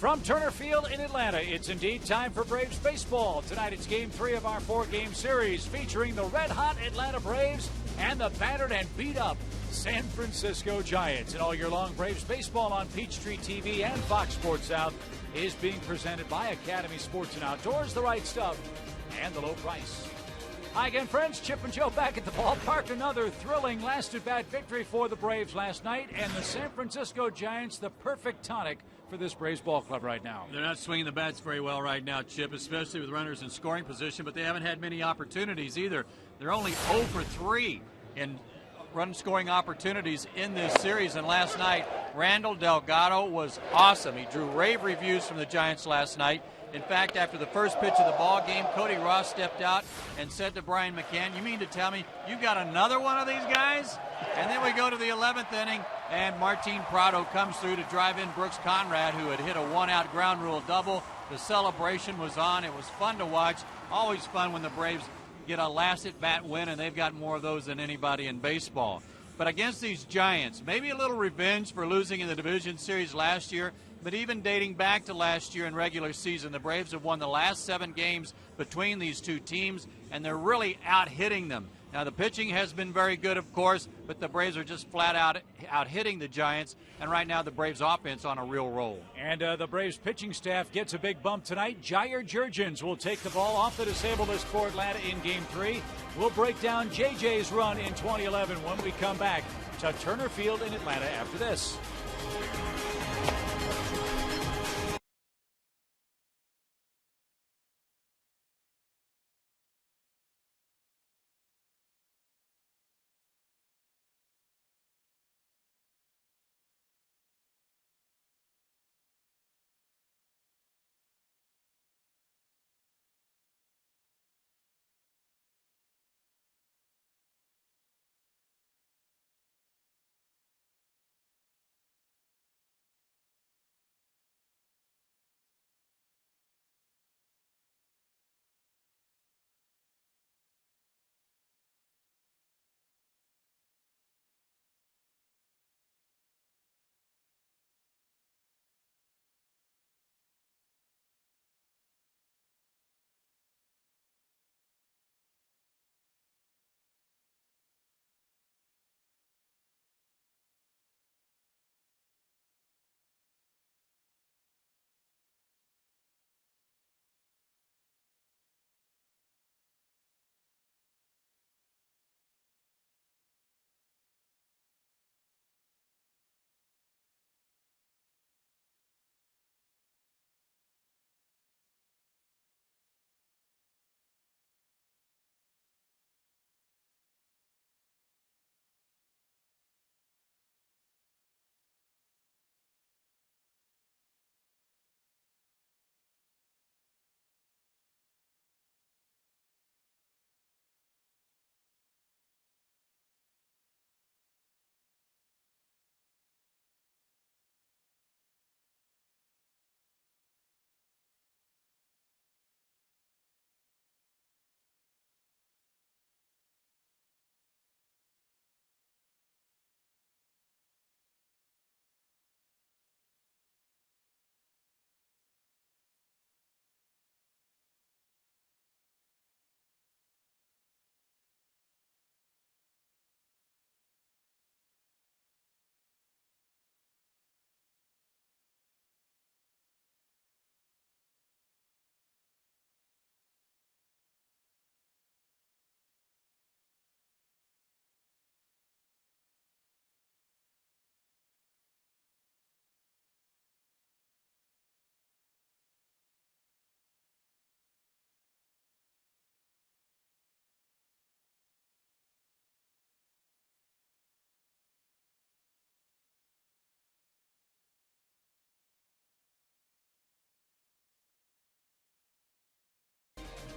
From Turner Field in Atlanta, it's indeed time for Braves baseball. Tonight it's Game 3 of our 4-game series featuring the red-hot Atlanta Braves and the battered and beat-up San Francisco Giants. And all year long, Braves baseball on Peachtree TV and Fox Sports South is being presented by Academy Sports and Outdoors, the right stuff, and the low price. Hi again, friends. Chip and Joe back at the ballpark. Another thrilling last-at-bat victory for the Braves last night, and the San Francisco Giants, the perfect tonic for this Braves ball club right now. They're not swinging the bats very well right now, Chip, especially with runners in scoring position, but they haven't had many opportunities either. They're only 0 for 3 in run-scoring opportunities in this series, and last night, Randall Delgado was awesome. He drew rave reviews from the Giants last night. In fact, after the first pitch of the ball game, Cody Ross stepped out and said to Brian McCann, "You mean to tell me you got another one of these guys?" And then we go to the 11th inning, and Martin Prado comes through to drive in Brooks Conrad, who had hit a one-out ground rule double. The celebration was on. It was fun to watch. Always fun when the Braves get a last-at-bat win, and they've got more of those than anybody in baseball. But against these Giants, maybe a little revenge for losing in the division series last year, but even dating back to last year in regular season, the Braves have won the last 7 games between these two teams, and they're really out-hitting them. Now, the pitching has been very good, of course, but the Braves are just flat out hitting the Giants, and right now the Braves offense on a real roll. And the Braves pitching staff gets a big bump tonight. Jair Jurgens will take the ball off the disabled list for Atlanta in Game 3. We'll break down JJ's run in 2011 when we come back to Turner Field in Atlanta after this.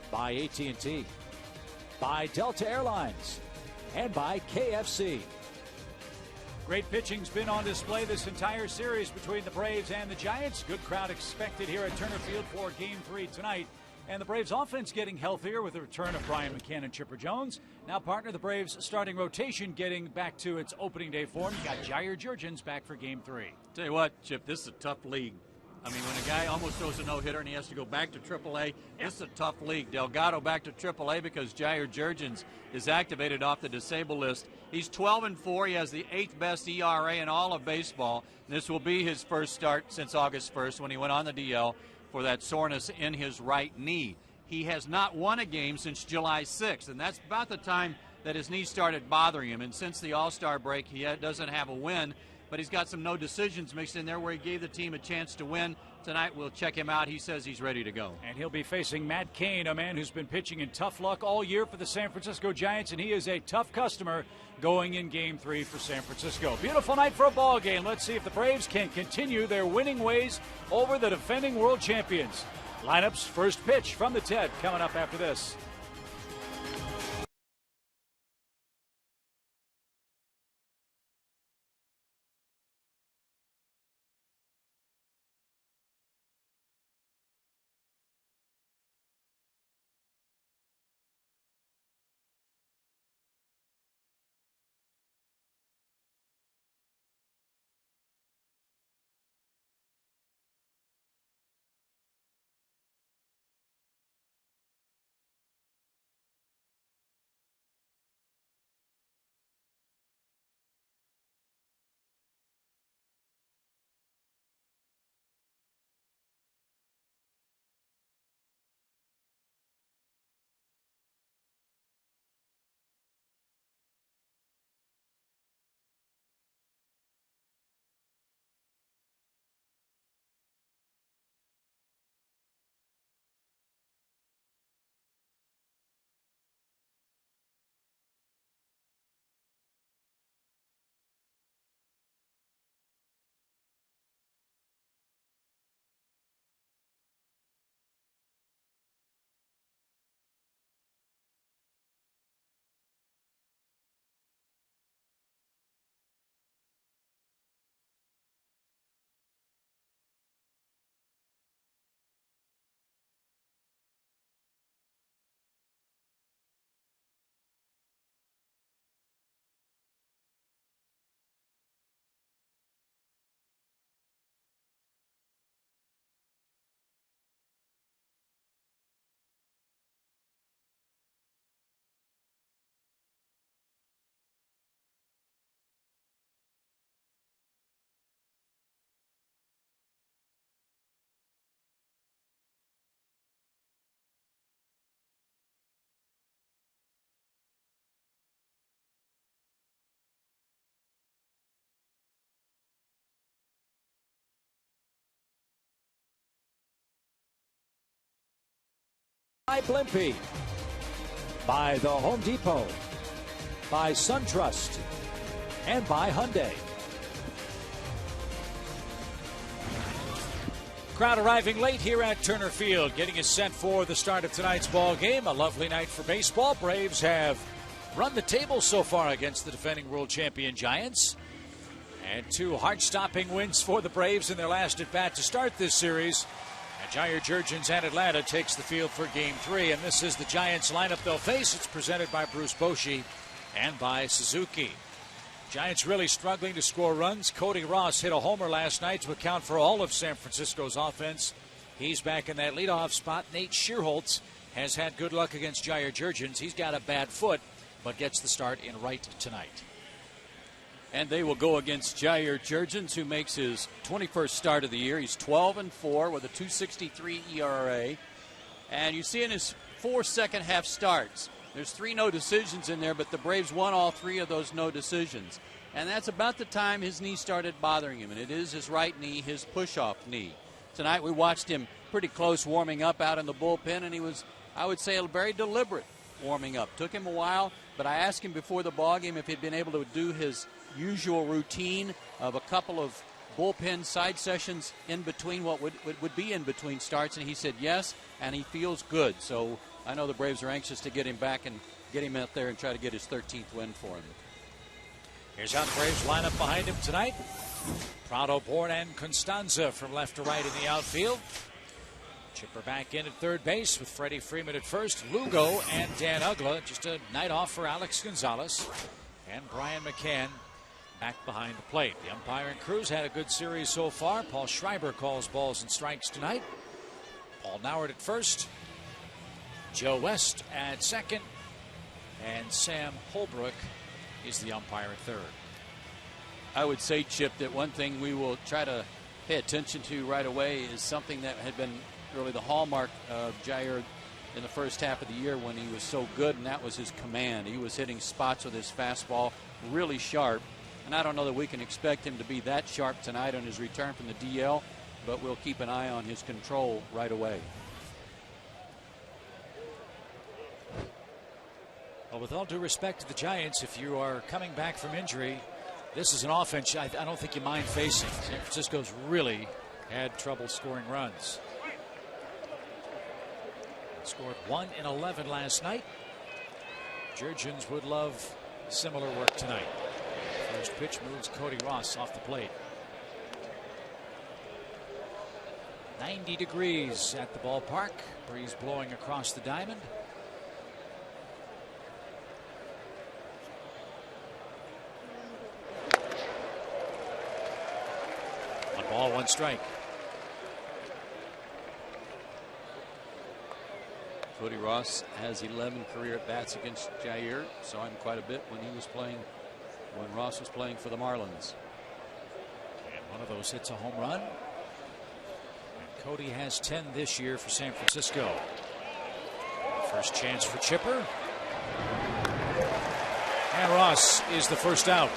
By AT&T, by Delta Airlines, and by KFC. Great pitching's been on display this entire series between the Braves and the Giants. Good crowd expected here at Turner Field for Game 3 tonight. And the Braves offense getting healthier with the return of Brian McCann and Chipper Jones. Now partner the Braves starting rotation getting back to its opening day form. You got Jair Jurgens back for Game 3. Tell you what, Chip, this is a tough league. I mean, when a guy almost throws a no-hitter and he has to go back to AAA, this is a tough league. Delgado back to AAA because Jair Jurgens is activated off the disabled list. He's 12-4. He has the 8th best ERA in all of baseball. This will be his first start since August 1st when he went on the DL for that soreness in his right knee. He has not won a game since July 6th, and that's about the time that his knee started bothering him. And since the All-Star break, he doesn't have a win. But he's got some no decisions mixed in there where he gave the team a chance to win. Tonight we'll check him out. He says he's ready to go. And he'll be facing Matt Cain, a man who's been pitching in tough luck all year for the San Francisco Giants, and he is a tough customer going in Game 3 for San Francisco. Beautiful night for a ball game. Let's see if the Braves can continue their winning ways over the defending world champions. Lineups, first pitch from the TED coming up after this. By Blimpie, by the Home Depot, by SunTrust, and by Hyundai. Crowd arriving late here at Turner Field, getting us set for the start of tonight's ball game. A lovely night for baseball. Braves have run the table so far against the defending world champion Giants. And 2 heart-stopping wins for the Braves in their last at-bat to start this series. And Jair Jurgens and Atlanta takes the field for Game 3. And this is the Giants lineup they'll face. It's presented by Bruce Bochy and by Suzuki. Giants really struggling to score runs. Cody Ross hit a homer last night to account for all of San Francisco's offense. He's back in that leadoff spot. Nate Schierholtz has had good luck against Jair Jurgens. He's got a bad foot, but gets the start in right tonight. And they will go against Jair Jurgens, who makes his 21st start of the year. He's 12-4 with a 2.63 ERA. And you see in his 4 second-half starts, there's 3 no decisions in there, but the Braves won all 3 of those no decisions. And that's about the time his knee started bothering him, and it is his right knee, his push-off knee. Tonight we watched him pretty close warming up out in the bullpen, and he was, I would say, very deliberate warming up. Took him a while, but I asked him before the ballgame if he'd been able to do his usual routine of a couple of bullpen side sessions in between what would be in between starts, and he said yes, and he feels good. So I know the Braves are anxious to get him back and get him out there and try to get his 13th win for him. Here's how the Braves line up behind him tonight. Prado, Bourne, and Constanza from left to right in the outfield. Chipper back in at third base with Freddie Freeman at first. Lugo and Dan Ugla. Just a night off for Alex Gonzalez. And Brian McCann back behind the plate. The umpiring crew's had a good series so far. Paul Schreiber calls balls and strikes tonight. Paul Noward at first. Joe West at second. And Sam Holbrook is the umpire at third. I would say, Chip, that one thing we will try to pay attention to right away is something that had been really the hallmark of Jair in the first half of the year when he was so good, and that was his command. He was hitting spots with his fastball really sharp, and I don't know that we can expect him to be that sharp tonight on his return from the DL, but we'll keep an eye on his control right away. Well, with all due respect to the Giants, if you are coming back from injury, this is an offense I don't think you mind facing. San Francisco's really had trouble scoring runs. Scored 1 in 11 last night. Jurgens would love similar work tonight. First pitch moves Cody Ross off the plate. 90 degrees at the ballpark. Breeze blowing across the diamond. 1 ball, 1 strike. Cody Ross has 11 career at-bats against Jair. Saw him quite a bit when Ross was playing for the Marlins. And one of those hits a home run. And Cody has 10 this year for San Francisco. First chance for Chipper. And Ross is the first out.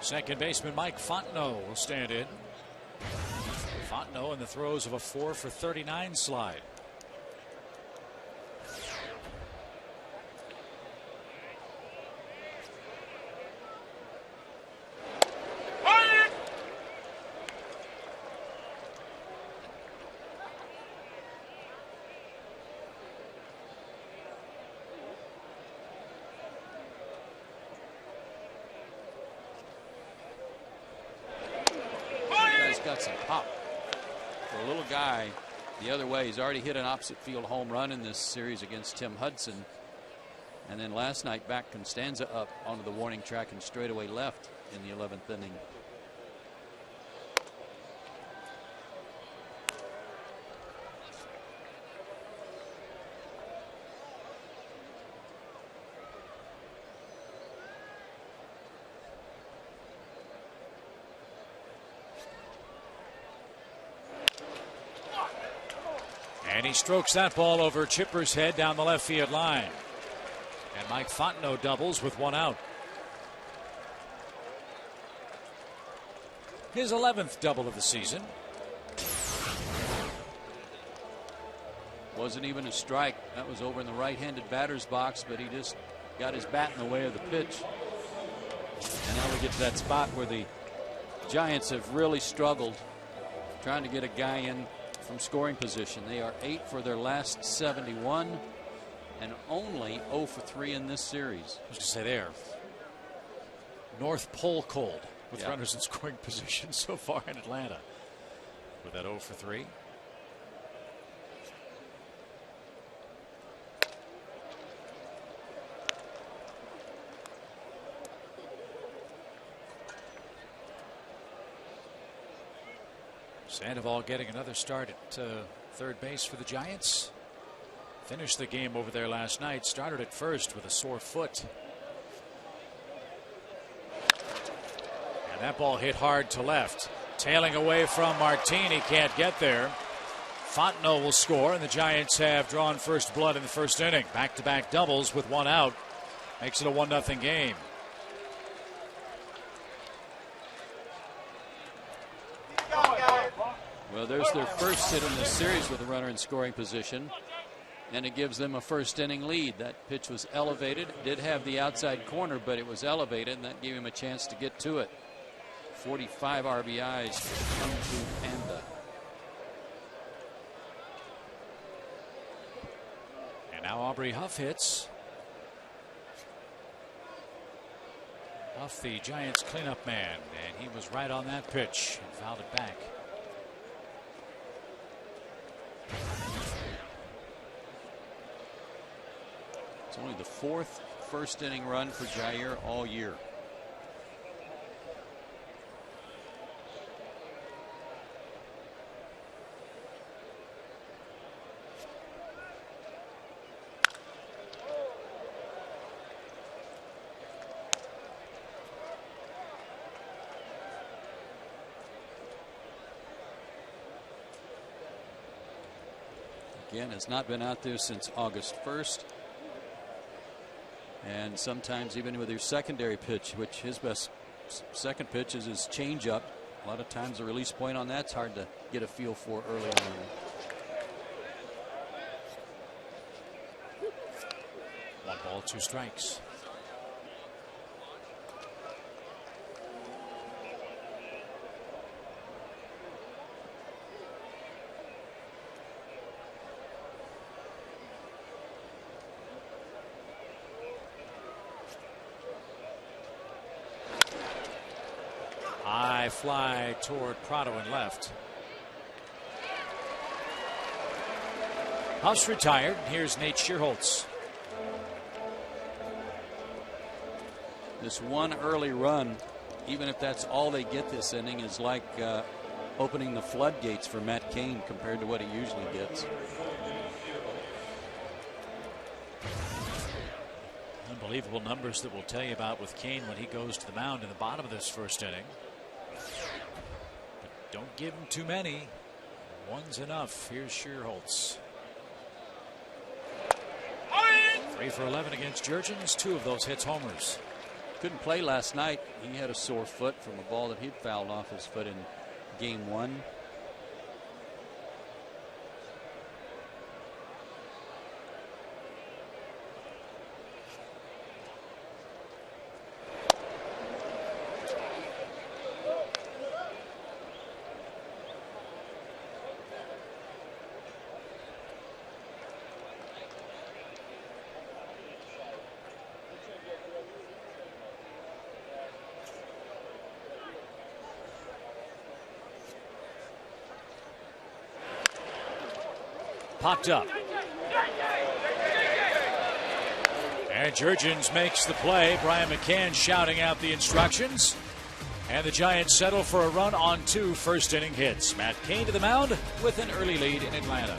Second baseman Mike Fontenot will stand in. Fontenot in the throes of a 4 for 39 slide. Got some pop for a little guy the other way. He's already hit an opposite field home run in this series against Tim Hudson, and then last night back Constanza up onto the warning track and straightaway left in the 11th inning. And he strokes that ball over Chipper's head down the left field line. And Mike Fontenot doubles with 1 out. His 11th double of the season. Wasn't even a strike. That was over in the right-handed batter's box, but he just got his bat in the way of the pitch. And now we get to that spot where the Giants have really struggled trying to get a guy in from scoring position. They are 8 for their last 71 and only 0 for 3 in this series. I was going to say there, North Pole cold with runners in scoring position so far in Atlanta with that 0 for 3. Sandoval getting another start at third base for the Giants. Finished the game over there last night. Started at first with a sore foot. And that ball hit hard to left. Tailing away from Martin. He can't get there. Fontenot will score, and the Giants have drawn first blood in the first inning. Back-to-back doubles with 1 out. Makes it a 1-0 game. Well, there's their first hit in this series with a runner in scoring position, and it gives them a first inning lead. That pitch was elevated. It did have the outside corner, but it was elevated, and that gave him a chance to get to it. 45 RBIs for Kung Fu Panda. And now Aubrey Huff hits. Off the Giants cleanup man, and he was right on that pitch and fouled it back. It's only the 4th first inning run for Jair all year. Again, has not been out there since August 1st. And sometimes even with your secondary pitch, which his best second pitch is his changeup. A lot of times the release point on that's hard to get a feel for early on. One ball, 2 strikes. High fly toward Prado and left. Huff's retired. Here's Nate Schierholtz. This one early run, even if that's all they get this inning, is like opening the floodgates for Matt Cain compared to what he usually gets. Unbelievable numbers that we'll tell you about with Cain when he goes to the mound in the bottom of this first inning. But don't give him too many. One's enough. Here's Schierholtz. 3 for 11 against Jurgens. 2 of those hits homers. Couldn't play last night. He had a sore foot from a ball that he'd fouled off his foot in game 1. Popped up. And Jurgens makes the play. Brian McCann shouting out the instructions. And the Giants settle for a run on 2 first inning hits. Matt Cain to the mound with an early lead in Atlanta.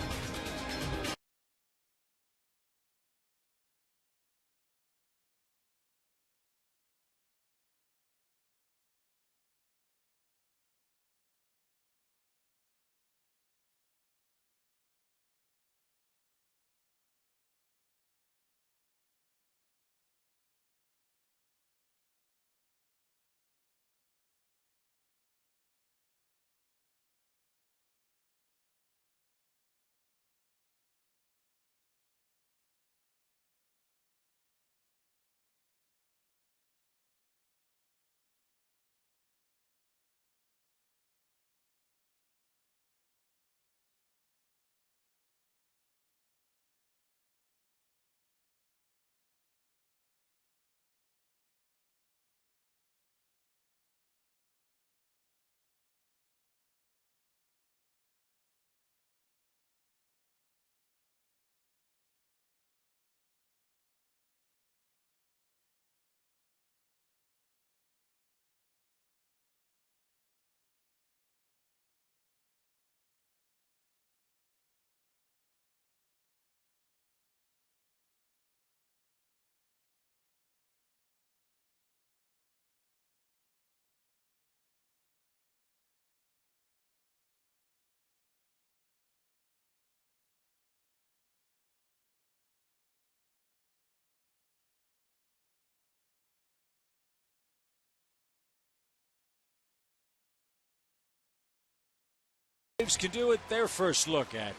Braves can do it. Their first look at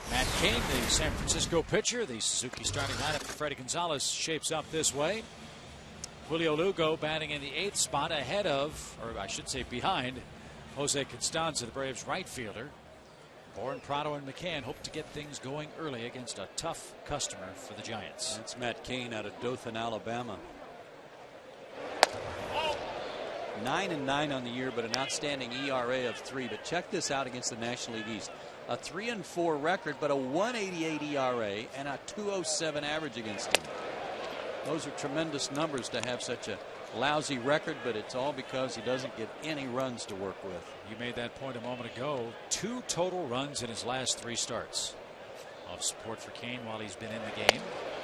Matt Cain, the San Francisco pitcher. The Suzuki starting lineup for Freddie Gonzalez shapes up this way. Julio Lugo batting in the 8th spot ahead of, or I should say behind, Jose Constanza, the Braves right fielder. Bourne, Prado, and McCann hope to get things going early against a tough customer for the Giants. That's Matt Cain out of Dothan, Alabama. 9-9 on the year, but an outstanding ERA of 3. But check this out against the National League East. A 3-4 record, but a 1.88 ERA and a 2.07 average against him. Those are tremendous numbers to have such a lousy record, but it's all because he doesn't get any runs to work with. You made that point a moment ago. 2 total runs in his last 3 starts. Of support for Kane while he's been in the game.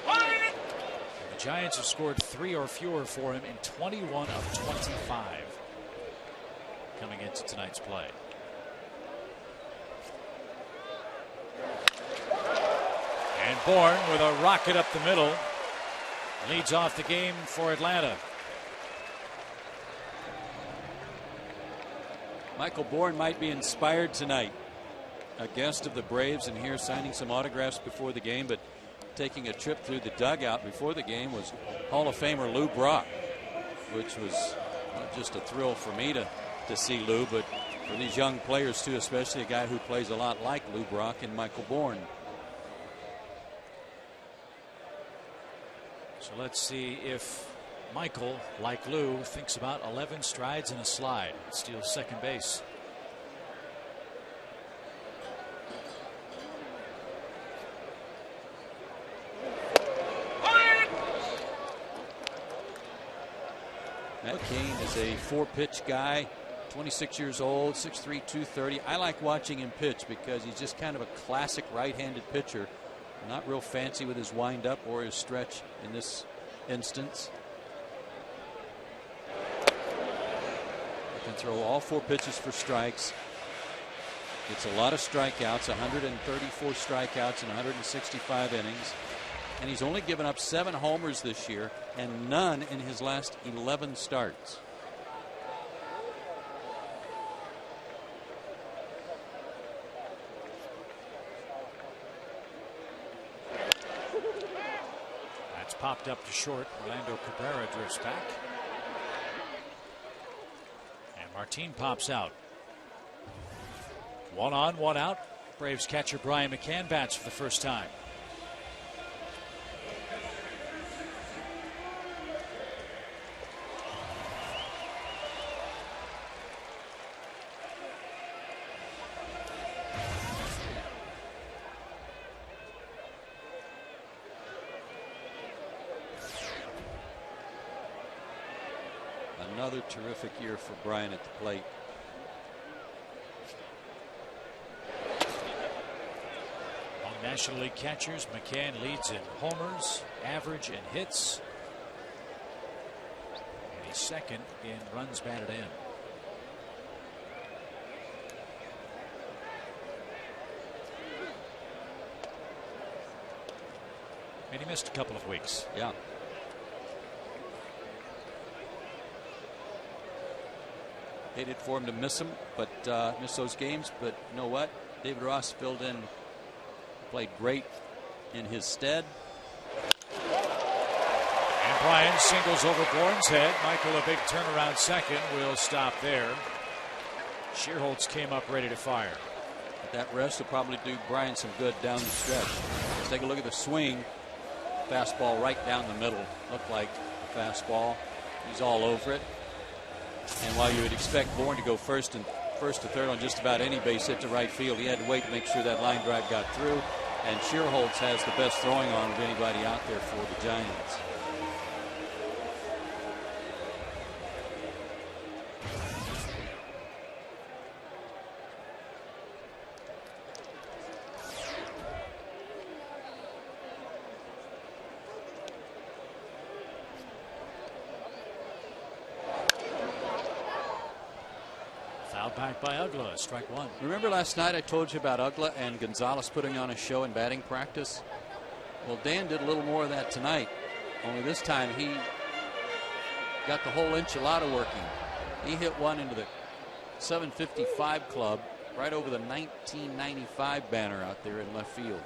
The Giants have scored 3 or fewer for him in 21 of 25 coming into tonight's play. And Bourne with a rocket up the middle leads off the game for Atlanta. Michael Bourne might be inspired tonight. A guest of the Braves and here signing some autographs before the game, but taking a trip through the dugout before the game was Hall of Famer Lou Brock, which was not just a thrill for me to see Lou, but for these young players too, especially a guy who plays a lot like Lou Brock and Michael Bourne. So let's see if Michael, like Lou, thinks about 11 strides and a slide. Steals second base. Matt Cain is a 4-pitch guy, 26 years old, 6'3", 230. I like watching him pitch because he's just kind of a classic right-handed pitcher. Not real fancy with his windup or his stretch in this instance. He can throw all 4 pitches for strikes. Gets a lot of strikeouts, 134 strikeouts in 165 innings. And he's only given up 7 homers this year and none in his last 11 starts. That's popped up to short. Orlando Cabrera drifts back. And Martin pops out. 1 on, 1 out. Braves catcher Brian McCann bats for the first time. Another terrific year for Brian at the plate. Among National League catchers, McCann leads in homers, average, and hits. And he's second in runs batted in. And he missed a couple of weeks. Yeah. Hated for him to miss miss those games, but you know what? David Ross filled in, played great in his stead. And Brian singles over Bourne's head. Michael, a big turnaround second, will stop there. Shearholtz came up ready to fire. That rest will probably do Brian some good down the stretch. Let's take a look at the swing. Fastball right down the middle. Looked like a fastball. He's all over it. And while you would expect Bourne to go first to third on just about any base hit to right field, he had to wait to make sure that line drive got through. And Shearholtz has the best throwing arm of anybody out there for the Giants. Back by Ugla, strike 1. Remember last night I told you about Ugla and Gonzalez putting on a show in batting practice? Well, Dan did a little more of that tonight, only this time he got the whole enchilada working. He hit one into the 755 club right over the 1995 banner out there in left field.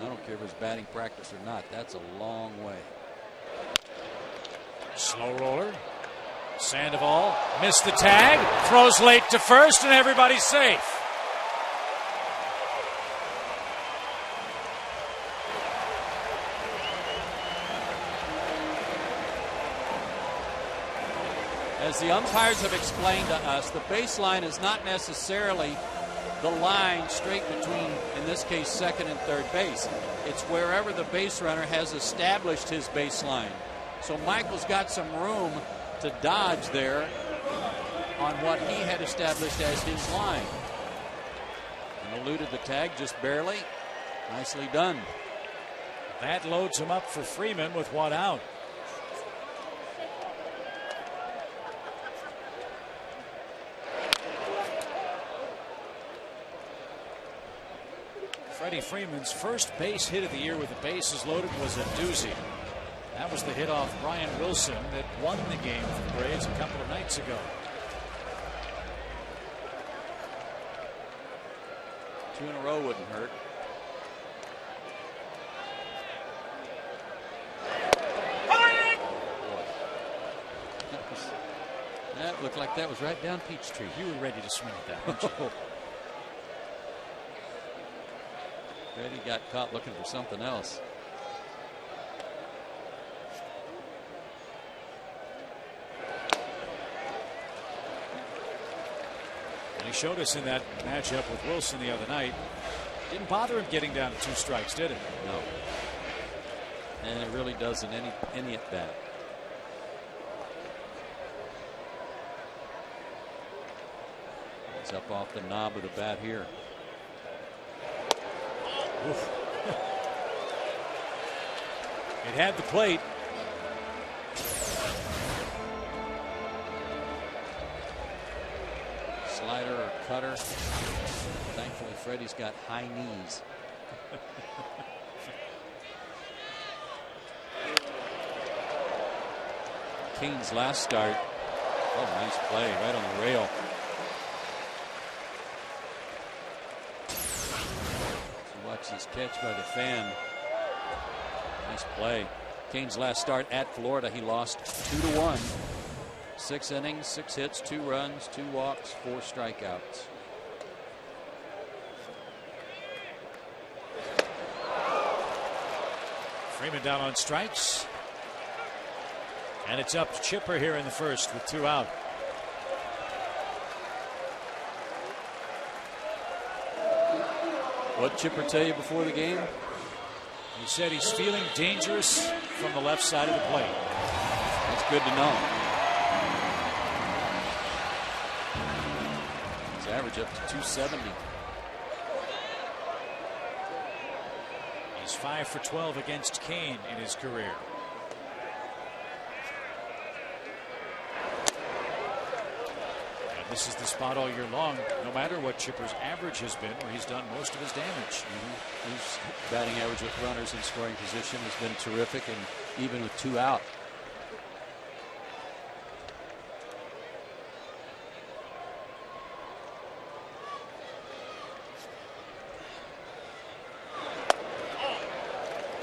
I don't care if it's batting practice or not. That's a long way. Slow roller. Sandoval missed the tag. Throws late to first, and everybody's safe. As the umpires have explained to us, the baseline is not necessarily the line straight between, in this case, second and third base. It's wherever the base runner has established his baseline. So Michael's got some room to dodge there on what he had established as his line. And eluded the tag just barely. Nicely done. That loads him up for Freeman with one out. Freddie Freeman's first base hit of the year with the bases loaded was a doozy. That was the hit off Brian Wilson that won the game for the Braves a couple of nights ago. 2 in a row wouldn't hurt. That looked like that was right down Peachtree. You were ready to swing at that, weren't you? Freddie got caught looking for something else. And he showed us in that matchup with Wilson the other night. Didn't bother him getting down to 2 strikes, did it? No. And it really doesn't any at bat. He's up off the knob of the bat here. Oof. It had the plate. Slider or cutter. Thankfully, Freddie's got high knees. Kane's last start. Oh, nice play right on the rail. Watch this catch by the fan. Nice play. Kane's last start at Florida, he lost 2-1. 6 innings, 6 hits, 2 runs, 2 walks, 4 strikeouts. Freeman down on strikes. And it's up to Chipper here in the first with 2 out. What'd Chipper tell you before the game? He said he's feeling dangerous from the left side of the plate. That's good to know. His average up to 270. He's 5 for 12 against Kane in his career. This is the spot all year long, no matter what Chipper's average has been, where he's done most of his damage. His batting average with runners in scoring position has been terrific, and even with 2 out.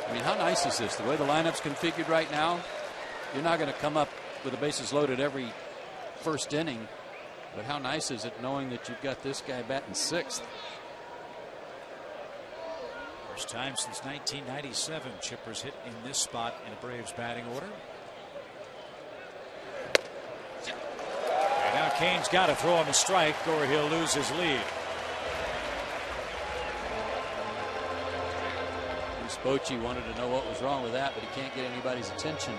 I mean, how nice is this? The way the lineup's configured right now, you're not going to come up with the bases loaded every first inning. But how nice is it knowing that you've got this guy batting 6th? First time since 1997 Chipper's hit in this spot in a Braves batting order. And now Kane's got to throw him a strike or he'll lose his lead. Bochy wanted to know what was wrong with that, but he can't get anybody's attention.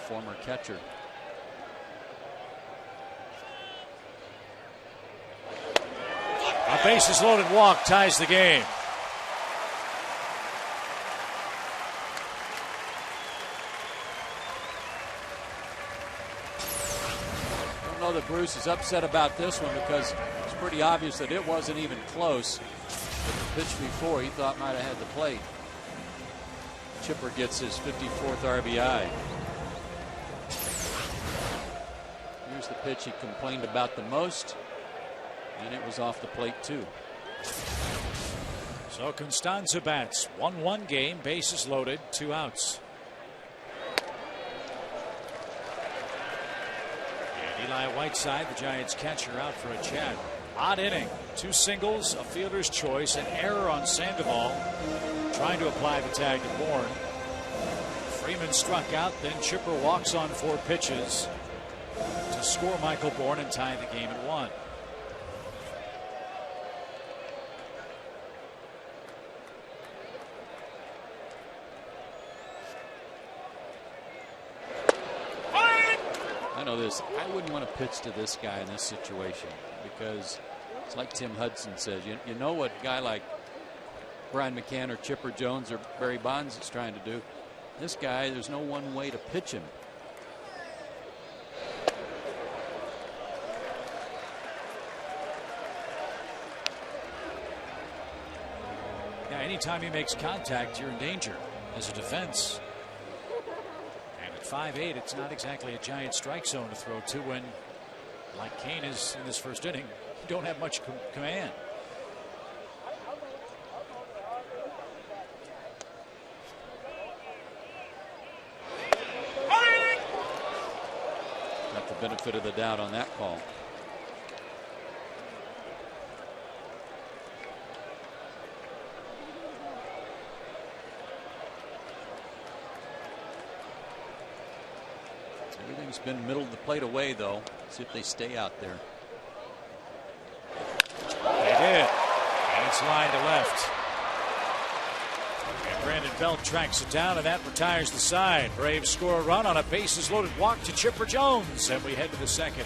Former catcher. A bases loaded walk ties the game. I don't know that Bruce is upset about this one because it's pretty obvious that it wasn't even close. The pitch before he thought might have had the plate. Chipper gets his 54th RBI. Here's the pitch he complained about the most, and it was off the plate too. So Constanza bats, 1-1 game, bases loaded, 2 outs. And Eli Whiteside, the Giants catcher, out for a chat. Odd inning, 2 singles, a fielder's choice, an error on Sandoval, trying to apply the tag to Bourne. Freeman struck out, then Chipper walks on 4 pitches to score Michael Bourne and tie the game at 1. I know this. I wouldn't want to pitch to this guy in this situation because it's like Tim Hudson says. You know what a guy like Brian McCann or Chipper Jones or Barry Bonds is trying to do. This guy, there's no one way to pitch him. Yeah, anytime he makes contact, you're in danger as a defense. And at 5'8", it's not exactly a giant strike zone to throw to when, like Kane is in this first inning, you don't have much command. Got the benefit of the doubt on that call. Everything's been middle of the plate away, though. See if they stay out there. They did. And it's line to left. And Brandon Belt tracks it down, and that retires the side. Braves score a run on a bases loaded walk to Chipper Jones, and we head to the second.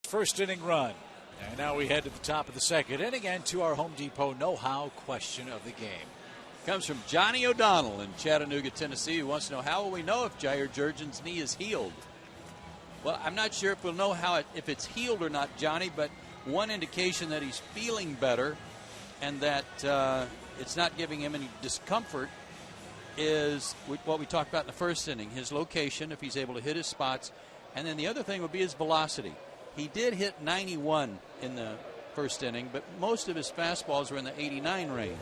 First inning run. And now we head to the top of the second inning and to our Home Depot know-how question of the game. Comes from Johnny O'Donnell in Chattanooga, Tennessee, who wants to know, how will we know if Jair Jurgen's knee is healed? Well, I'm not sure if we'll know if it's healed or not, Johnny, but one indication that he's feeling better and that it's not giving him any discomfort is what we talked about in the first inning, his location, if he's able to hit his spots. And then the other thing would be his velocity. He did hit 91 in the first inning, but most of his fastballs were in the 89 range.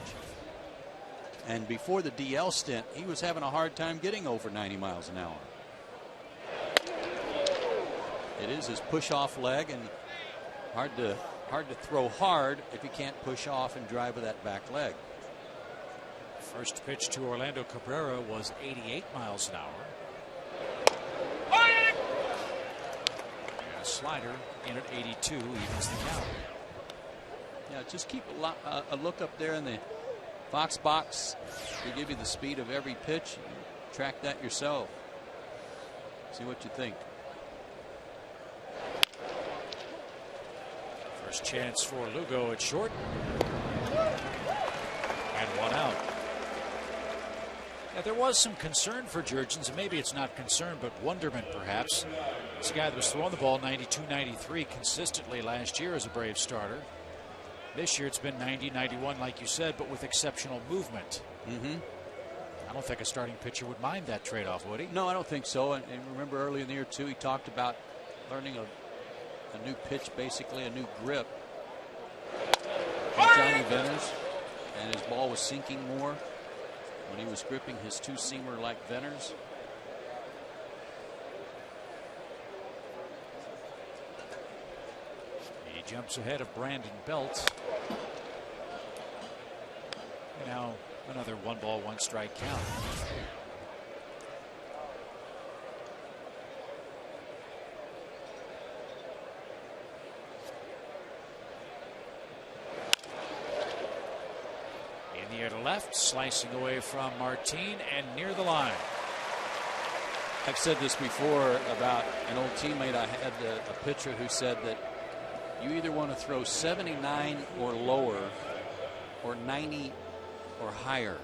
And before the DL stint, he was having a hard time getting over 90 miles an hour. It is his push-off leg, and hard to throw hard if you can't push off and drive with that back leg. First pitch to Orlando Cabrera was 88 miles an hour. And a slider in at 82 evens the count. Yeah, just keep a look up there in the Fox box to give you the speed of every pitch. Track that yourself. See what you think. First chance for Lugo at short. And one out. Now, there was some concern for Jurgens, and maybe it's not concern, but wonderment perhaps. It's a guy that was throwing the ball 92, 93 consistently last year as a Brave starter. This year it's been 90, 91, like you said, but with exceptional movement. Mm-hmm. I don't think a starting pitcher would mind that trade-off, would he? No, I don't think so. And remember early in the year, too, he talked about learning a new pitch, basically a new grip. And Johnny Venners, and his ball was sinking more when he was gripping his two-seamer like Venners. He jumps ahead of Brandon Belt. And now another 1-ball, 1-strike count. In the air to left, slicing away from Martin and near the line. I've said this before about an old teammate I had, a pitcher who said that you either want to throw 79 or lower or 90 or higher,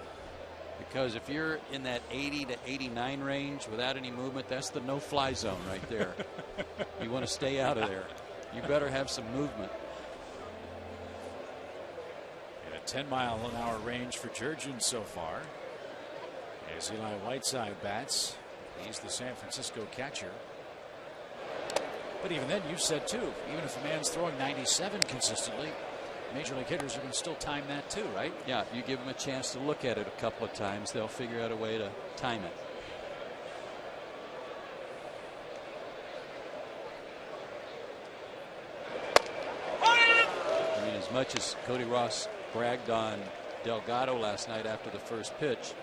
because if you're in that 80 to 89 range without any movement, that's the no-fly zone right there. You want to stay out of there. You better have some movement. In a 10-mile-an-hour range for Jurgens so far. As Eli Whiteside bats, he's the San Francisco catcher. But even then, you said too, even if a man's throwing 97 consistently, Major League hitters are going to still time that too, right? Yeah, you give them a chance to look at it a couple of times, they'll figure out a way to time it. I mean, as much as Cody Ross bragged on Delgado last night after the first pitch,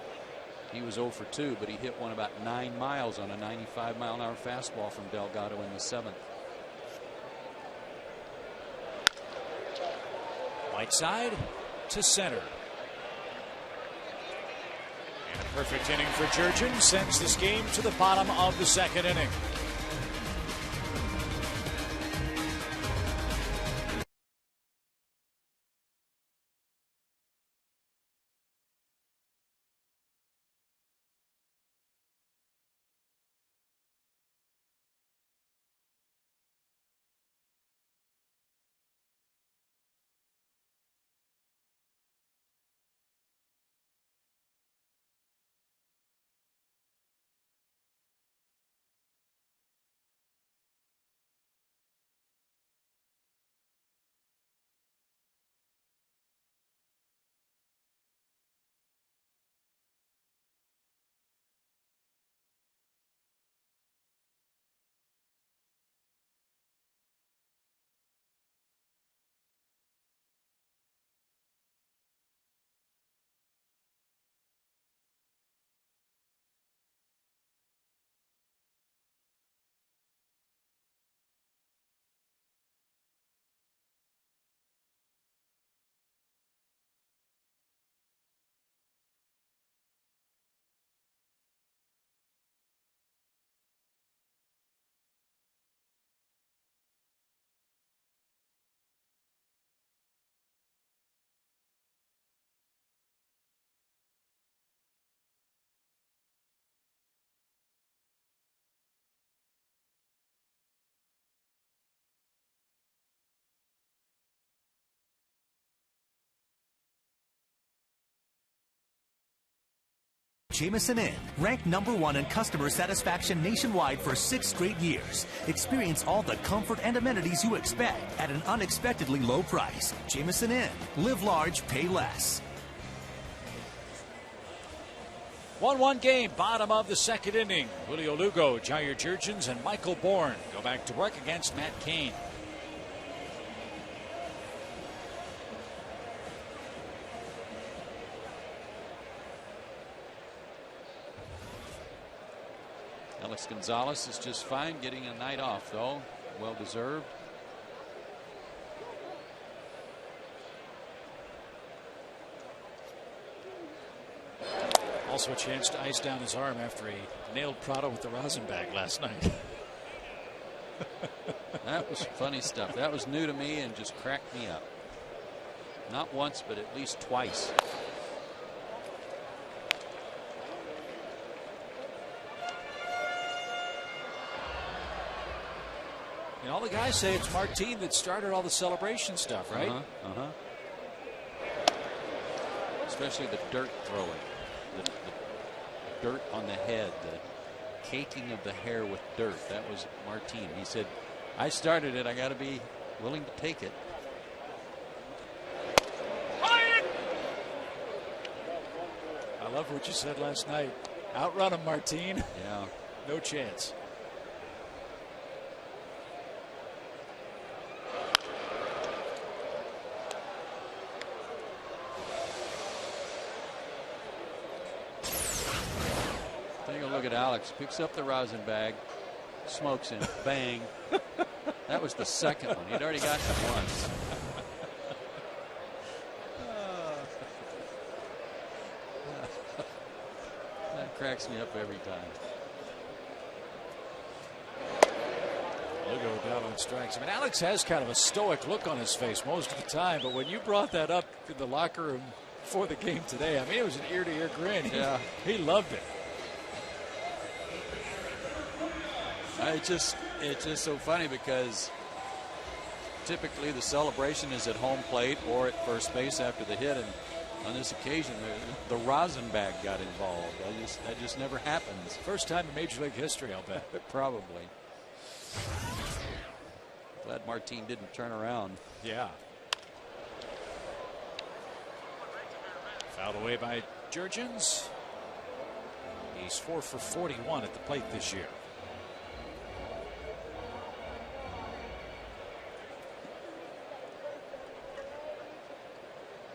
he was 0 for 2, but he hit one about 9 miles on a 95-mile-an-hour fastball from Delgado in the 7th. Whiteside to center. And a perfect inning for Jurgens sends this game to the bottom of the 2nd inning. Jamieson Inn, ranked #1 in customer satisfaction nationwide for 6 straight years. Experience all the comfort and amenities you expect at an unexpectedly low price. Jamieson Inn. Live large, pay less. 1-1 game, bottom of the 2nd inning. Julio Lugo, Jair Jurgens, and Michael Bourne go back to work against Matt Cain. Alex Gonzalez is just fine, getting a night off, though. Well deserved. Also a chance to ice down his arm after he nailed Prado with the rosin bag last night. That was funny stuff. That was new to me and just cracked me up. Not once, but at least twice. And all the guys say it's Martin that started all the celebration stuff, right? Especially the dirt throwing. dirt on the head, the caking of the hair with dirt. That was Martin. He said, I started it. I got to be willing to take it. I love what you said last night. Outrun him, Martin. Yeah. No chance. Take a look at Alex. Picks up the rosin bag, smokes it, bang. That was the second one. He'd already gotten it once. That cracks me up every time. Lugo down on strikes. I mean, Alex has kind of a stoic look on his face most of the time, but when you brought that up in the locker room before the game today, I mean, it was an ear-to-ear grin. Yeah. He loved it. It's just so funny because typically the celebration is at home plate or at first base after the hit, and on this occasion the rosin bag got involved. That just never happens. First time in Major League history, I'll bet. Probably. Glad Martin didn't turn around. Yeah. Fouled away by Jurgens. He's 4 for 41 at the plate this year.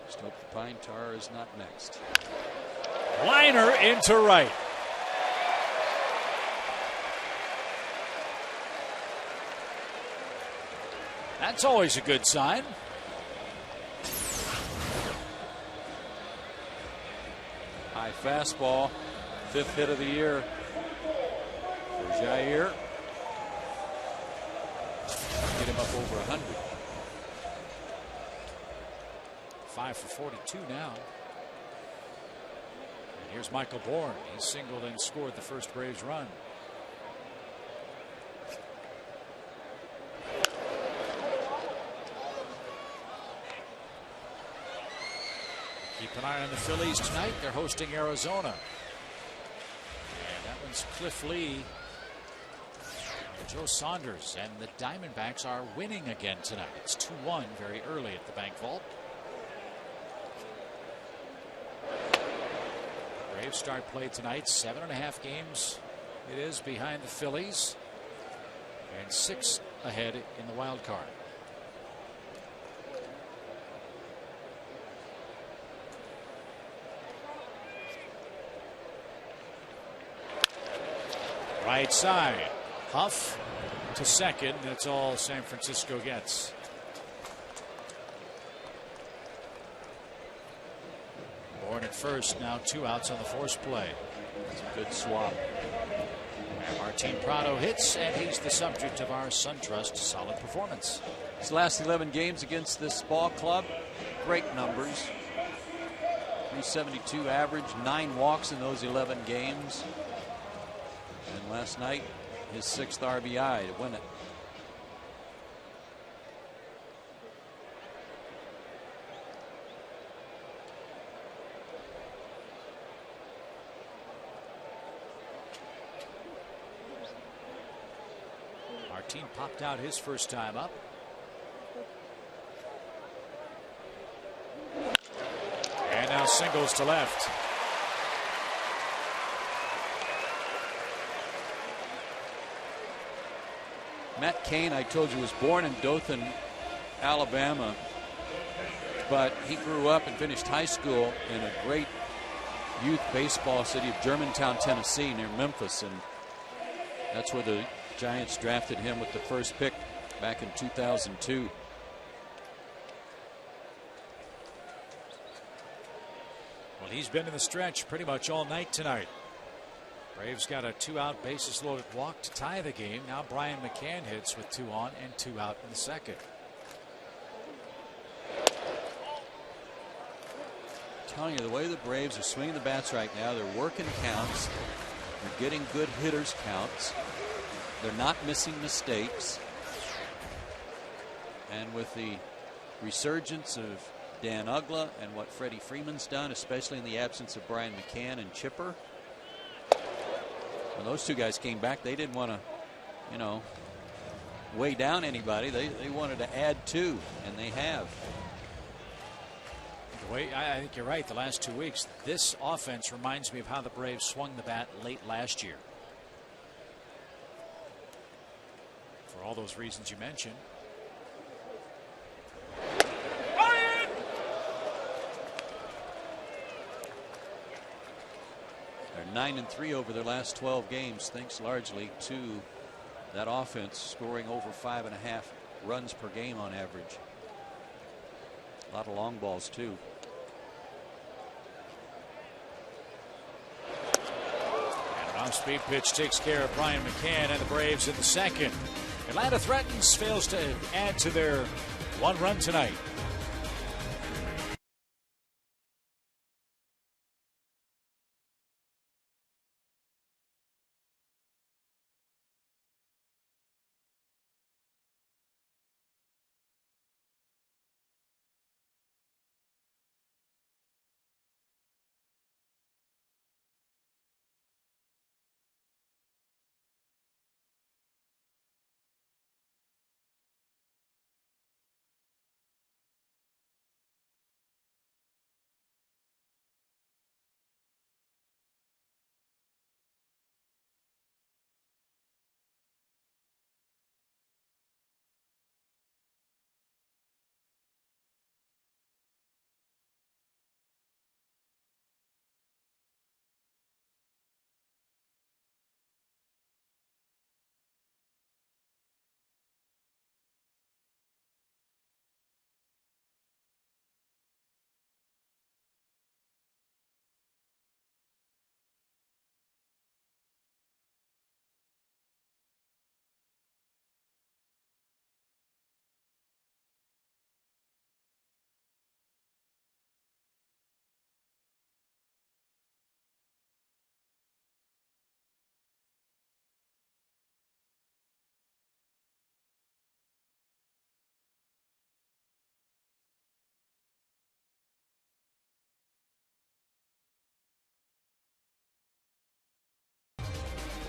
Just hope the pine tar is not next. Liner into right. That's always a good sign. High fastball. 5th hit of the year for Jair. Get him up over 100. 5 for 42 now. And here's Michael Bourne. He singled and scored the first Braves run. Keep an eye on the Phillies tonight. They're hosting Arizona. And that one's Cliff Lee. Joe Saunders, and the Diamondbacks are winning again tonight. It's 2-1 very early at the Bank Vault. Braves start play tonight. 7.5 games it is behind the Phillies, and 6 ahead in the wild card. Right side. Huff to second. That's all San Francisco gets. Bourne at first. Now 2 outs on the forced play. It's a good swap. And Martin Prado hits, and he's the subject of our SunTrust solid performance. His last 11 games against this ball club, great numbers. 372 average, 9 walks in those 11 games. And last night, his 6th RBI to win it. Martin popped out his first time up. And now singles to left. Matt Cain, I told you, was born in Dothan, Alabama, but he grew up and finished high school in a great youth baseball city of Germantown, Tennessee, near Memphis, and that's where the Giants drafted him with the first pick back in 2002. Well, he's been in the stretch pretty much all night tonight. Braves got a 2-out bases loaded walk to tie the game. Now Brian McCann hits with 2 on and 2 out in the second. I'm telling you, the way the Braves are swinging the bats right now, they're working counts, they're getting good hitters counts, they're not missing mistakes, and with the resurgence of Dan Uggla and what Freddie Freeman's done, especially in the absence of Brian McCann and Chipper, When those two guys came back, they didn't want to, you know, weigh down anybody. They wanted to add two, and they have. The way I think you're right. The last 2 weeks, this offense reminds me of how the Braves swung the bat late last year. For all those reasons you mentioned. They're 9-3 over their last 12 games, thanks largely to that offense scoring over 5.5 runs per game on average. A lot of long balls too. And an off-speed pitch takes care of Brian McCann and the Braves in the second. Atlanta threatens, fails to add to their 1 run tonight.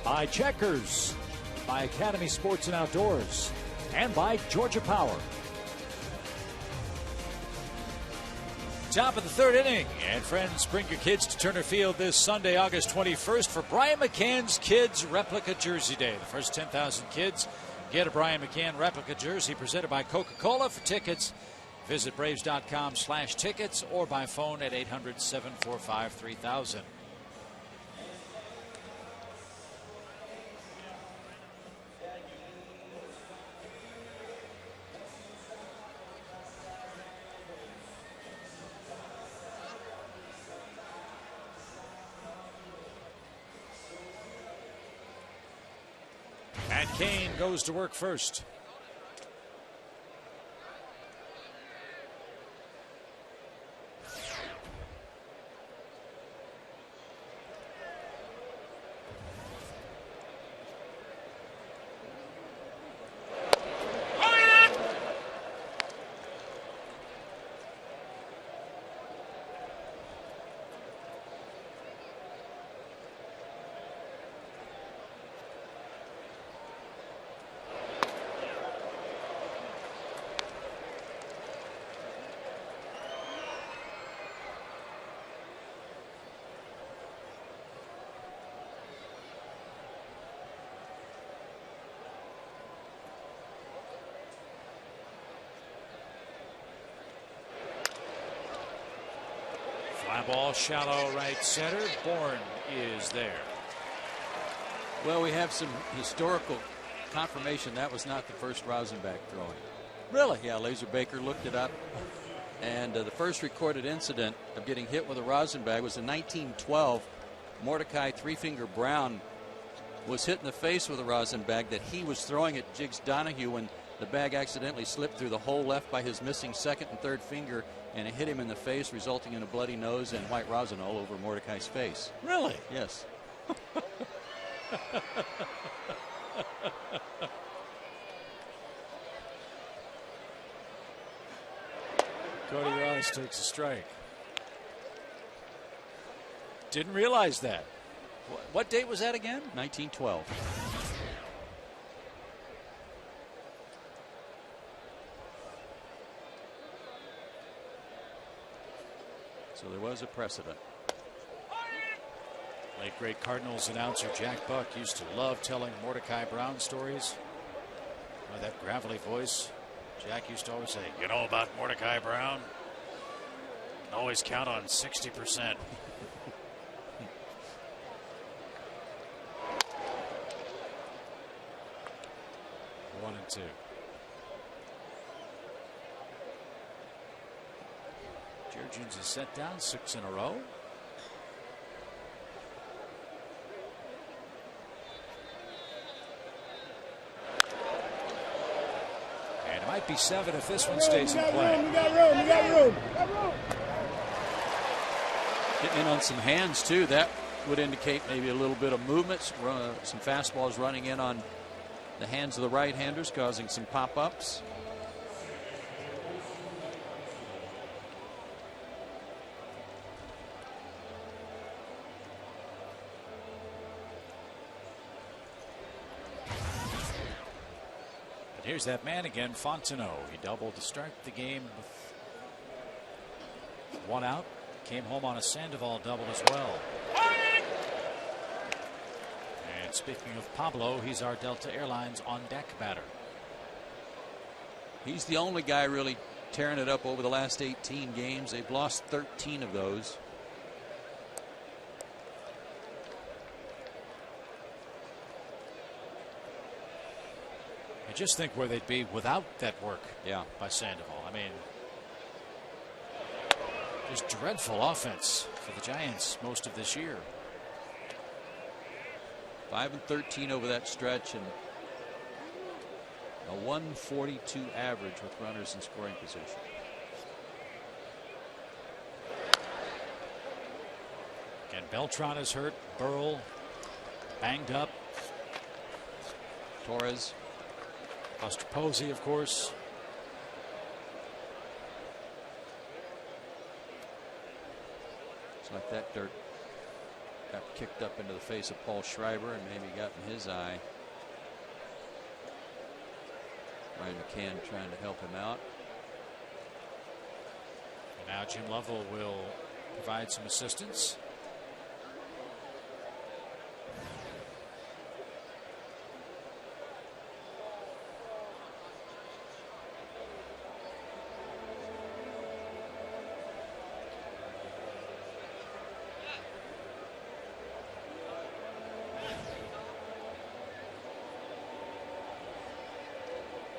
By Checkers, by Academy Sports and Outdoors, and by Georgia Power. Top of the 3rd inning, and friends, bring your kids to Turner Field this Sunday, August 21st for Brian McCann's Kids Replica Jersey Day. The first 10,000 kids get a Brian McCann replica jersey presented by Coca-Cola. For tickets, visit Braves.com/tickets or by phone at 800-745-3000. And Kane goes to work first. Fly ball, shallow right center. Bourne is there. Well, we have some historical confirmation that was not the first Rosenbach throwing. Really? Yeah, Laser Baker looked it up. And the first recorded incident of getting hit with a Rosenbach was in 1912. Mordecai Three-Finger Brown was hit in the face with a Rosenbach that he was throwing at Jiggs Donahue when the bag accidentally slipped through the hole left by his missing second and third finger, and it hit him in the face, resulting in a bloody nose and white rosin all over Mordecai's face. Really? Yes. Cody Ross takes a strike. Didn't realize that. What date was that again? 1912. So there was a precedent. Late great Cardinals announcer Jack Buck used to love telling Mordecai Brown stories. With that gravelly voice, Jack used to always say, "You know about Mordecai Brown? Always count on 60%. One and two. Jurgens is set down 6 in a row. And it might be 7 if this one stays in play. We got room. Getting in on some hands too. That would indicate maybe a little bit of movement. Some fastballs running in on the hands of the right-handers, causing some pop-ups. But here's that man again, Fontenot. He doubled to start the game with 1 out. Came home on a Sandoval double as well. And speaking of Pablo, he's our Delta Airlines on deck batter. He's the only guy really tearing it up over the last 18 games. They've lost 13 of those. I just think where they'd be without that work by Sandoval. I mean, just dreadful offense for the Giants most of this year. 5 and 13 over that stretch, and a 142 average with runners in scoring position. Again, Beltran is hurt. Burrell banged up. Torres. Buster Posey, of course. It's like that dirt got kicked up into the face of Paul Schreiber and maybe got in his eye. Ryan McCann trying to help him out. And now Jim Lovell will provide some assistance.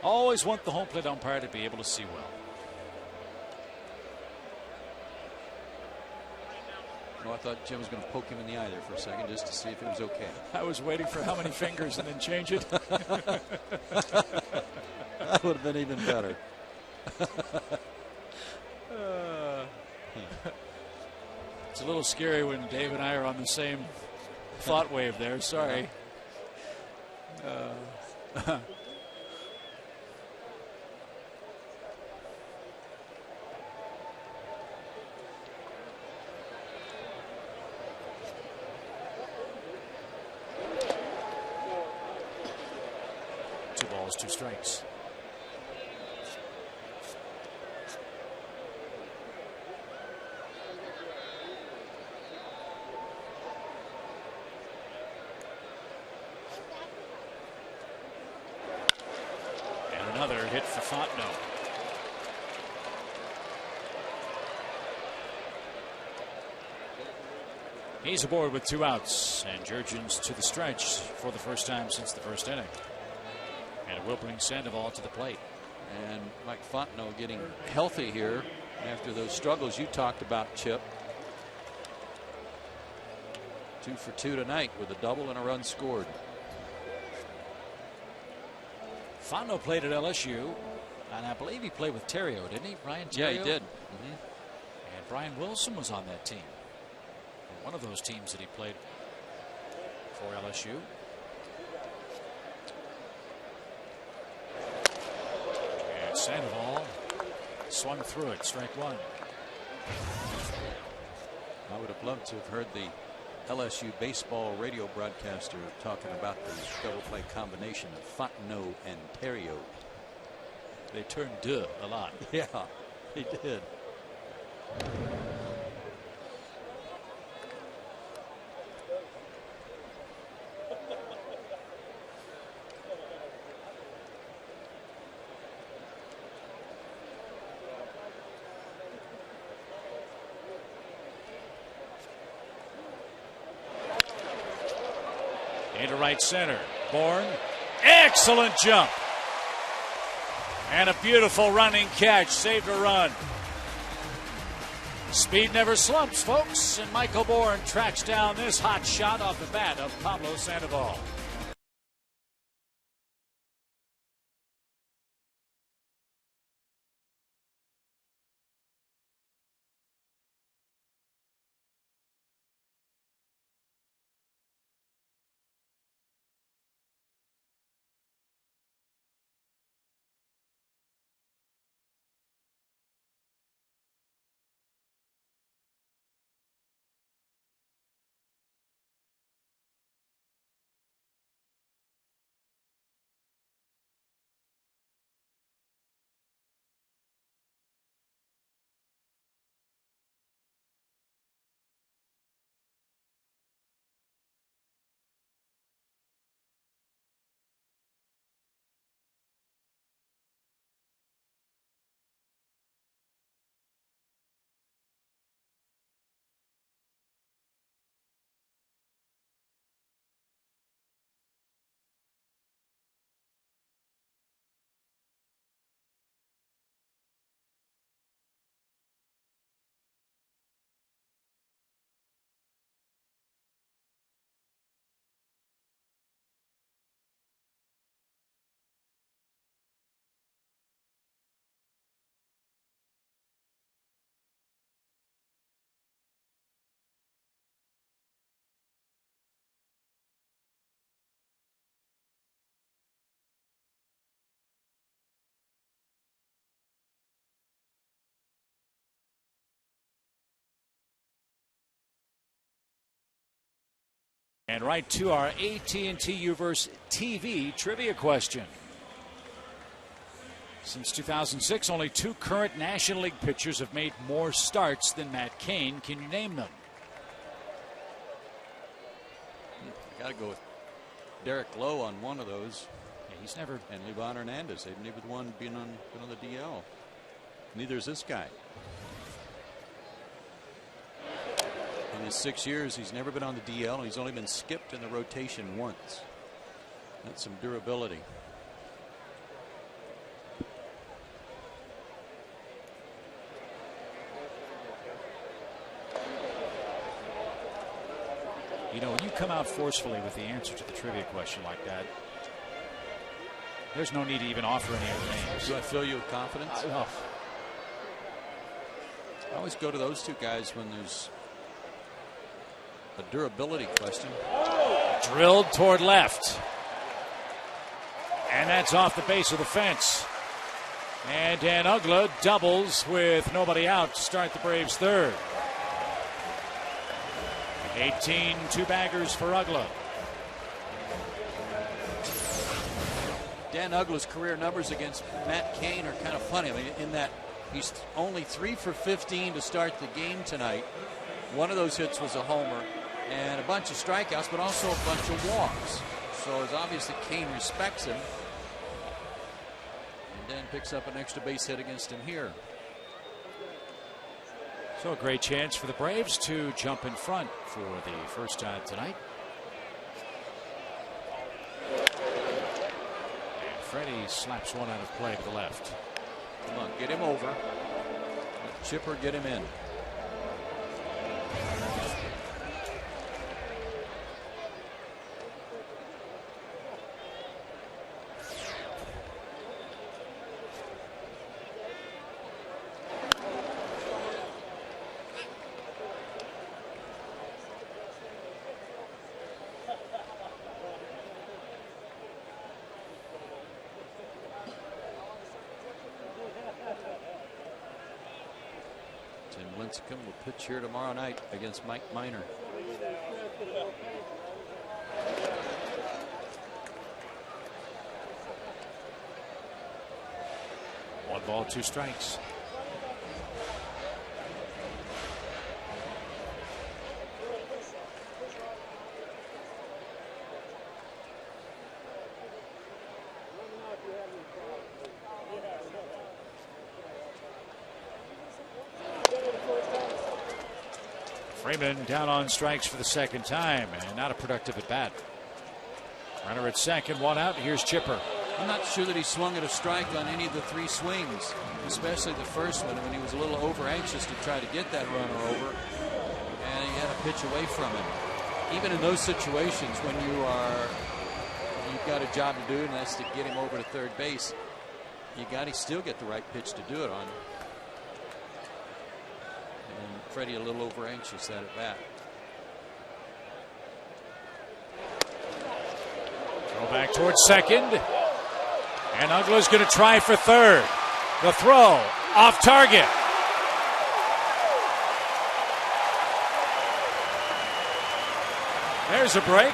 Always want the home plate umpire to be able to see well. Oh, I thought Jim was going to poke him in the eye there for a second just to see if it was okay. I was waiting for how many fingers and then change it. That would have been even better. It's a little scary when Dave and I are on the same thought wave there. Sorry. balls, 2 strikes. And another hit for Fontenot. He's aboard with 2 outs, and Jurgens to the stretch for the first time since the first inning. And it will bring Sandoval to the plate. And Mike Fontenot getting healthy here after those struggles you talked about, Chip. 2 for 2 tonight with a double and a run scored. Fontenot played at LSU, and I believe he played with Terrio, didn't he, Brian Terrio? Yeah, he did. And Brian Wilson was on that team. One of those teams that he played for LSU. And Sandoval swung through it, strike 1. I would have loved to have heard the LSU baseball radio broadcaster talking about the double play combination of Fontenot and Theriot. They turned deux a lot. Yeah, they did. Into right center. Bourne. Excellent jump. And a beautiful running catch. Saved a run. Speed never slumps, folks. And Michael Bourne tracks down this hot shot off the bat of Pablo Sandoval. And right to our AT&T Uverse TV trivia question. Since 2006, only 2 current National League pitchers have made more starts than Matt Cain. Can you name them? Got to go with Derek Lowe on one of those. Yeah, he's never. And Livan Hernandez. They've neither one been on the DL. Neither is this guy. In his 6 years, he's never been on the DL, and he's only been skipped in the rotation once. That's some durability. You know, when you come out forcefully with the answer to the trivia question like that, there's no need to even offer any other names. Do I fill you with confidence? I always go to those two guys when there's a durability question. Drilled toward left. And that's off the base of the fence. And Dan Uggla doubles with nobody out to start the Braves' third. 18 two-baggers for Uggla. Dan Uggla's career numbers against Matt Cain are kind of funny. I mean, in that he's only 3 for 15 to start the game tonight. One of those hits was a homer and a bunch of strikeouts, but also a bunch of walks. So it's obvious that Cain respects him. And Dan picks up an extra base hit against him here. So a great chance for the Braves to jump in front for the first time tonight. And Freddie slaps one out of play to the left. Come on, get him over. Let Chipper get him in. Will pitch here tomorrow night against Mike Minor. One ball, two strikes. Freeman down on strikes for the second time, and not a productive at bat. Runner at second, one out. Here's Chipper. I'm not sure that he swung at a strike on any of the three swings, especially the first one when he was a little over anxious to try to get that runner over, and he had a pitch away from him. Even in those situations when you've got a job to do, and that's to get him over to third base, you got to still get the right pitch to do it on. And Freddie a little over anxious that at bat. Throw back towards second. And Uggla's going to try for third. The throw off target. There's a break.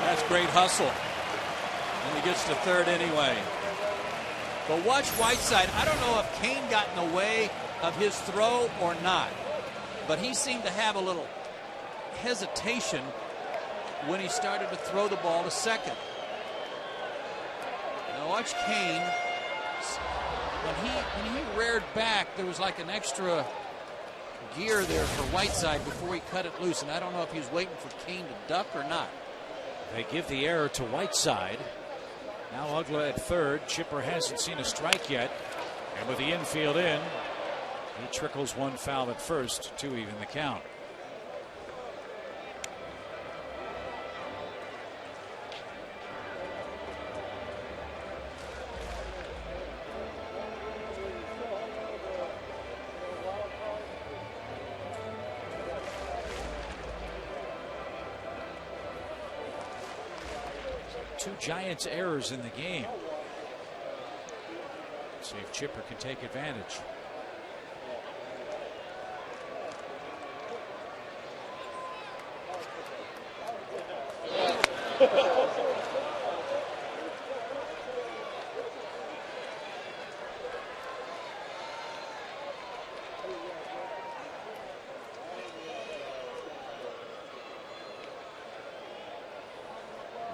That's great hustle. And he gets to third anyway. But watch Whiteside. I don't know if Kane got in the way of his throw or not, but he seemed to have a little hesitation when he started to throw the ball to second. Now watch Kane. When he reared back, there was like an extra gear there for Whiteside before he cut it loose, and I don't know if he was waiting for Kane to duck or not. They give the error to Whiteside. Now Uggla at third. Chipper hasn't seen a strike yet, and with the infield in, he trickles one foul at first to even the count. Two Giants errors in the game. Let's see if Chipper can take advantage.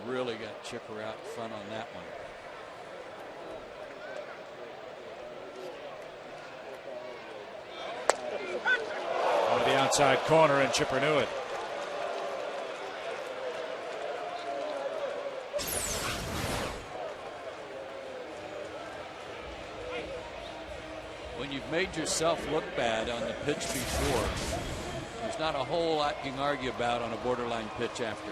Really got Chipper out front on that one. Out of the outside corner, and Chipper knew it. When you've made yourself look bad on the pitch before, there's not a whole lot you can argue about on a borderline pitch after.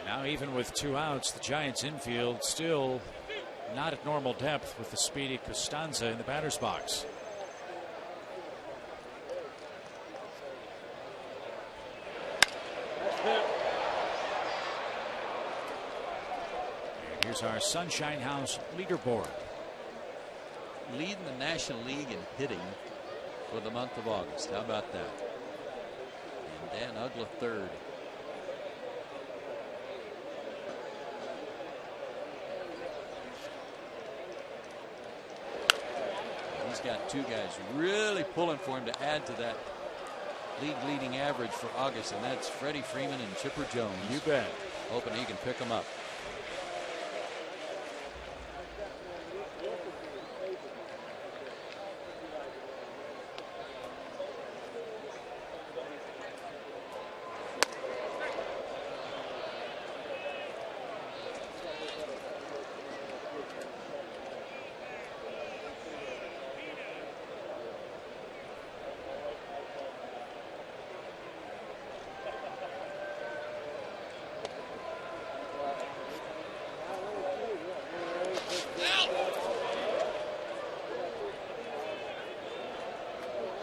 Now, even with two outs, the Giants infield still not at normal depth with the speedy Costanza in the batter's box. And here's our Sunshine House leaderboard. Leading the National League in hitting for the month of August. How about that? And Dan Uggla third. He's got two guys really pulling for him to add to that league-leading average for August, and that's Freddie Freeman and Chipper Jones. You bet. Hoping he can pick them up.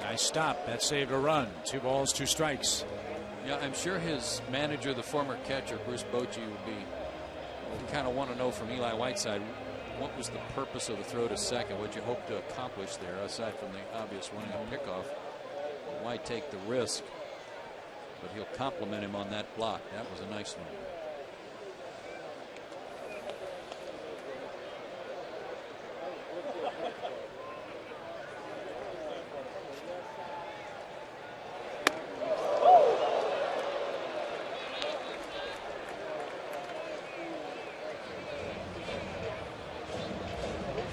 Nice stop. That saved a run. 2 balls, 2 strikes. Yeah, I'm sure his manager, the former catcher, Bruce Bochy, would kind of want to know from Eli Whiteside, what was the purpose of the throw to second? What you hope to accomplish there, aside from the obvious winning a pickoff? Why take the risk? But he'll compliment him on that block. That was a nice one.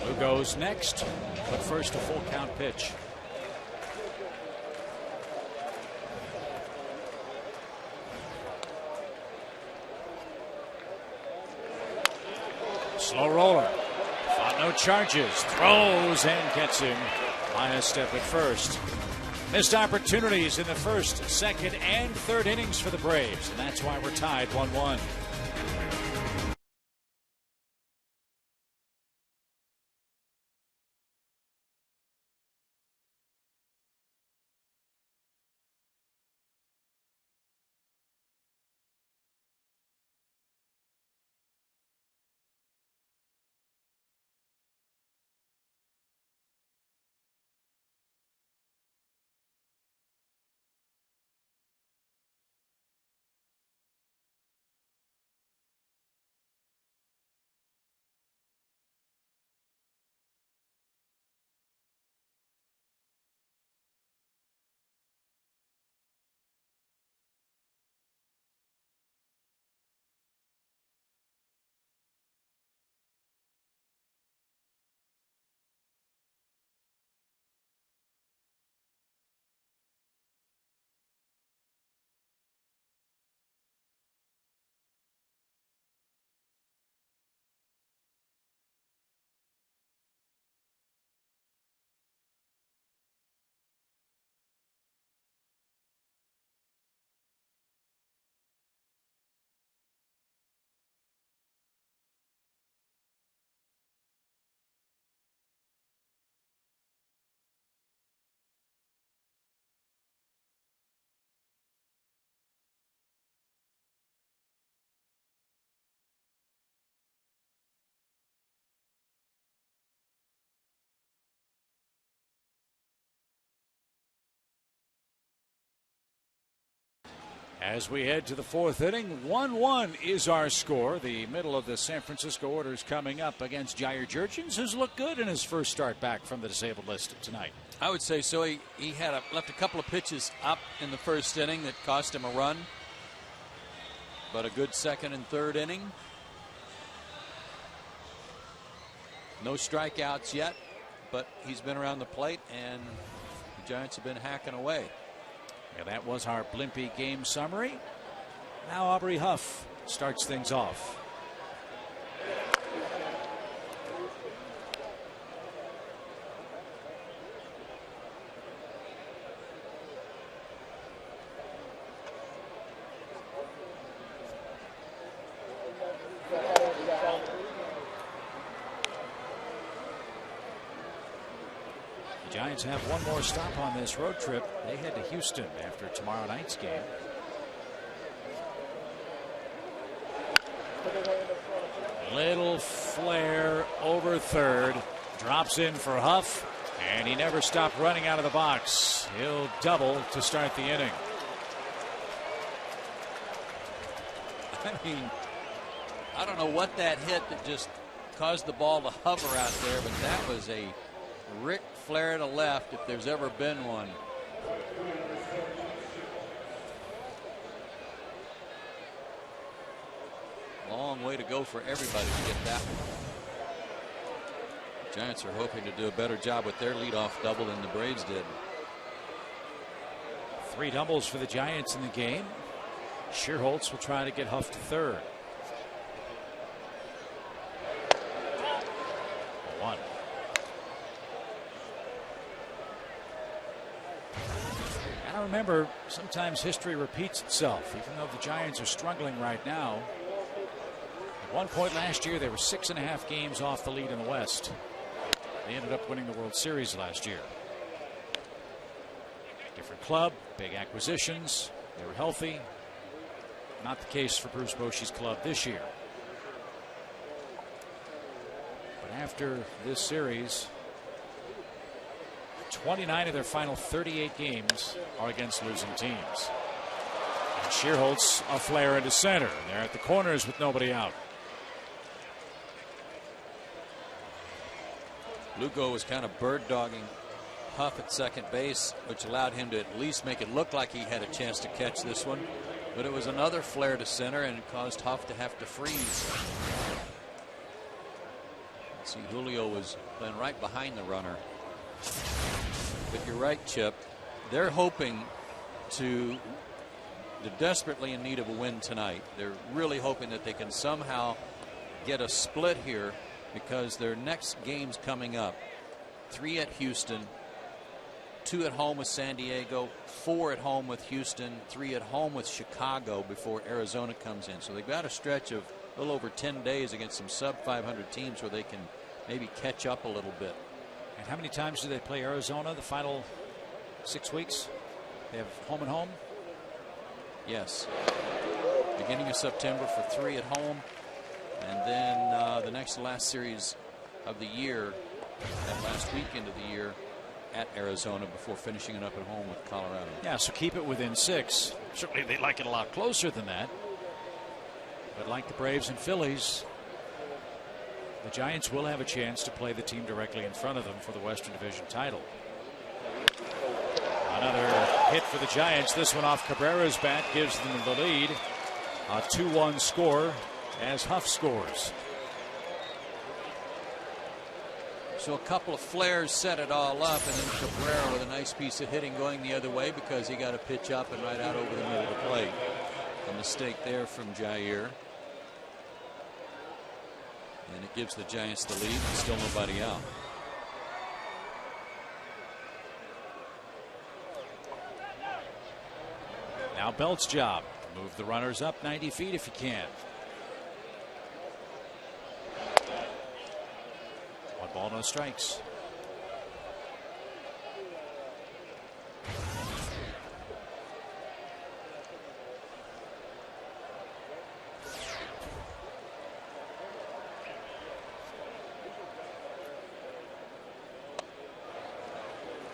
Who goes next? But first, a full count pitch. Slow roller. Fought no charges. Throws and gets him by a step at first. Missed opportunities in the first, second, and third innings for the Braves, and that's why we're tied 1-1. As we head to the fourth inning, 1-1 is our score. The middle of the San Francisco orders coming up against Jair Jurgens, who's looked good in his first start back from the disabled list tonight. I would say so. He had left a couple of pitches up in the first inning that cost him a run, but a good second and third inning. No strikeouts yet, but he's been around the plate, and the Giants have been hacking away. Yeah, that was our Blimpie game summary. Now Aubrey Huff starts things off. Giants have one more stop on this road trip. They head to Houston after tomorrow night's game. Little flare over third. Drops in for Huff, and he never stopped running out of the box. He'll double to start the inning. I mean, I don't know what that hit that just caused the ball to hover out there, but that was a Ric Flair to left if there's ever been one. Long way to go for everybody to get that one. The Giants are hoping to do a better job with their leadoff double than the Braves did. 3 doubles for the Giants in the game. Shearholtz will try to get Huff to third. 1. I remember sometimes history repeats itself, even though the Giants are struggling right now. At one point last year, they were 6.5 games off the lead in the West. They ended up winning the World Series last year. Different club, big acquisitions. They were healthy. Not the case for Bruce Bochy's club this year. But after this series. 29 of their final 38 games are against losing teams. And Shearholtz a flare into center. They're at the corners with nobody out. Lugo was kind of bird dogging Huff at second base, which allowed him to at least make it look like he had a chance to catch this one. But it was another flare to center, and it caused Huff to have to freeze. Let's see, Julio was playing right behind the runner. But you're right, Chip. They're hoping to. They're desperately in need of a win tonight. They're really hoping that they can somehow get a split here, because their next game's coming up. 3 at Houston, 2 at home with San Diego, 4 at home with Houston, 3 at home with Chicago before Arizona comes in. So they've got a stretch of a little over 10 days against some sub-500 teams where they can maybe catch up a little bit. And how many times do they play Arizona the final 6 weeks? They have home and home? Yes. Beginning of September for 3 at home. And then the next to last series of the year, that last weekend of the year, at Arizona before finishing it up at home with Colorado. Yeah, so keep it within 6. Certainly they'd like it a lot closer than that. But like the Braves and Phillies, the Giants will have a chance to play the team directly in front of them for the Western Division title. Another hit for the Giants. This one off Cabrera's bat gives them the lead. A 2-1 score as Huff scores. So a couple of flares set it all up, and then Cabrera with a nice piece of hitting going the other way because he got a pitch up and right out over the middle of the plate. A mistake there from Jair. And it gives the Giants the lead, and still nobody out. Now Belt's job. Move the runners up 90 feet if you can. One ball, no strikes.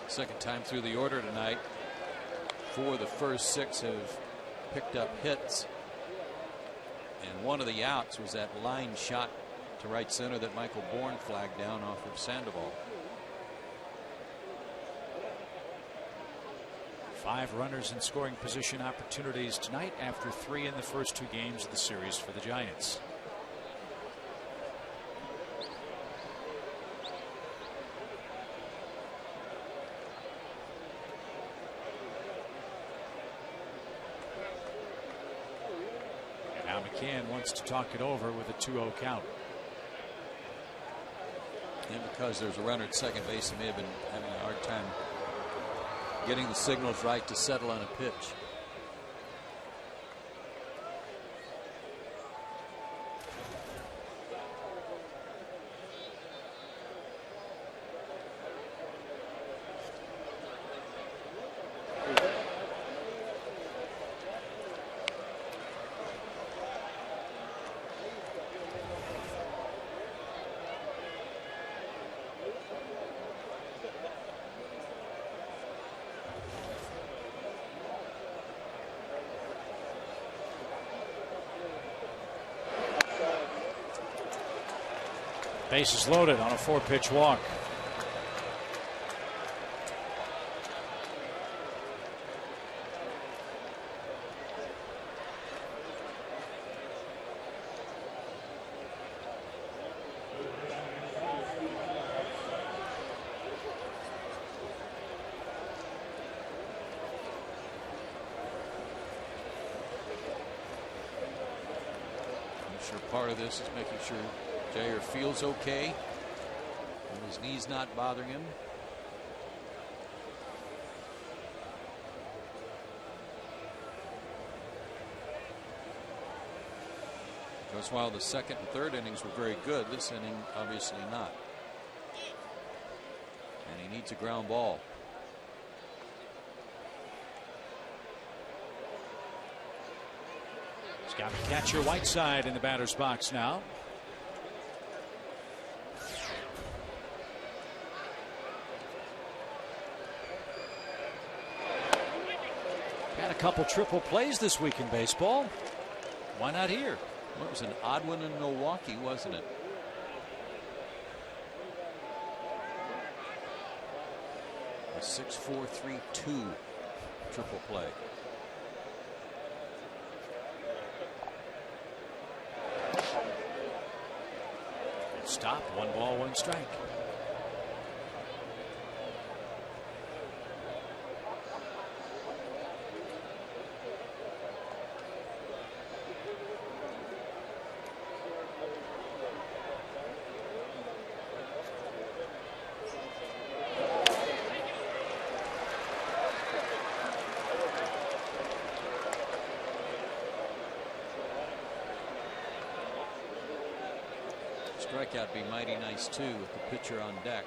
Second time through the order tonight. 4 of the first 6 have picked up hits. And one of the outs was that line shot to right center that Michael Bourne flagged down off of Sandoval. 5 runners in scoring position opportunities tonight after 3 in the first 2 games of the series for the Giants. McCann wants to talk it over with a 2-0 count. And because there's a runner at second base, he may have been having a hard time getting the signals right to settle on a pitch. Bases loaded on a 4-pitch walk. I'm sure part of this is making sure Jair feels okay and his knee's not bothering him. Because while the second and third innings were very good, this inning obviously not. And he needs a ground ball. He's got catcher Whiteside in the batter's box now. a couple triple plays this week in baseball. Why not here? Well, it was an odd one in Milwaukee, wasn't it? A 6-4-3-2 triple play. Stop. 1 ball, 1 strike. Strikeout be mighty nice too with the pitcher on deck.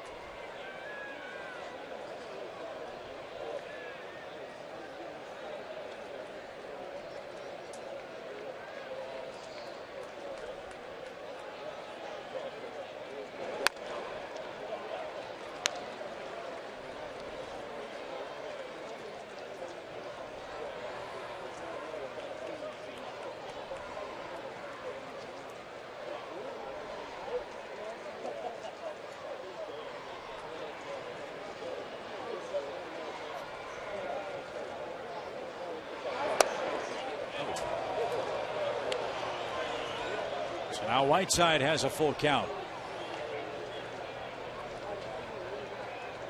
So now Whiteside has a full count.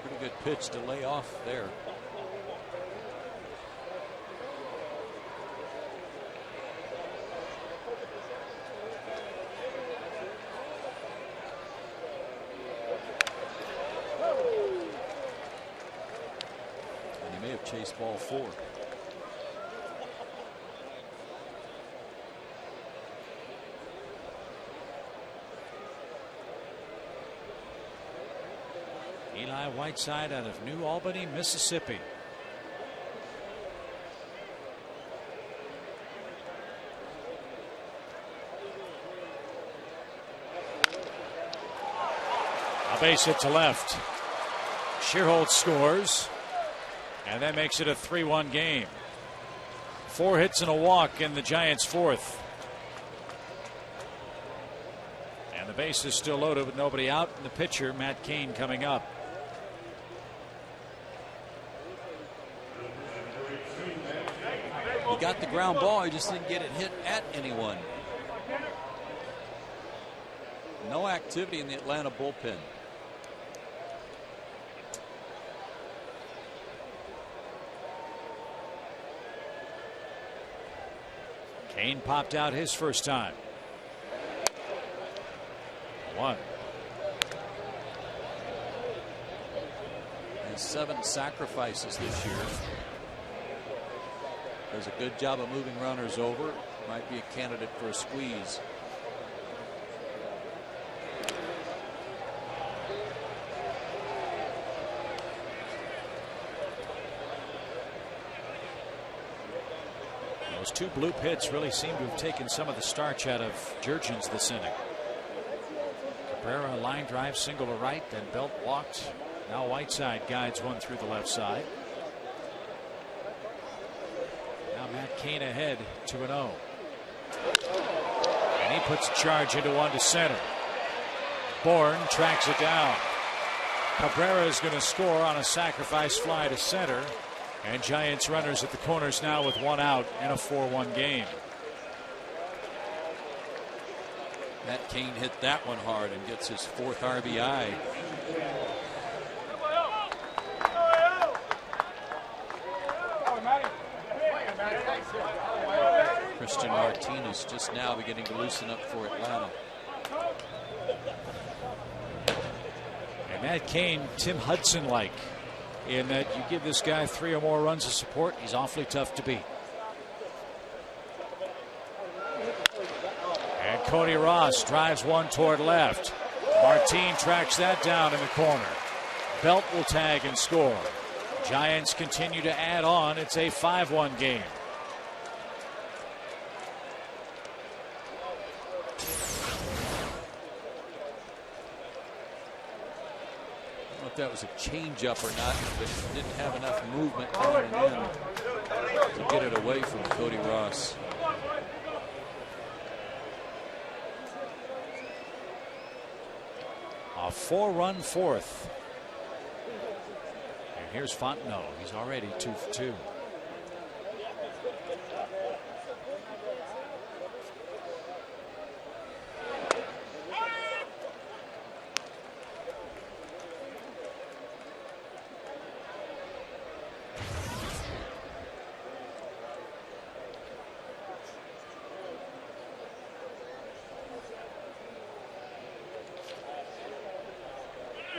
Pretty good pitch to lay off there. And he may have chased ball 4. Eli Whiteside out of New Albany, Mississippi. A base hit to left. Shearholtz scores, and that makes it a 3-1 game. 4 hits and a walk in the Giants' 4th. And the base is still loaded with nobody out, and the pitcher, Matt Cain, coming up. He got the ground ball, he just didn't get it hit at anyone. No activity in the Atlanta bullpen. Cain popped out his first time. 1. And 7 sacrifices this year. Does a good job of moving runners over. Might be a candidate for a squeeze. Those 2 bloop hits really seem to have taken some of the starch out of Jurgens this inning. Cabrera line drive, single to right, then Belt walked. Now Whiteside guides one through the left side. Now Matt Cain ahead 2-0. And he puts a charge into one to center. Bourne tracks it down. Cabrera is going to score on a sacrifice fly to center. And Giants runners at the corners now with 1 out in a 4-1 game. Matt Cain hit that one hard and gets his 4th RBI. Christian Martinez just now beginning to loosen up for Atlanta. And Matt Cain, Tim Hudson-like, in that you give this guy 3 or more runs of support, he's awfully tough to beat. And Cody Ross drives one toward left. Martin tracks that down in the corner. Belt will tag and score. Giants continue to add on. It's a 5-1 game. if that was a changeup or not, but didn't have enough movement coming in to get it away from Cody Ross. A 4-run fourth. And here's Fontenot. He's already 2 for 2.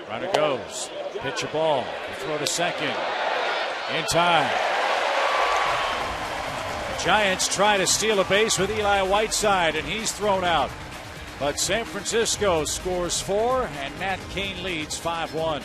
Runner goes. Pitch a ball. Throw to second. In time. The Giants try to steal a base with Eli Whiteside, and he's thrown out. But San Francisco scores 4, and Matt Cain leads 5-1.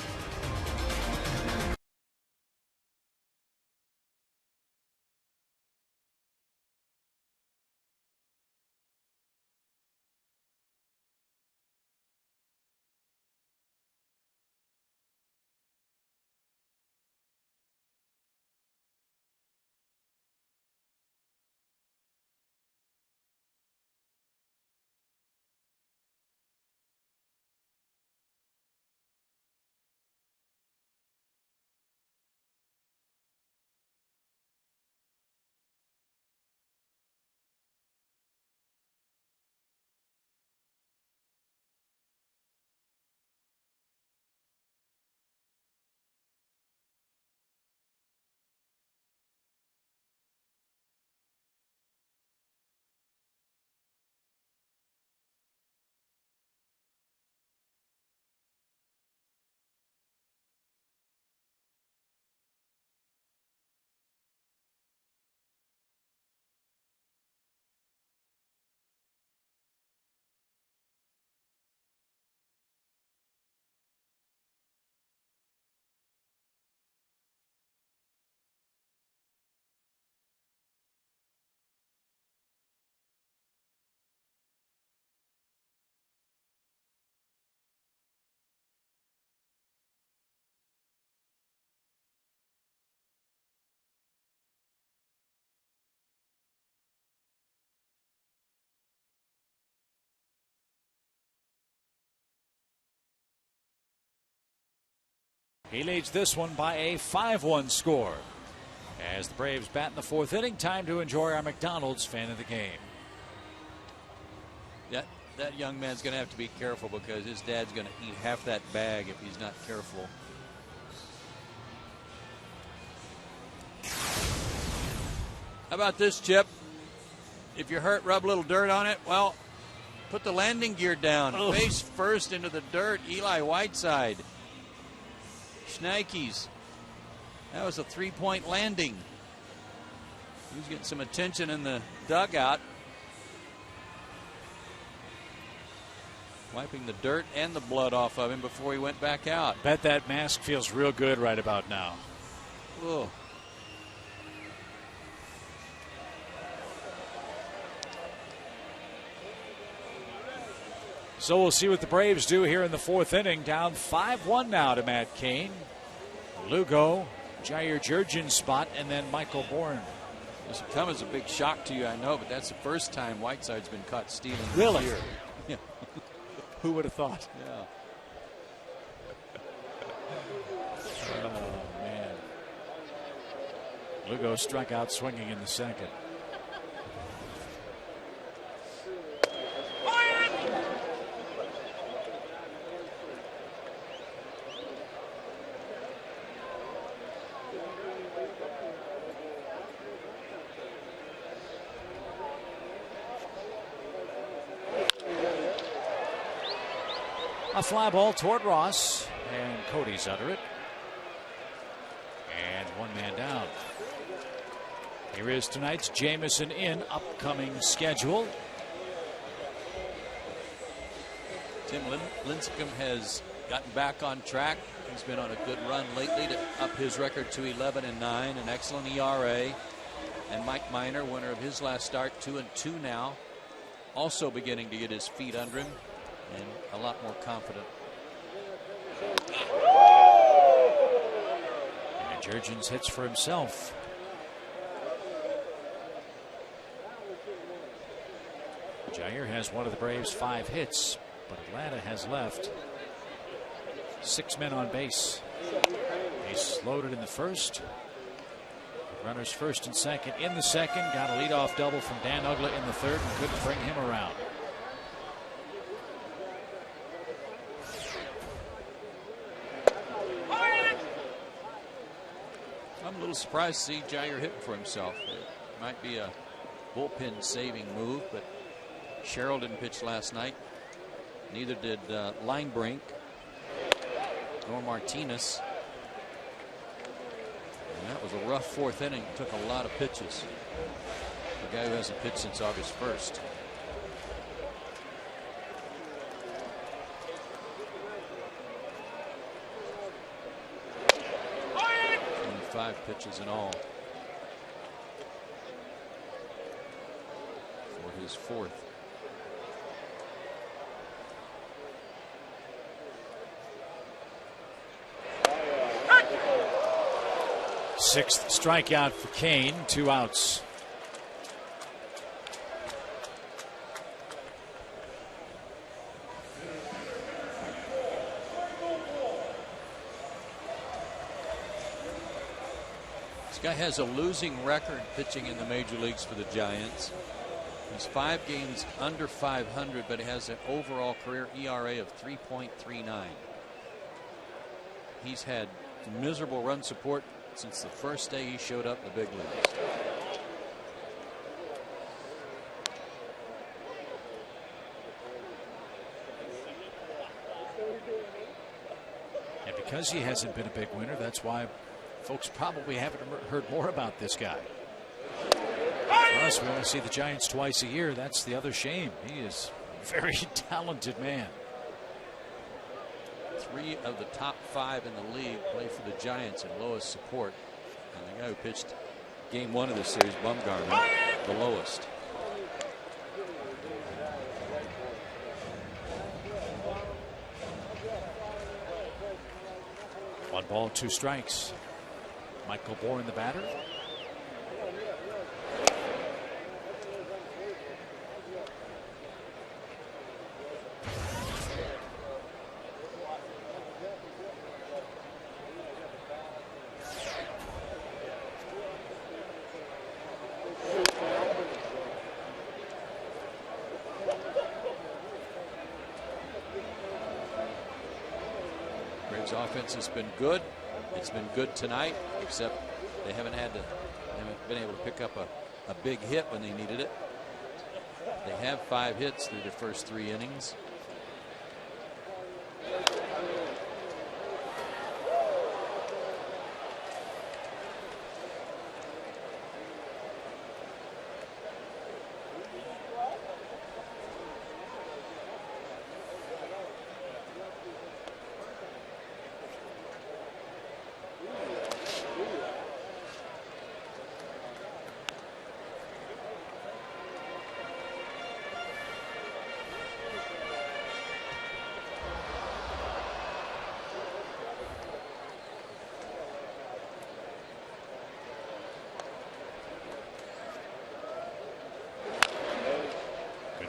He leads this one by a 5-1 score. As the Braves bat in the 4th inning, time to enjoy our McDonald's fan of the game. That young man's going to have to be careful because his dad's going to eat half that bag if he's not careful. How about this, Chip? If you're hurt, rub a little dirt on it. Well, put the landing gear down. Ugh. Face first into the dirt. Eli Whiteside. Schneikes. That was a 3-point landing. He was getting some attention in the dugout. Wiping the dirt and the blood off of him before he went back out. Bet that mask feels real good right about now. Ugh. So we'll see what the Braves do here in the 4th inning. Down 5-1 now to Matt Cain. Lugo, Jair Jurgen's spot, and then Michael Bourne. This will come as a big shock to you, I know, but that's the first time Whiteside's been caught stealing Really? this year. Yeah. Who would have thought? Yeah. Oh, man. Lugo struck out swinging in the 2nd. A fly ball toward Ross, and Cody's under it. And one man down. Here is tonight's Jamison in upcoming schedule. Tim Lincecum has gotten back on track. He's been on a good run lately to up his record to 11-9, an excellent ERA. And Mike Minor, winner of his last start, 2-2 now, also beginning to get his feet under him and a lot more confident. Jurgens hits for himself. Jair has one of the Braves' 5 hits, but Atlanta has left 6 men on base. They slowed it in the first. Runners first and second in the second. Got a leadoff double from Dan Uggla in the third and couldn't bring him around. I'm a little surprised to see Jair hitting for himself. It might be a bullpen saving move, but Sherrill didn't pitch last night. Neither did Linebrink nor Martinez. And that was a rough 4th inning. Took a lot of pitches. A guy who hasn't pitched since August 1st. 5 pitches in all for his 4th. Sixth strikeout for Kane. 2 outs. Guy has a losing record pitching in the major leagues for the Giants. He's 5 games under 500, but has an overall career ERA of 3.39. He's had miserable run support since the first day he showed up in the big leagues. And because he hasn't been a big winner, that's why folks probably haven't heard more about this guy. For us, we only see the Giants twice a year. That's the other shame. He is a very talented man. 3 of the top 5 in the league play for the Giants in lowest support. And the guy who pitched game 1 of this series, Bumgarner, the lowest. One ball, 2 strikes. Michael Bourne, the batter. Braves offense has been good. It's been good tonight, except they haven't been able to pick up a big hit when they needed it. They have 5 hits through their first 3 innings.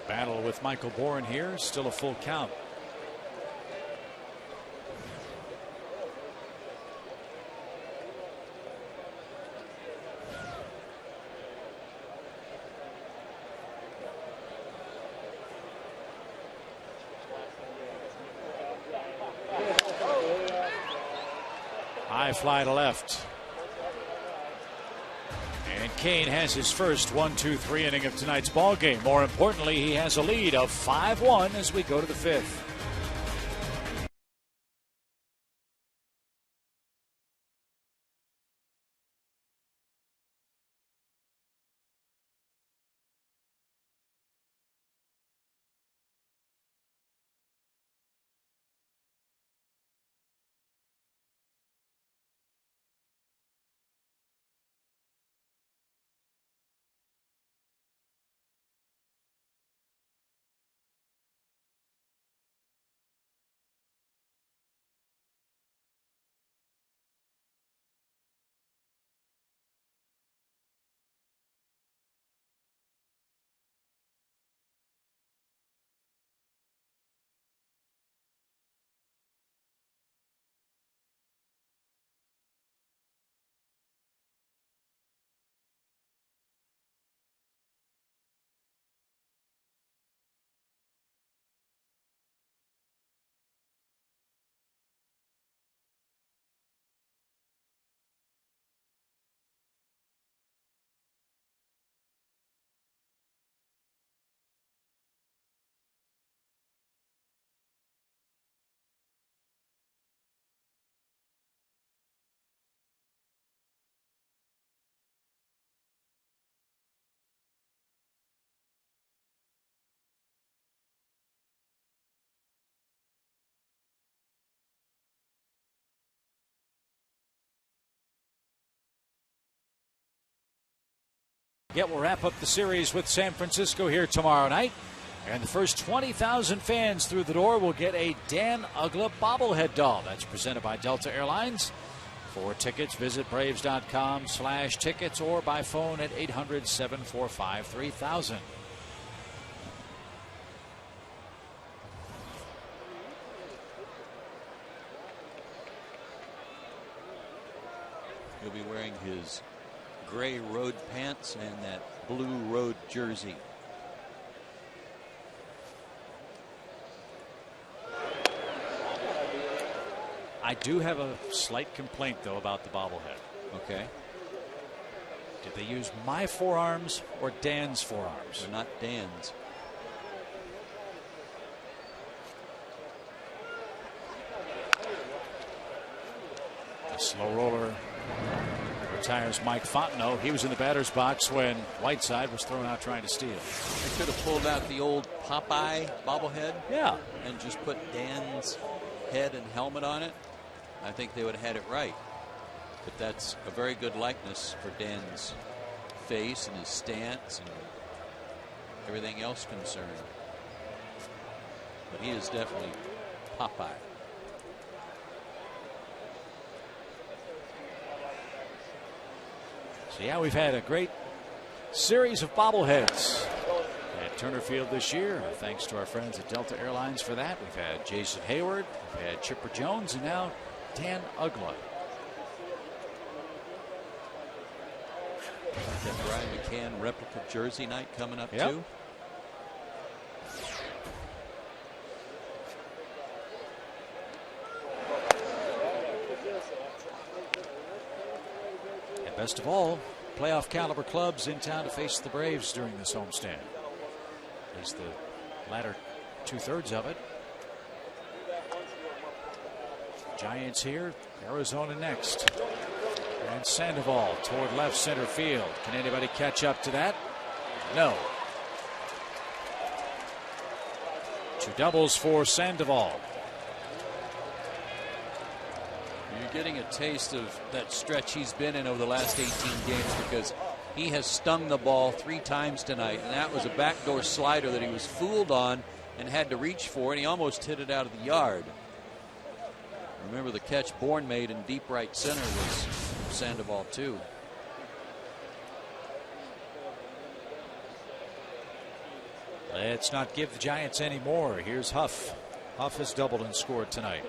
Battle with Michael Bourne here. Still a full count. High fly to left. And Kane has his first 1-2-3 inning of tonight's ball game. More importantly, he has a lead of 5-1 as we go to the 5th. Yeah, we'll wrap up the series with San Francisco here tomorrow night. And the first 20,000 fans through the door will get a Dan Uggla bobblehead doll. That's presented by Delta Airlines. For tickets, visit Braves.com/tickets or by phone at 800-745-3000. He'll be wearing his gray road pants and that blue road jersey. I do have a slight complaint, though, about the bobblehead. Okay. Did they use my forearms or Dan's forearms? They're not Dan's. A slow roller retires Mike Fontenot. He was in the batter's box when Whiteside was thrown out trying to steal. They could have pulled out the old Popeye bobblehead. Yeah. And just put Dan's head and helmet on it. I think they would have had it right. But that's a very good likeness for Dan's face and his stance and everything else concerned. But he is definitely Popeye. So yeah, we've had a great series of bobbleheads at Turner Field this year. Thanks to our friends at Delta Airlines for that. We've had Jason Hayward, we've had Chipper Jones, and now Dan Uggla. That Brian McCann replica jersey night coming up too. And best of all, playoff caliber clubs in town to face the Braves during this homestand. At least the latter 2/3 of it. Giants here, Arizona next. And Sandoval toward left center field. Can anybody catch up to that? No. 2 doubles for Sandoval. You're getting a taste of that stretch he's been in over the last 18 games because he has stung the ball 3 times tonight, and that was a backdoor slider that he was fooled on and had to reach for, and he almost hit it out of the yard. Remember the catch Bourne made in deep right center was Sandoval too. Let's not give the Giants any more. Here's Huff. Huff has doubled and scored tonight.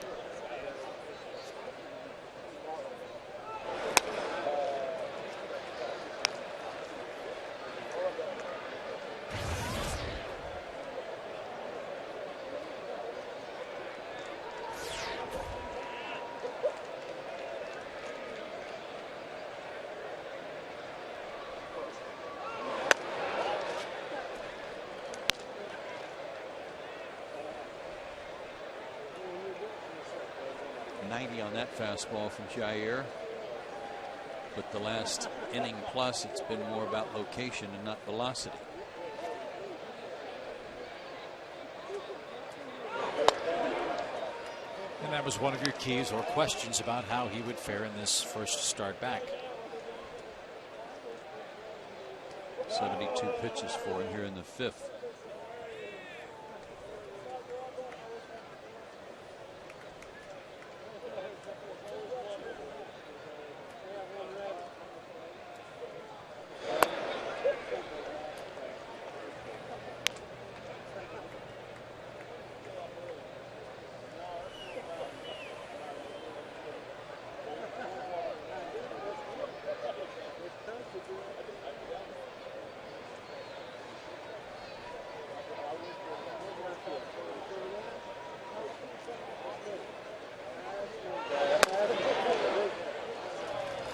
On that fastball from Jair, but the last inning plus it's been more about location and not velocity. And that was one of your keys or questions about how he would fare in this first start back. 72 pitches for him here in the 5th.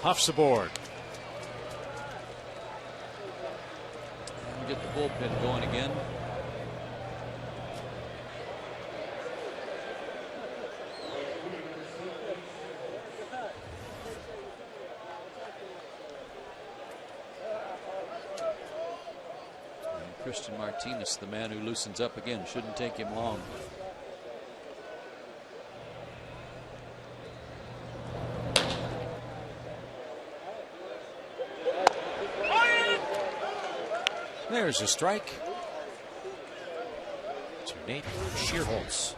Huff's aboard. And we get the bullpen going again. And Christian Martinez, the man who loosens up again, shouldn't take him long. There's a strike to Nate Shearholtz.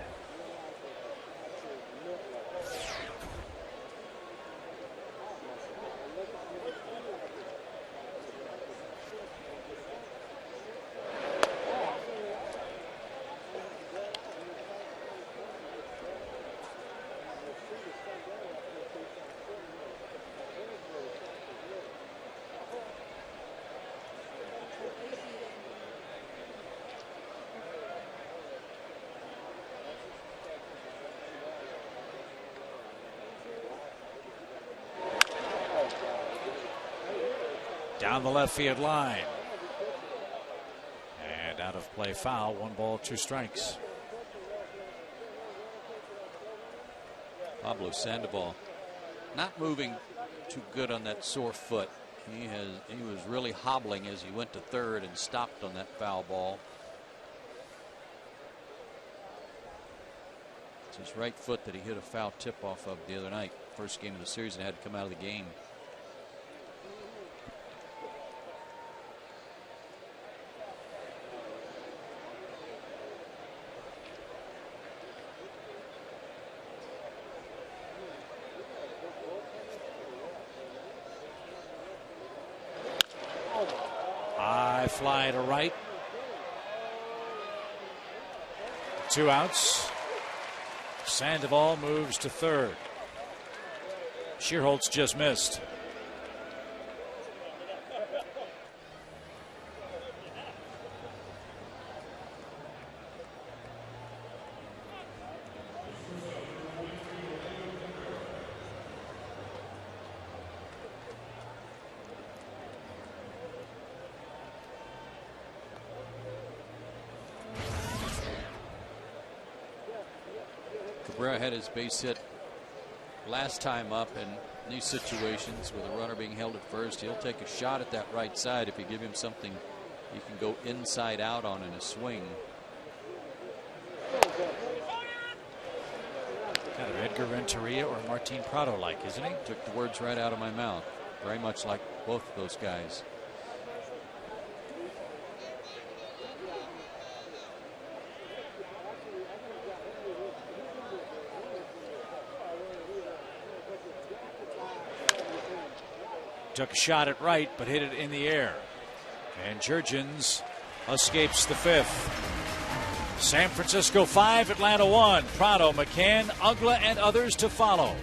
Down the left field line. And out of play, foul. 1 ball, 2 strikes. Pablo Sandoval not moving too good on that sore foot. He was really hobbling as he went to third and stopped on that foul ball. It's his right foot that he hit a foul tip off of the other night. First game of the series, and had to come out of the game. Fly to right. 2 outs. Sandoval moves to third. Shearholtz just missed. Cabrera had his base hit last time up, in these situations with a runner being held at first, he'll take a shot at that right side if you give him something he can go inside out on in a swing. Kind of Edgar Renteria or Martin Prado like, isn't he? Took the words right out of my mouth. Very much like both of those guys. Took a shot at right, but hit it in the air. And Jurgens escapes the 5th. San Francisco 5, Atlanta 1. Prado, McCann, Ugla, and others to follow.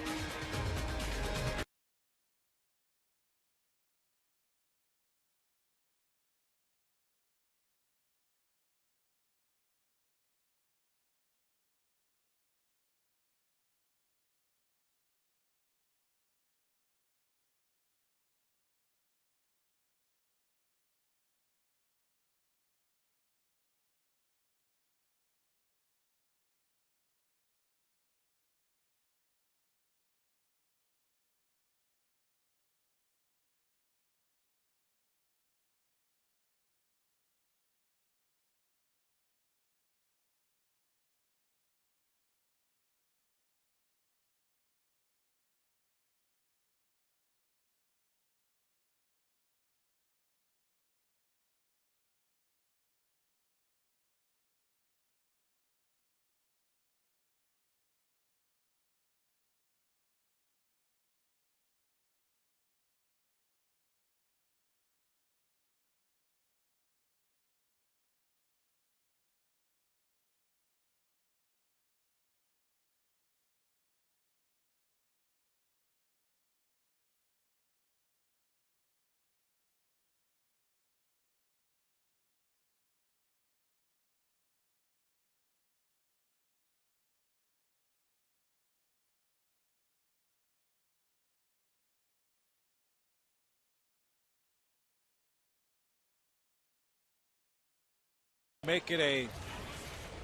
Make it a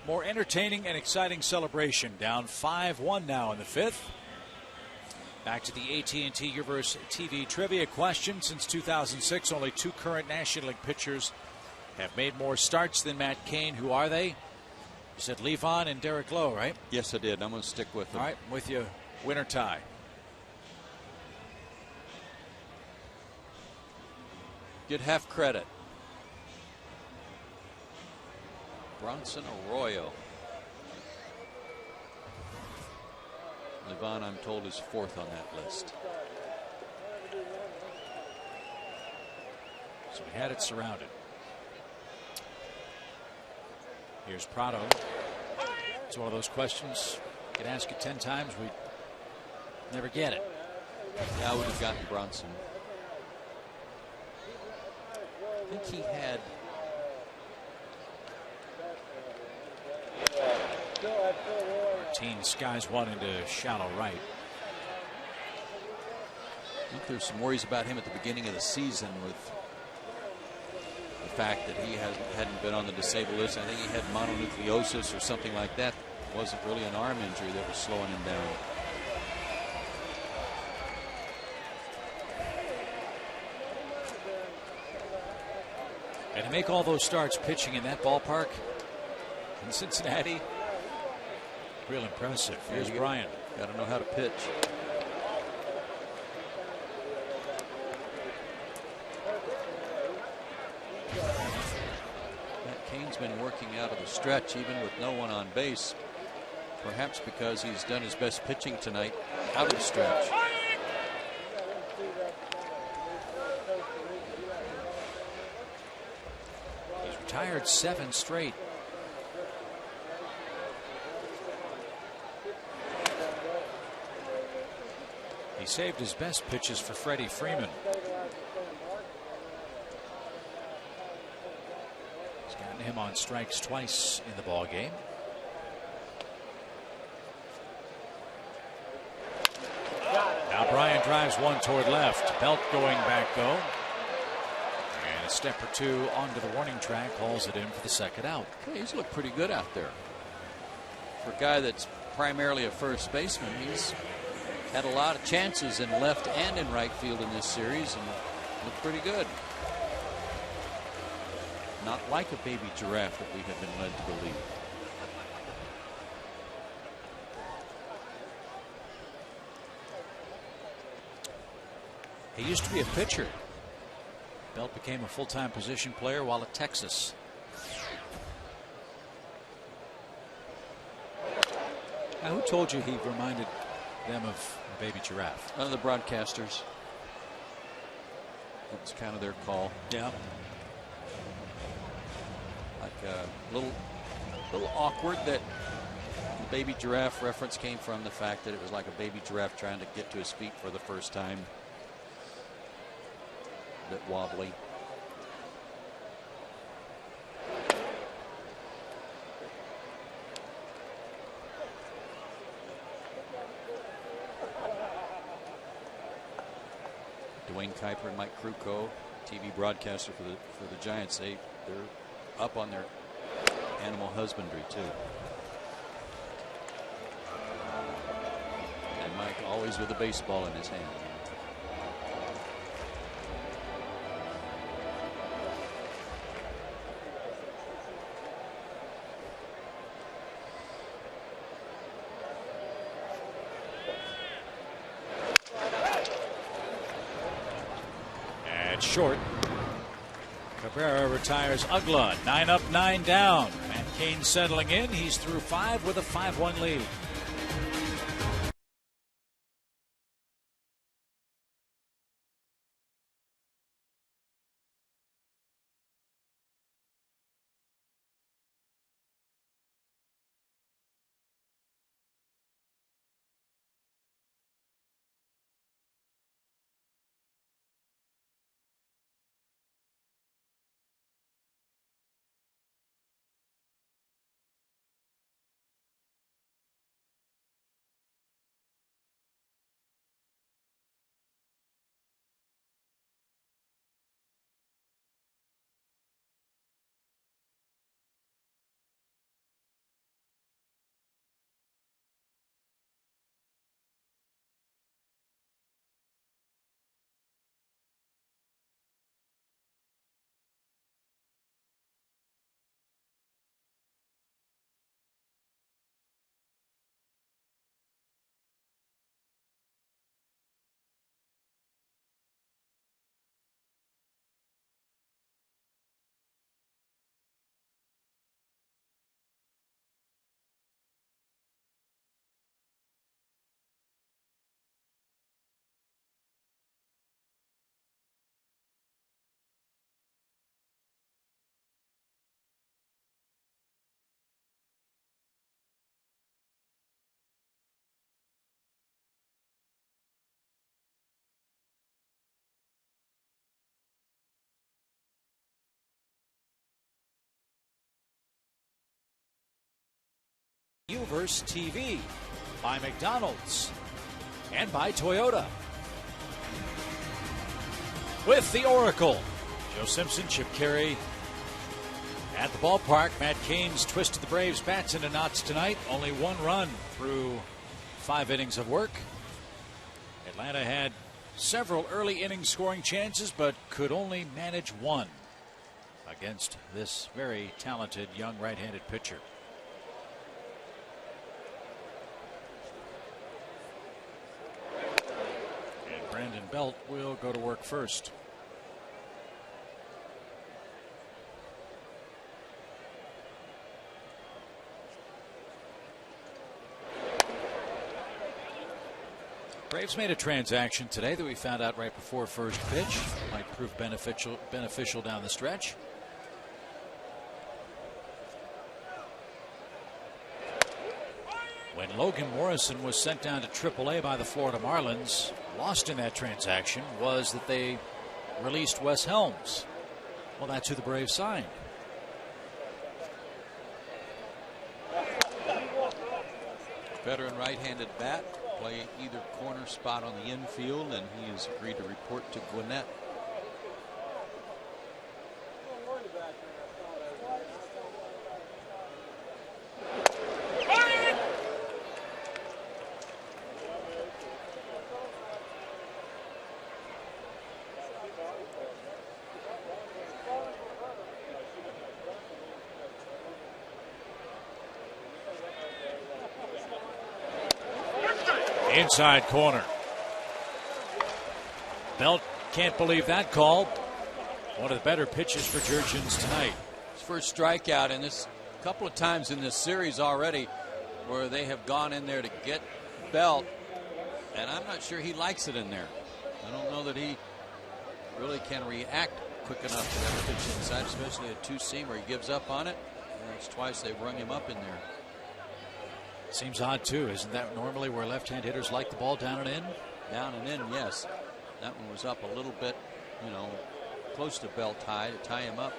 more entertaining and exciting celebration. Down 5-1 now in the 5th. Back to the AT&T Universe TV trivia question. Since 2006, only 2 current National League pitchers have made more starts than Matt Cain. Who are they? You said Levon and Derek Lowe, right? Yes, I did. I'm going to stick with them. All right, I'm with you. Win or tie. Get half credit. Bronson Arroyo. Levon, I'm told, is 4th on that list. So he had it surrounded. Here's Prado. It's one of those questions you could ask it 10 times, we never get it. Yeah, I would have gotten Bronson. I think he had. Martin skies one into shallow right. I think there's some worries about him at the beginning of the season with the fact that he hadn't been on the disabled list. I think he had mononucleosis or something like that. It wasn't really an arm injury that was slowing him down. And to make all those starts pitching in that ballpark in Cincinnati, real impressive. Here's Bryant. Got to know how to pitch. Matt Cain's been working out of the stretch even with no one on base. Perhaps because he's done his best pitching tonight out of the stretch. He's retired 7 straight. He saved his best pitches for Freddie Freeman. He's gotten him on strikes twice in the ball game. Now Bryant drives one toward left. Belt going back though. And a step or two onto the warning track, hauls it in for the second out. Okay, he's looked pretty good out there. For a guy that's primarily a first baseman, he's had a lot of chances in left and in right field in this series and looked pretty good. Not like a baby giraffe that we have been led to believe. He used to be a pitcher. Belt became a full-time position player while at Texas. Now, who told you he reminded them of a baby giraffe? None of the broadcasters. It's kind of their call. Yeah. Like a little awkward that the baby giraffe reference came from the fact that it was like a baby giraffe trying to get to his feet for the first time. A bit wobbly. Dwayne Kuiper and Mike Krukow, TV broadcaster for the Giants, they're up on their animal husbandry too. And Mike always with a baseball in his hand. Short. Cabrera retires Ugla. 9 up, 9 down. Matt Cain settling in. He's through 5 with a 5-1 lead. Uverse TV, by McDonald's, and by Toyota. With the Oracle, Joe Simpson, Chip Carey at the ballpark. Matt Cain's twisted the Braves' bats into knots tonight. Only one run through 5 innings of work. Atlanta had several early inning scoring chances, but could only manage one against this very talented young right-handed pitcher. And Brandon Belt will go to work first. Braves made a transaction today that we found out right before first pitch. Might prove beneficial down the stretch. When Logan Morrison was sent down to AAA by the Florida Marlins, lost in that transaction was that they released Wes Helms. Well, that's who the Braves signed. Veteran right-handed bat, play either corner spot on the infield, and he has agreed to report to Gwinnett. Inside corner. Belt can't believe that call. One of the better pitches for Jurgens tonight. His first strikeout in this, a couple of times in this series already where they have gone in there to get Belt, and I'm not sure he likes it in there. I don't know that he really can react quick enough to that pitch inside, especially a two-seam where he gives up on it. That's twice they've rung him up in there. Seems odd, too. Isn't that normally where left-hand hitters like the ball down and in? Down and in, yes. That one was up a little bit, you know, close to Belt high to tie him up.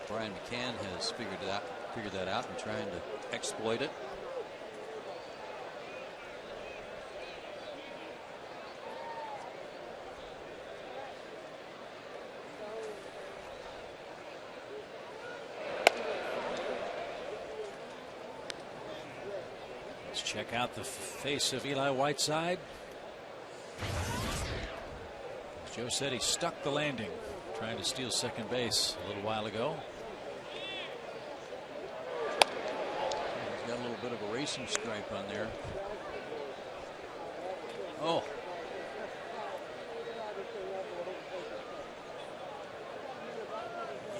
Brian McCann has figured that out and trying to exploit it. Check out the face of Eli Whiteside. As Joe said, he stuck the landing trying to steal second base a little while ago. He's got a little bit of a racing stripe on there. Oh.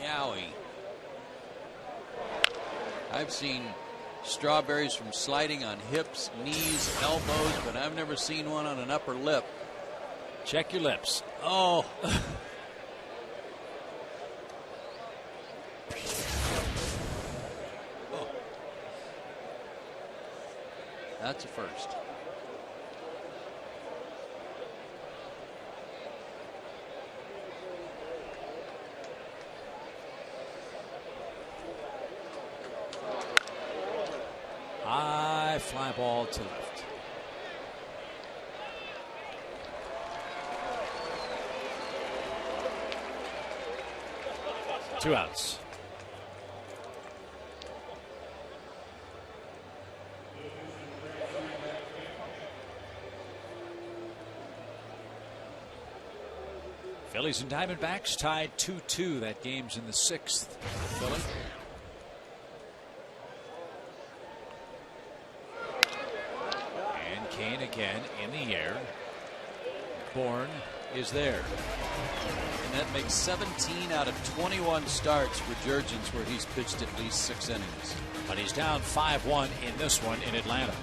Yowie. I've seen strawberries from sliding on hips, knees, elbows, but I've never seen one on an upper lip. Check your lips. Oh. Oh. That's a first. High fly ball to left. Two outs. Phillies and Diamondbacks tied 2-2. That game's in the 6th for Philly. And Cain again in the air. Bourne is there. And that makes 17 out of 21 starts for Jurgens where he's pitched at least 6 innings. But he's down 5-1 in this one in Atlanta.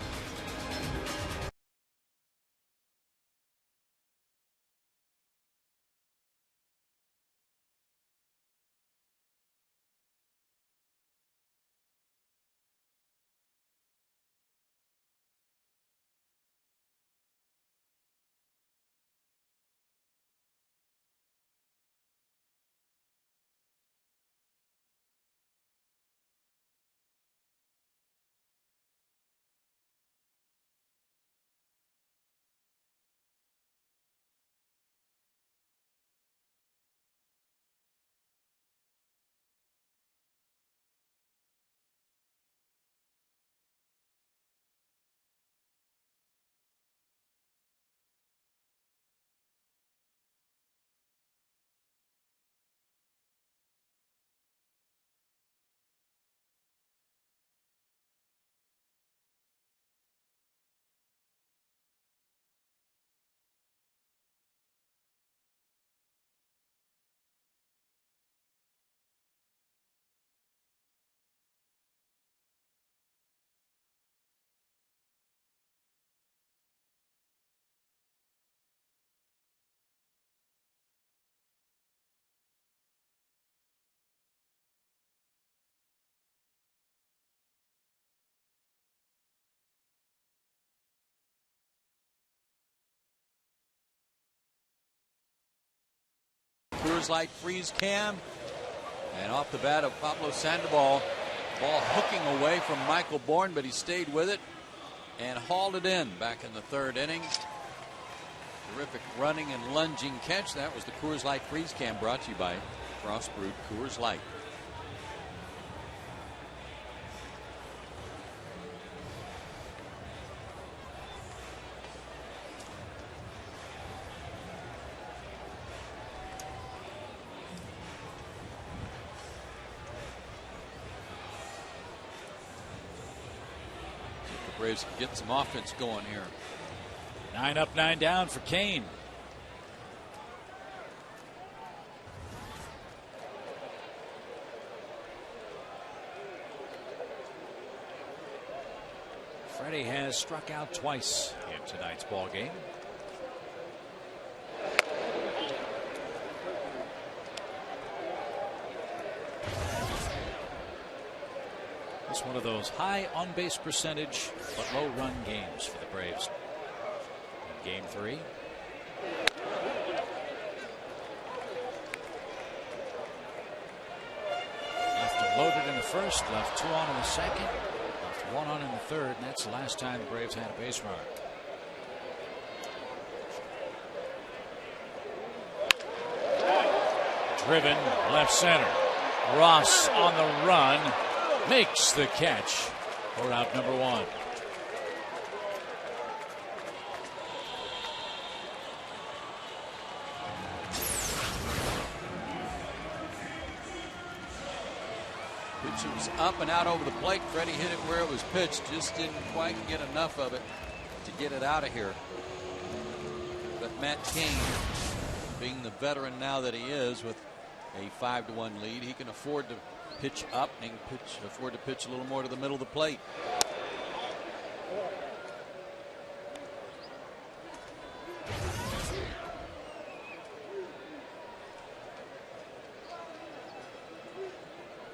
Coors Light freeze cam. And off the bat of Pablo Sandoval. Ball hooking away from Michael Bourne, but he stayed with it and hauled it in back in the third inning. Terrific running and lunging catch. That was the Coors Light freeze cam, brought to you by Frost Brewed Coors Light. Braves can get some offense going here. 9 up, 9 down for Kane. Freddie has struck out twice in tonight's ball game. It's one of those high on-base percentage but low run games for the Braves. In game 3. Left him loaded in the first, left 2 on in the second, left 1 on in the third, and that's the last time the Braves had a base runner. Driven left center. Ross on the run. Makes the catch for out number 1. Pitch was up and out over the plate. Freddie hit it where it was pitched. Just didn't quite get enough of it to get it out of here. But Matt Cain, being the veteran now that he is with a 5-1 lead, he can afford to pitch up and afford to pitch a little more to the middle of the plate.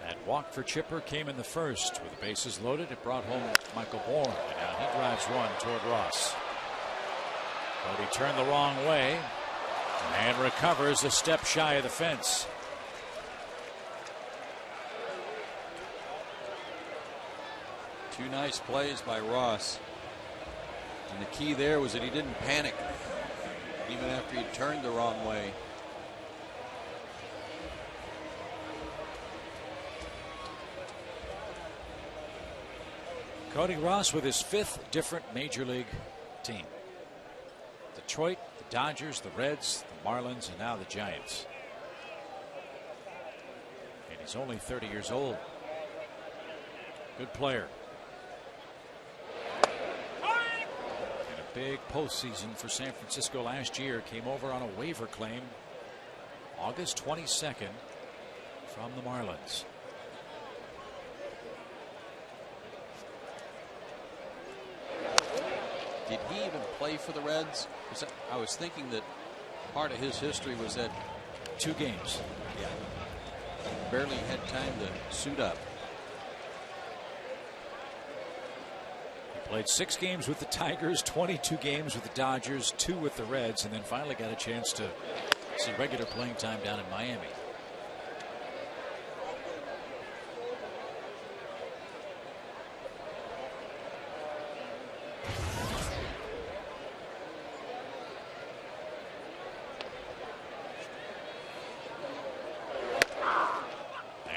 That walk for Chipper came in the first. With the bases loaded, it brought home Michael Bourne. And now he drives one toward Ross. But he turned the wrong way and recovers a step shy of the fence. Two nice plays by Ross. And the key there was that he didn't panic even after he turned the wrong way. Cody Ross with his 5th different major league team. Detroit, the Dodgers, the Reds, the Marlins, and now the Giants. And he's only 30 years old. Good player. Big postseason for San Francisco last year. Came over on a waiver claim August 22nd from the Marlins. Did he even play for the Reds? I was thinking that part of his history was that 2 games. Yeah. Barely had time to suit up. Played 6 games with the Tigers, 22 games with the Dodgers, 2 with the Reds, and then finally got a chance to see regular playing time down in Miami.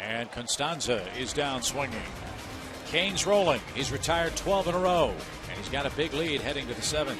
And Constanza is down swinging. Kane's rolling. He's retired 12 in a row, and he's got a big lead heading to the 7th.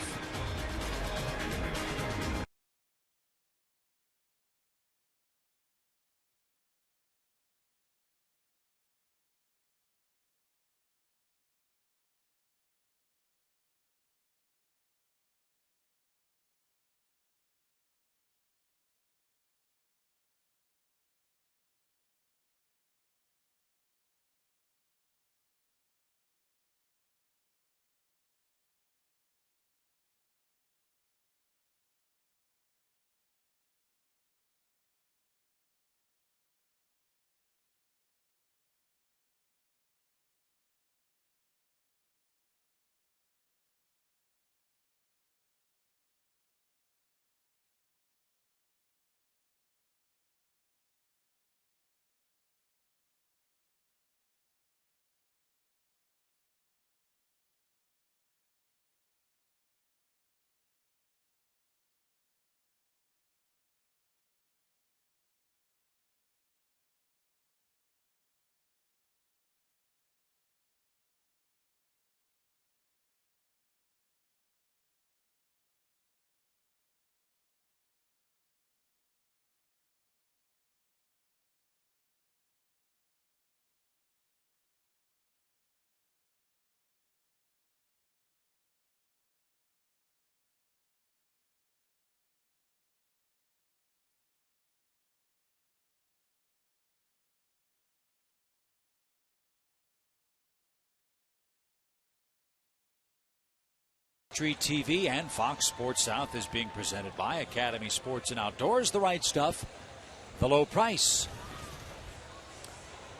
Street TV and Fox Sports South is being presented by Academy Sports and Outdoors. The right stuff, the low price.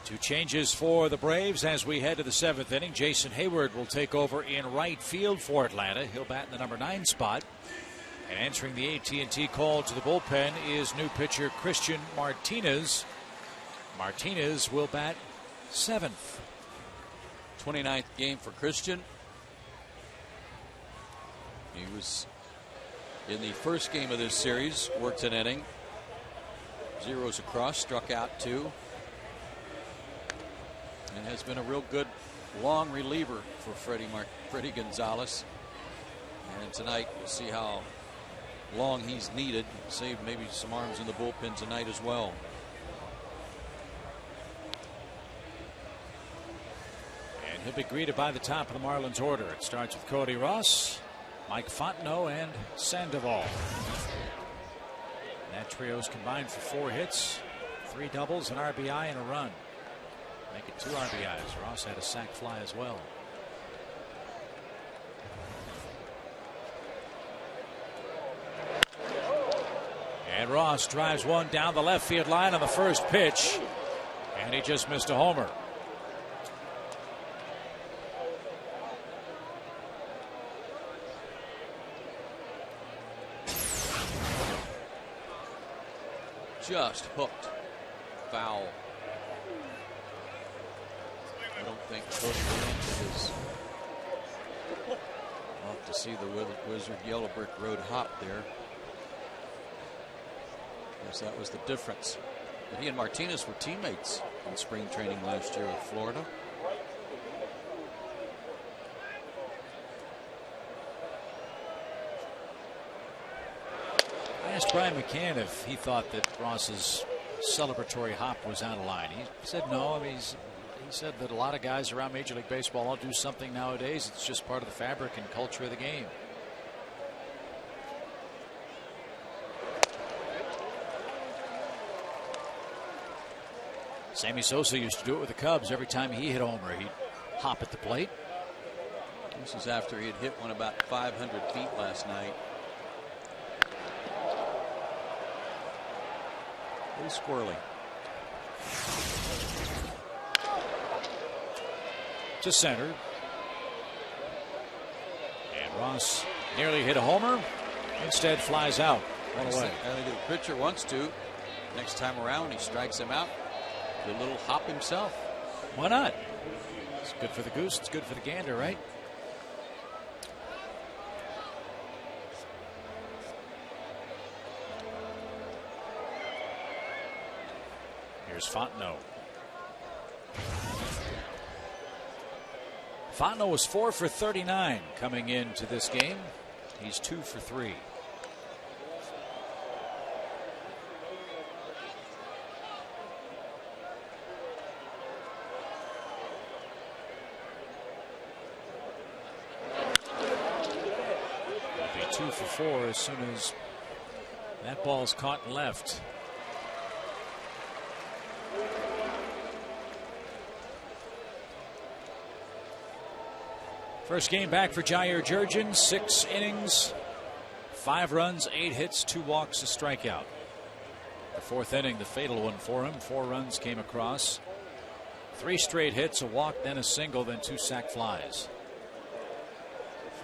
2 changes for the Braves as we head to the 7th inning. Jason Hayward will take over in right field for Atlanta. He'll bat in the number 9 spot. And answering the AT&T call to the bullpen is new pitcher Christian Martinez. Martinez will bat 7th. 29th game for Christian. He was in the first game of this series, worked an inning. 0s across, struck out 2. And has been a real good long reliever for Freddie Gonzalez. And tonight we'll see how long he's needed. Save maybe some arms in the bullpen tonight as well. And he'll be greeted by the top of the Marlins order. It starts with Cody Ross, Mike Fontenot, and Sandoval. That trio's combined for 4 hits, 3 doubles, an RBI, and a run. Make it 2 RBIs. Ross had a sac fly as well. And Ross drives one down the left field line on the first pitch, and he just missed a homer. Just hooked. Foul. I don't think Cody Williams is. I'll have to see the Wizard Yellow Brick Road hop there. Guess that was the difference. But he and Martinez were teammates in spring training last year with Florida. I asked Brian McCann if he thought that Ross's celebratory hop was out of line. He said no. I mean, he said that a lot of guys around Major League Baseball all do something nowadays. It's just part of the fabric and culture of the game. Sammy Sosa used to do it with the Cubs. Every time he hit a homer, he'd hop at the plate. This is after he had hit one about 500 feet last night. A little squirrely. To center. And Ross nearly hit a homer. Instead flies out. One away. I think the pitcher wants to. Next time around, he strikes him out. Do a little hop himself. Why not? It's good for the goose. It's good for the gander, right? Here's Fontenot. Fontenot was 4 for 39 coming into this game. He's 2 for 3. He'll be 2 for 4 as soon as that ball's caught and left. First game back for Jair Jurgen. 6 innings, 5 runs, 8 hits, 2 walks, a strikeout. The 4th inning, the fatal one for him. 4 runs came across. 3 straight hits, a walk, then a single, then 2 sac flies.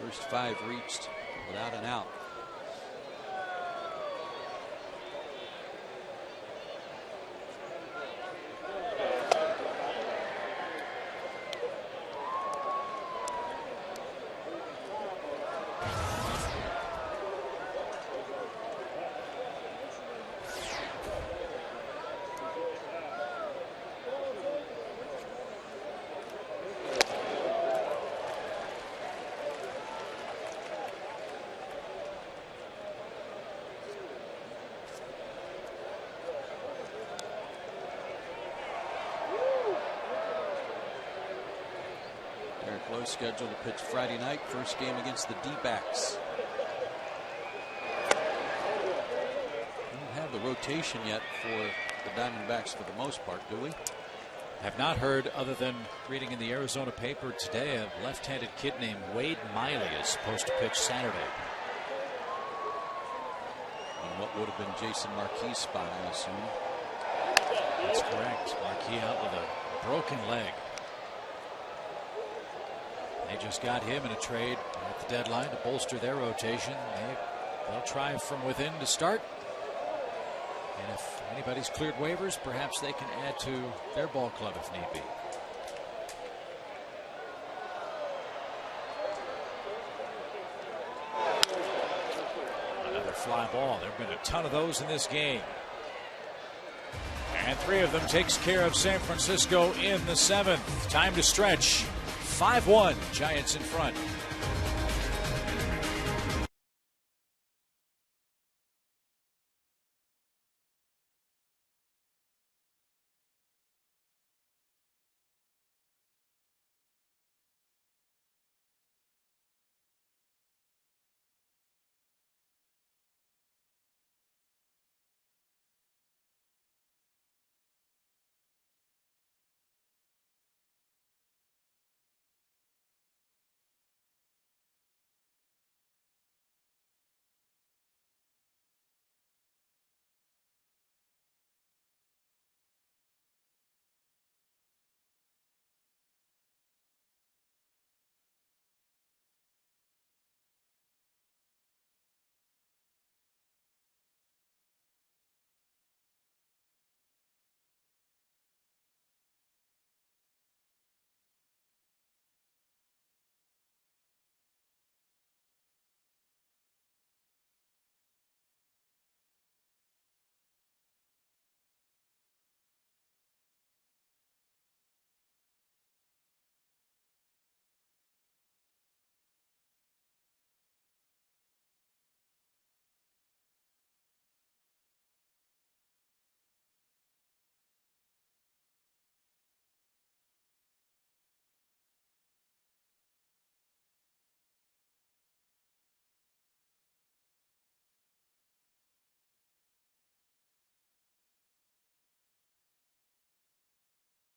First 5 reached without an out. Scheduled to pitch Friday night, first game against the D-backs. We don't have the rotation yet for the Diamondbacks for the most part, do we? Have not heard, other than reading in the Arizona paper today, a left-handed kid named Wade Miley is supposed to pitch Saturday. And what would have been Jason Marquis' spot, I assume. That's correct. Marquis out with a broken leg. They just got him in a trade at the deadline to bolster their rotation. They'll try from within to start. And if anybody's cleared waivers, perhaps they can add to their ball club if need be. Another fly ball. There have been a ton of those in this game. And 3 of them takes care of San Francisco in the 7th. Time to stretch. 5-1. Giants in front.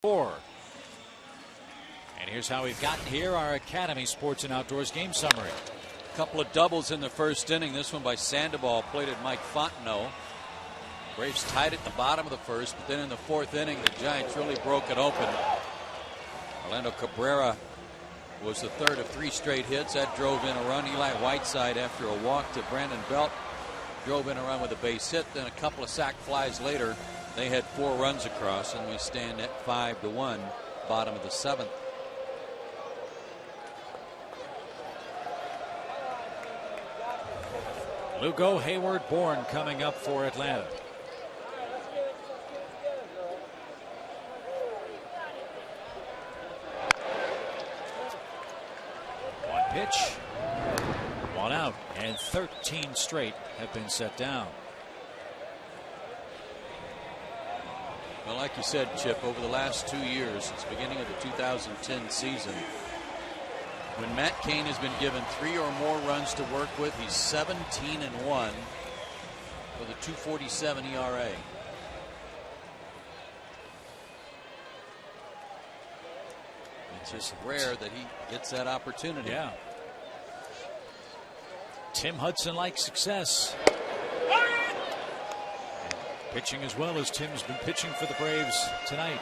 And here's how we've gotten here, our Academy Sports and Outdoors game summary. A couple of doubles in the first inning. This one by Sandoval, played at Mike Fontenot. Braves tied at the bottom of the first, but then in the 4th inning, the Giants really broke it open. Orlando Cabrera was the 3rd of 3 straight hits. That drove in a run. Eli Whiteside, after a walk to Brandon Belt, drove in a run with a base hit. Then a couple of sac flies later, they had 4 runs across, and we stand at 5-1, bottom of the 7th. Lugo, Hayward, Bourne coming up for Atlanta. One pitch, 1 out, and 13 straight have been set down. Well, like you said, Chip, over the last 2 years, since the beginning of the 2010 season, when Matt Cain has been given 3 or more runs to work with, he's 17-1 with a 2.47 ERA. It's just rare that he gets that opportunity. Yeah. Tim Hudson likes success. Pitching as well as Tim's been pitching for the Braves tonight.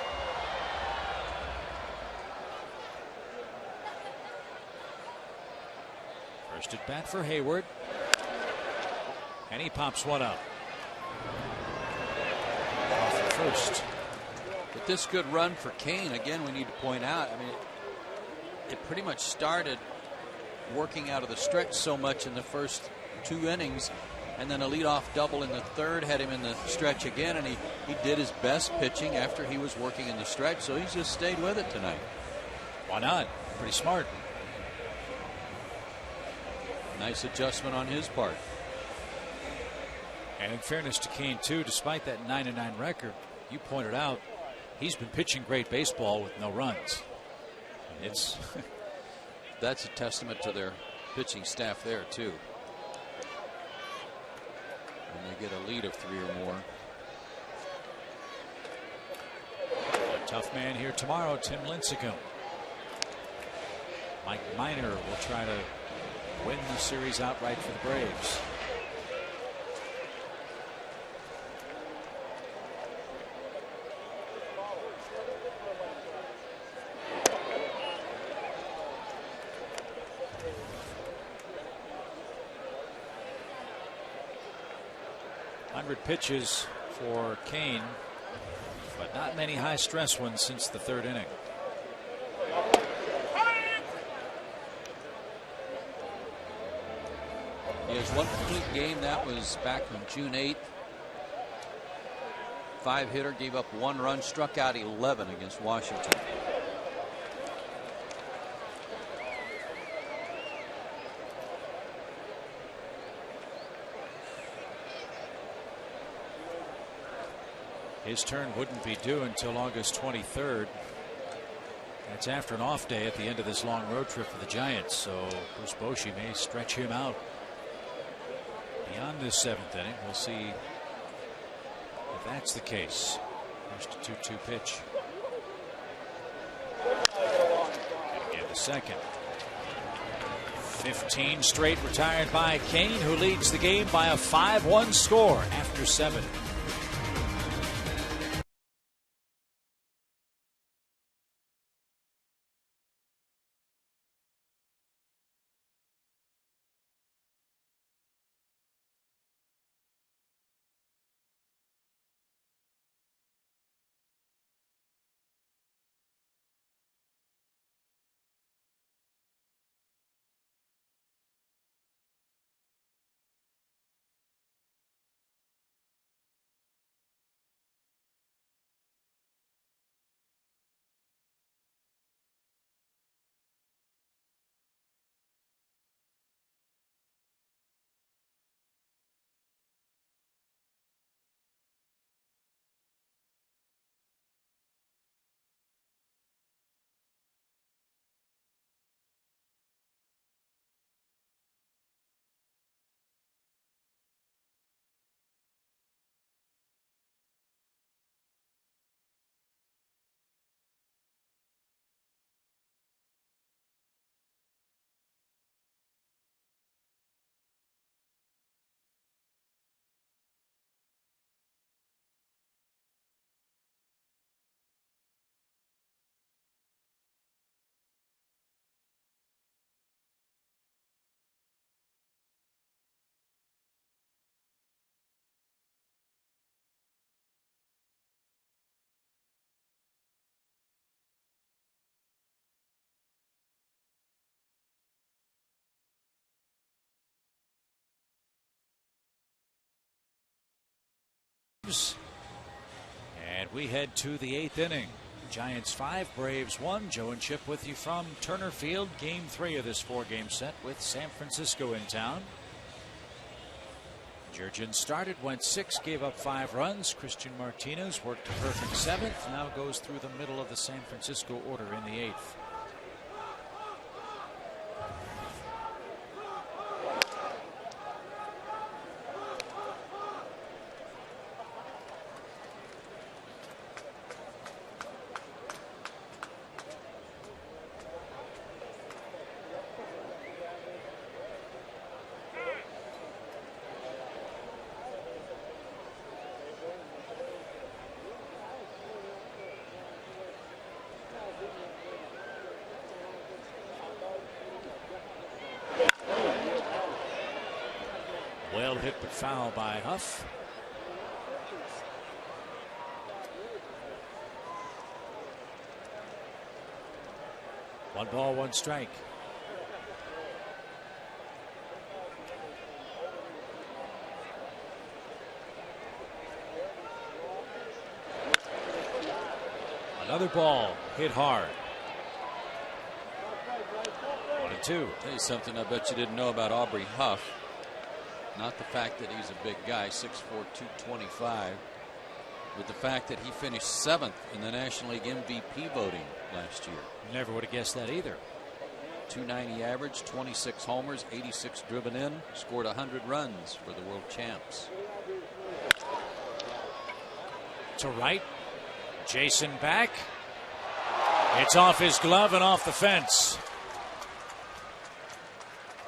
First at bat for Hayward. And he pops one up. Off at first. But this good run for Cain, again, we need to point out, I mean, it pretty much started working out of the stretch so much in the first 2 innings. And then a leadoff double in the 3rd had him in the stretch again, and he did his best pitching after he was working in the stretch, so he's just stayed with it tonight. Why not? Pretty smart. Nice adjustment on his part. And in fairness to Cain, too, despite that 9-9 record, you pointed out, he's been pitching great baseball with no runs. It's that's a testament to their pitching staff there, too. When they get a lead of 3 or more. Tough man here tomorrow, Tim Lincecum. Mike Minor will try to win the series outright for the Braves. Pitches for Kane, but not many high stress ones since the third inning. He has one complete game. That was back on June 8th. 5-hitter, gave up 1 run, struck out 11 against Washington. His turn wouldn't be due until August 23rd. That's after an off day at the end of this long road trip for the Giants, so Bruce Bochy may stretch him out beyond this 7th inning. We'll see if that's the case. First 2-2 pitch. And again the second. 15 straight retired by Kane, who leads the game by a 5-1 score after 7. And we head to the 8th inning. Giants 5, Braves 1. Joe and Chip with you from Turner Field. Game 3 of this 4-game set with San Francisco in town. Jurgen started, went 6, gave up 5 runs. Christian Martinez worked a perfect 7th. Now goes through the middle of the San Francisco order in the 8th. Well hit but foul by Huff. One ball, one strike. Another ball hit hard. 1-2. Tell you something I bet you didn't know about Aubrey Huff. Not the fact that he's a big guy, 6'4", 225, but the fact that he finished 7th in the National League MVP voting last year. Never would have guessed that either. 290 average, 26 homers, 86 driven in, scored 100 runs for the world champs. To right, Jason back, It's off his glove and off the fence.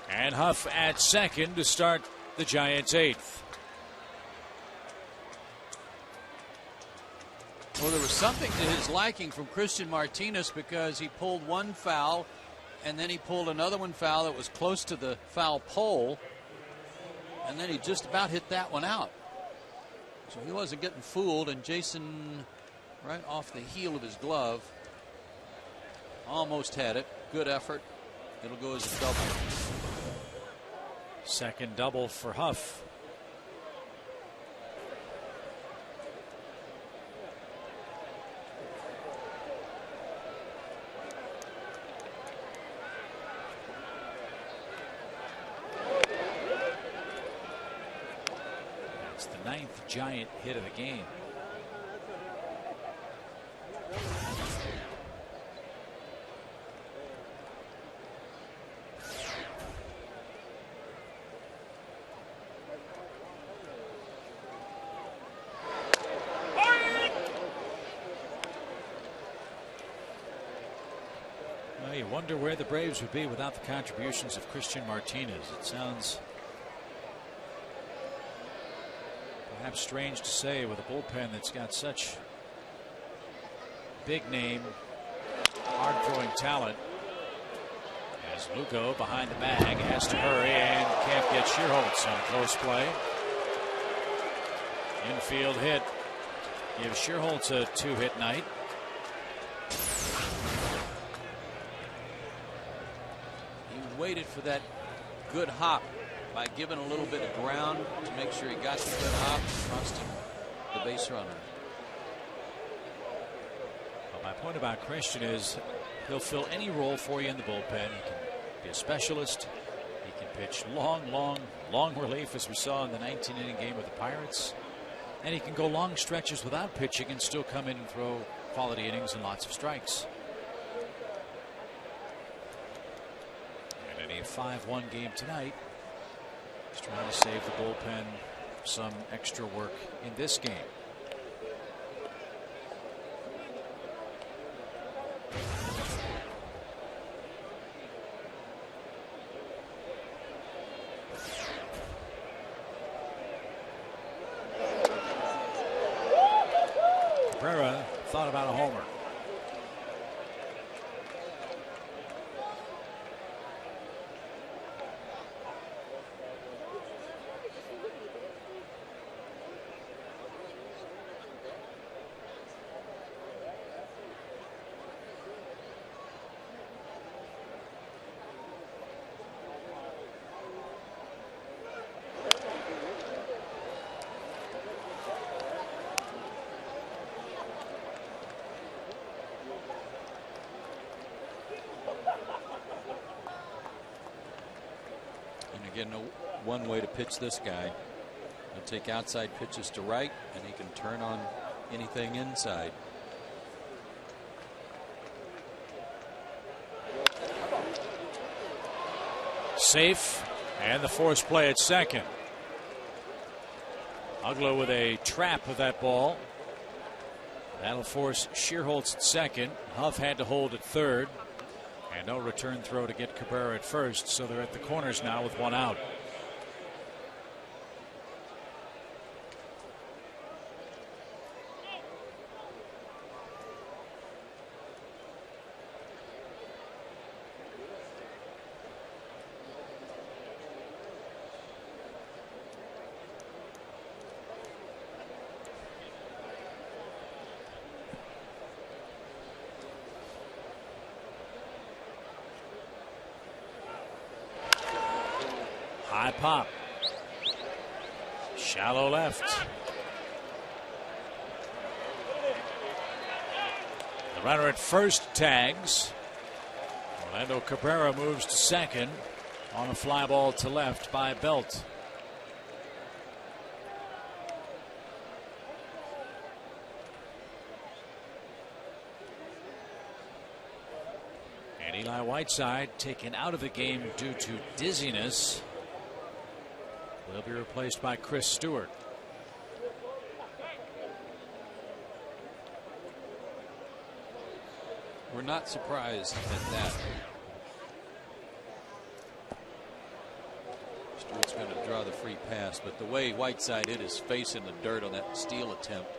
And Huff at second to start the Giants' eighth. Well, there was something to his liking from Christian Martinez, because he pulled one foul and then he pulled another one foul that was close to the foul pole, and then he just about hit that one out. So he wasn't getting fooled, and Jason, right off the heel of his glove, almost had it. Good effort. It'll go as a double. Second double for Huff. It's the 9th Giant hit of the game. Well, you wonder where the Braves would be without the contributions of Christian Martinez. It sounds perhaps strange to say with a bullpen that's got such big name, hard throwing talent. As Lugo behind the bag has to hurry and can't get Schierholtz on close play. Infield hit gives Schierholtz a 2-hit night. He waited for that good hop by giving a little bit of ground to make sure he got the good hop, trusting the base runner. Well, my point about Christian is he'll fill any role for you in the bullpen. He can be a specialist. He can pitch long relief, as we saw in the 19-inning game with the Pirates. And he can go long stretches without pitching and still come in and throw quality innings and lots of strikes. And in a 5-1 game tonight, he's trying to save the bullpen some extra work in this game. Cabrera thought about a homer. Again, one way to pitch this guy. He'll take outside pitches to right, and he can turn on anything inside. Safe, and the forced play at second. Ugla with a trap of that ball. That'll force Schierholtz at second. Huff had to hold at third. And no return throw to get Cabrera at first, so they're at the corners now with one out. High pop. Shallow left. The runner at first tags. Orlando Cabrera moves to second on a fly ball to left by Belt. And Eli Whiteside taken out of the game due to dizziness. Will be replaced by Chris Stewart. We're not surprised at that. Stewart's going to draw the free pass, but the way Whiteside hit his face in the dirt on that steal attempt,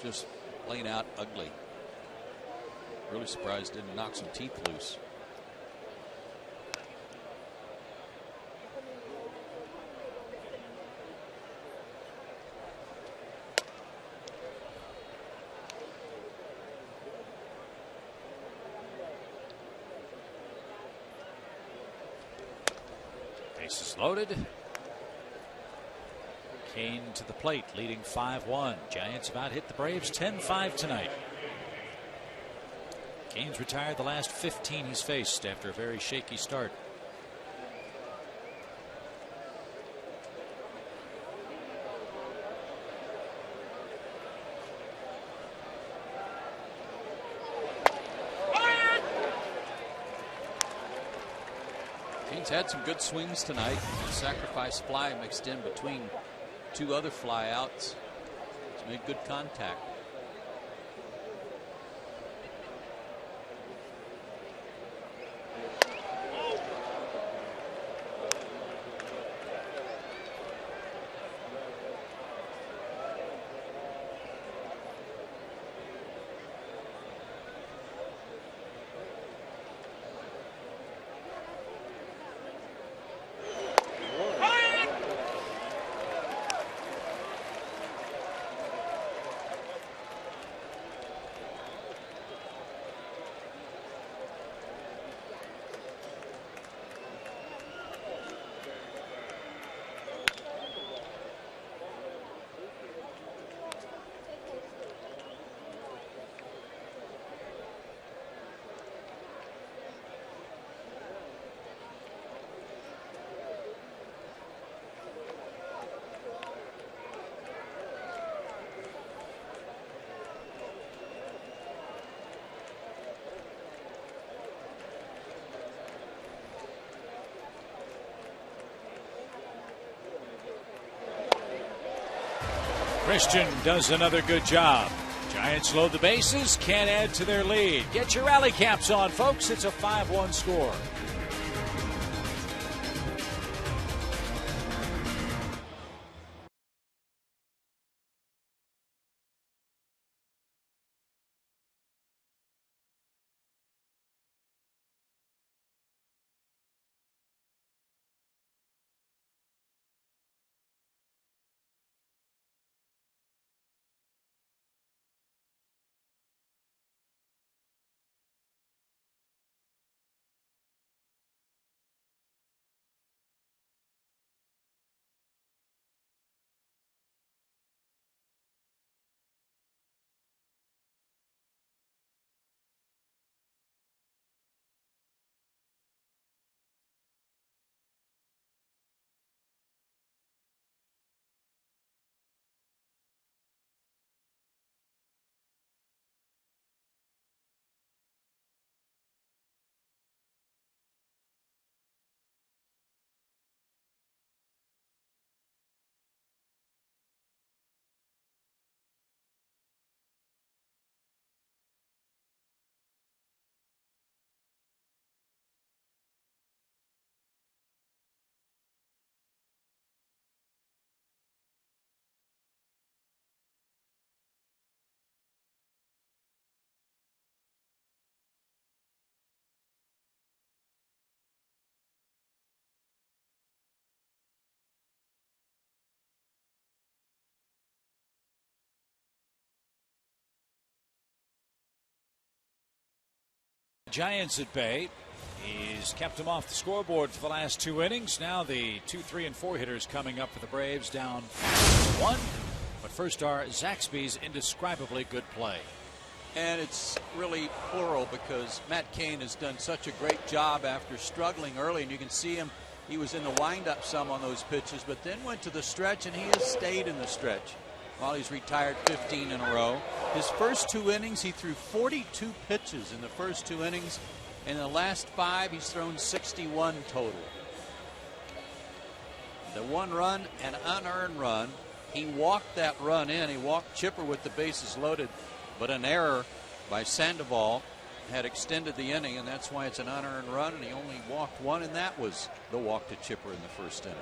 just plain out ugly. Really surprised didn't knock some teeth loose. Bases loaded. Kane to the plate, leading 5-1. Giants have out hit the Braves 10-5 tonight. Kane's retired the last 15 he's faced after a very shaky start. Kane's had some good swings tonight. A sacrifice fly mixed in between two other flyouts. He's made good contact. Christian does another good job. Giants load the bases, can't add to their lead. Get your rally caps on, folks. It's a 5-1 score. Giants at bay. He's kept him off the scoreboard for the last 2 innings. Now the 2, 3, and 4 hitters coming up for the Braves, down 1. But first are Zaxby's indescribably good play. And it's really plural because Matt Cain has done such a great job after struggling early, and you can see him. He was in the windup some on those pitches, but then went to the stretch, and he has stayed in the stretch while he's retired 15 in a row. His first 2 innings, he threw 42 pitches in the first 2 innings. In the last 5, he's thrown 61 total. The 1 run, an unearned run. He walked that run in. He walked Chipper with the bases loaded, but an error by Sandoval. had extended the inning, and that's why it's an unearned run, and he only walked one, and that was the walk to Chipper in the first inning.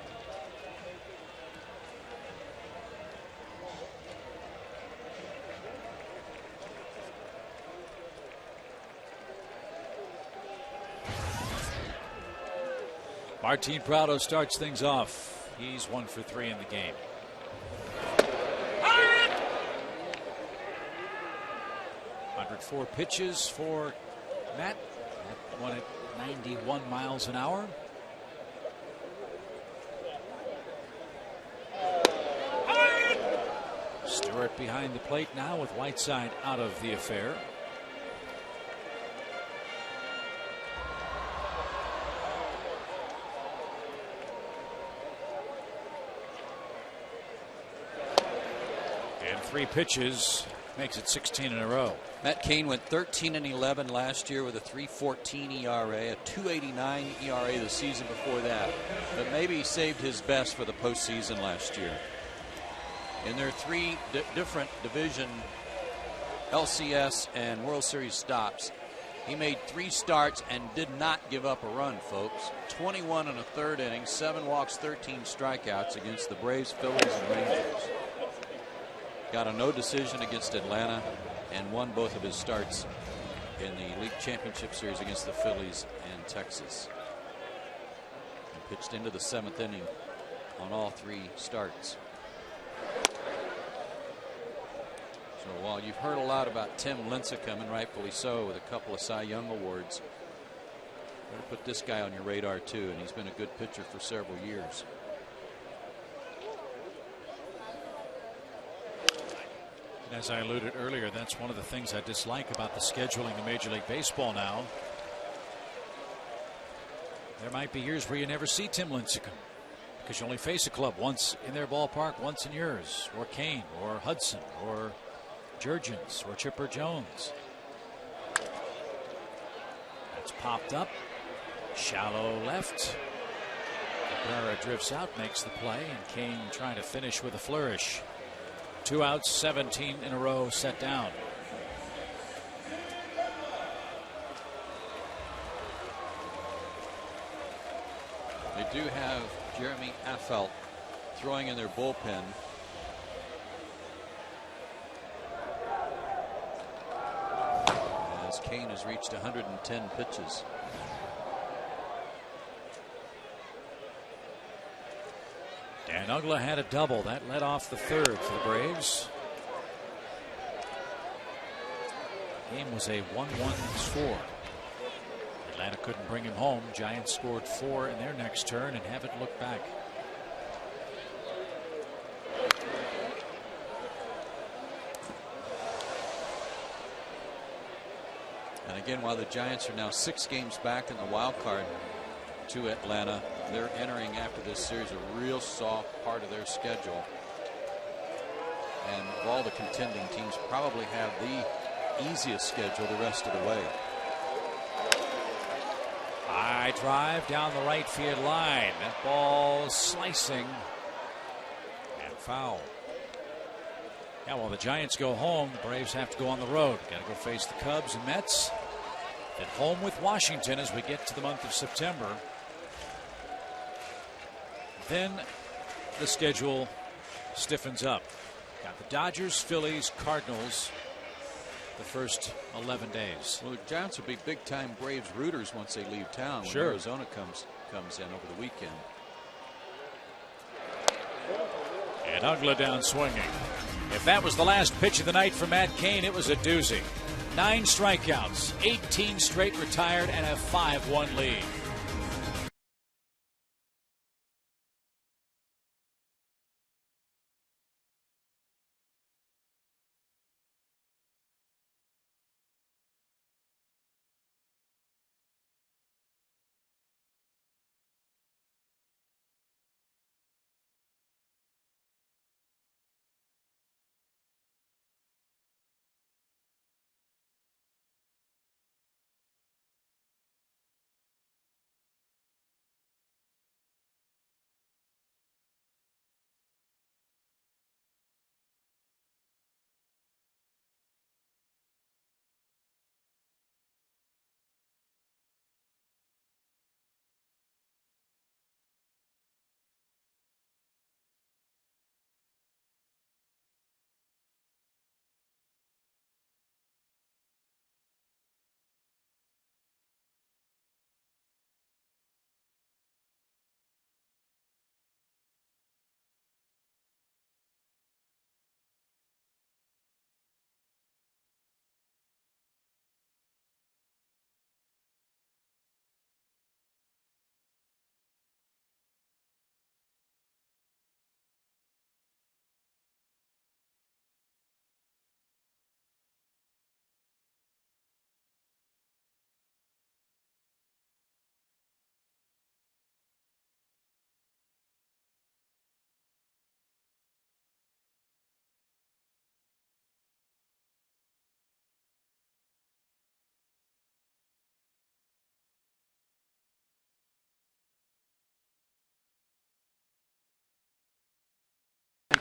Martin Prado starts things off. He's 1 for 3 in the game. Four pitches for Matt. That one at 91 miles an hour. Stewart behind the plate now with Whiteside out of the affair. And 3 pitches makes it 16 in a row. Matt Cain went 13-11 last year with a 3.14 ERA, a 2.89 ERA the season before that. But maybe he saved his best for the postseason last year. In their 3 different division LCS and World Series stops, he made 3 starts and did not give up a run, folks. 21 in a third inning, 7 walks, 13 strikeouts against the Braves, Phillies, and Rangers. Got a no decision against Atlanta and won both of his starts in the League Championship Series against the Phillies and Texas. And pitched into the 7th inning on all 3 starts. So while you've heard a lot about Tim Lincecum, and rightfully so, with a couple of Cy Young awards, better put this guy on your radar too, and he's been a good pitcher for several years. As I alluded earlier, that's one of the things I dislike about the scheduling in Major League Baseball now. There might be years where you never see Tim Lincecum because you only face a club once in their ballpark, once in yours, or Kane, or Hudson, or Jurgens, or Chipper Jones. That's popped up. Shallow left. Cabrera drifts out, makes the play, and Kane trying to finish with a flourish. 2 outs, 17 in a row set down. They do have Jeremy Affeldt throwing in their bullpen. As Kane has reached 110 pitches. Dan Uggla had a double. That led off the 3rd for the Braves. Game was a 1-1 score. Atlanta couldn't bring him home. Giants scored 4 in their next turn and haven't looked back. And again, while the Giants are now 6 games back in the wild card to Atlanta, they're entering after this series a real soft part of their schedule. And of all the contending teams, probably have the easiest schedule the rest of the way. High drive down the right field line. That ball slicing and foul. Yeah, while the Giants go home, the Braves have to go on the road. Got to go face the Cubs and Mets. At home with Washington as we get to the month of September. Then the schedule stiffens up. Got the Dodgers, Phillies, Cardinals the first 11 days. Well, the Giants will be big time Braves rooters once they leave town. When sure. Arizona comes in over the weekend. And Uggla down swinging. If that was the last pitch of the night for Matt Cain, it was a doozy. 9 strikeouts, 18 straight retired, and a 5-1 lead.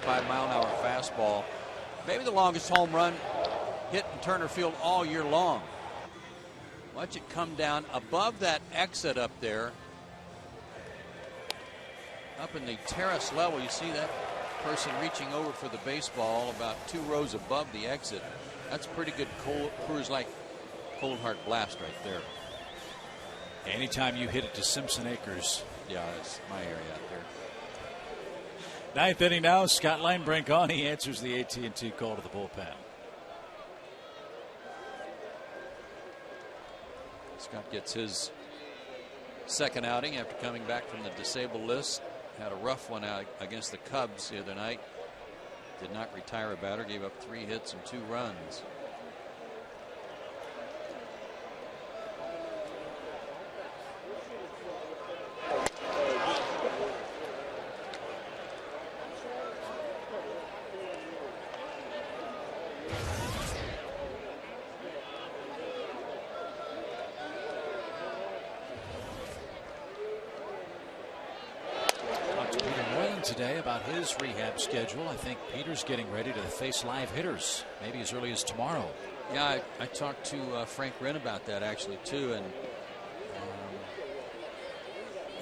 95-mile-an-hour fastball. Maybe the longest home run hit in Turner Field all year long. Watch it come down above that exit up there. Up in the terrace level, you see that person reaching over for the baseball about 2 rows above the exit. That's a pretty good Coors Light cold hard blast right there. Anytime you hit it to Simpson Acres. Yeah, that's my area out there. 9th inning now. Scott Linebrink on. He answers the AT&T call to the bullpen. Scott gets his second outing after coming back from the disabled list. Had a rough one out against the Cubs the other night. Did not retire a batter. Gave up 3 hits and 2 runs. Today about his rehab schedule. I think Peter's getting ready to face live hitters maybe as early as tomorrow. Yeah, I talked to Frank Wren about that actually too, and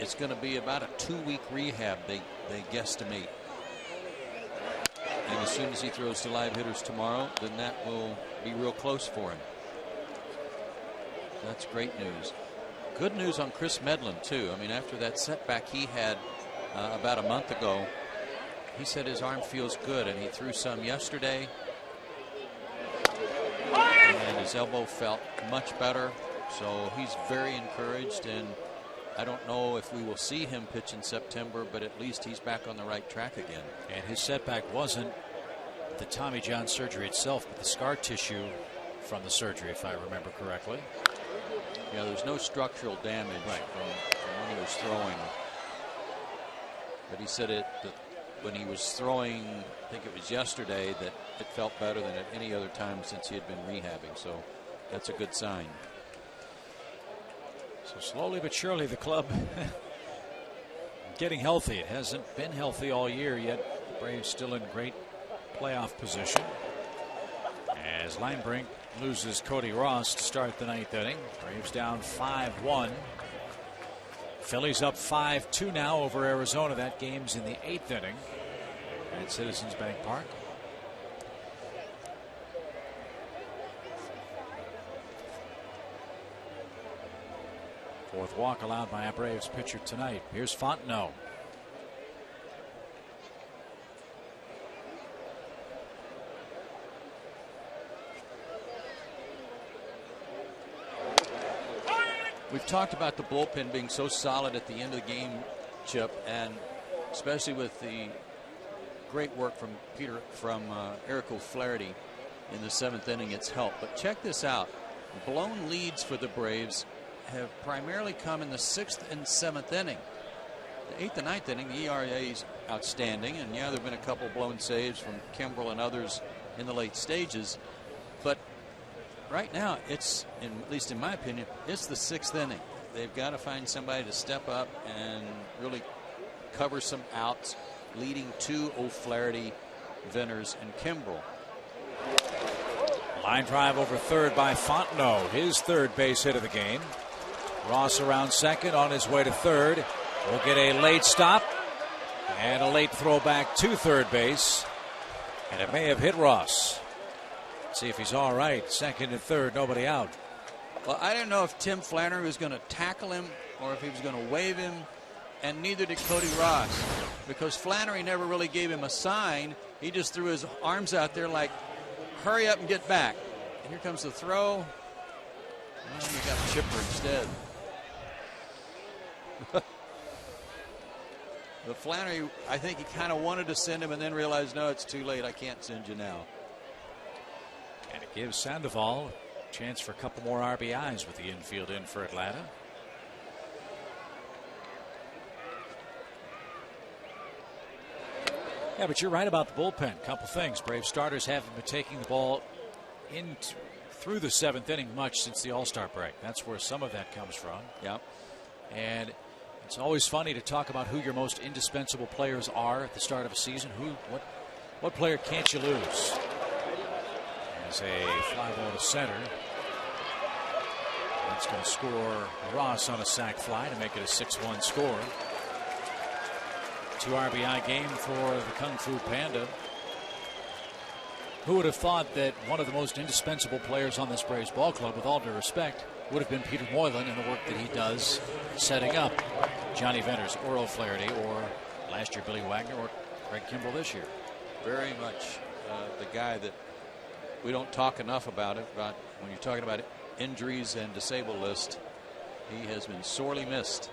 it's going to be about a 2-week rehab they guesstimate. And as soon as he throws to live hitters tomorrow, then that will be real close for him. That's great news. Good news on Chris Medlin too. I mean, after that setback he had about a month ago, he said his arm feels good, and he threw some yesterday, and his elbow felt much better, so he's very encouraged. And I don't know if we will see him pitch in September, but at least he's back on the right track again. And his setback wasn't the Tommy John surgery itself, but the scar tissue from the surgery, if I remember correctly. Yeah, there's no structural damage from when he was throwing. But he said that when he was throwing, I think it was yesterday, that it felt better than at any other time since he had been rehabbing. So that's a good sign. So slowly but surely the club getting healthy. It hasn't been healthy all year yet. The Braves still in great playoff position. As Linebrink loses Cody Ross to start the 9th inning. Braves down 5-1. Phillies up 5-2 now over Arizona. That game's in the 8th inning at Citizens Bank Park. Fourth walk allowed by a Braves pitcher tonight. Here's Fontenot. We've talked about the bullpen being so solid at the end of the game, Chip, and especially with the great work from Eric O'Flaherty in the 7th inning. It's helped. But check this out. Blown leads for the Braves have primarily come in the 6th and 7th inning. The 8th and 9th inning, the ERA is outstanding, and yeah, there have been a couple blown saves from Kimbrel and others in the late stages. But right now, it's, at least in my opinion, it's the 6th inning. They've got to find somebody to step up and really cover some outs, leading to O'Flaherty, Venners, and Kimbrel. Line drive over third by Fontenot, his 3rd base hit of the game. Ross around second, on his way to third. We'll get a late stop and a late throw back to third base, and it may have hit Ross. See if he's all right. Second and third, nobody out. Well, I didn't know if Tim Flannery was going to tackle him or if he was going to wave him, and neither did Cody Ross, because Flannery never really gave him a sign. He just threw his arms out there like, hurry up and get back. And here comes the throw. Well, he got Chipper instead. But Flannery, I think he kind of wanted to send him and then realized, no, it's too late. I can't send you now. And it gives Sandoval a chance for a couple more RBIs with the infield in for Atlanta. Yeah, but you're right about the bullpen. Couple things. Brave starters haven't been taking the ball through the 7th inning much since the All-Star break. That's where some of that comes from. Yep. And it's always funny to talk about who your most indispensable players are at the start of a season. What What player can't you lose? As a fly ball to center. That's going to score Ross on a sac fly to make it a 6-1 score. 2 RBI game for the Kung Fu Panda. Who would have thought that one of the most indispensable players on this Braves ball club, with all due respect, would have been Peter Moylan in the work that he does setting up Johnny Venters or O'Flaherty or last year Billy Wagner or Craig Kimbrell this year. Very much the guy that we don't talk enough about when you're talking about injuries and disabled list. He has been sorely missed.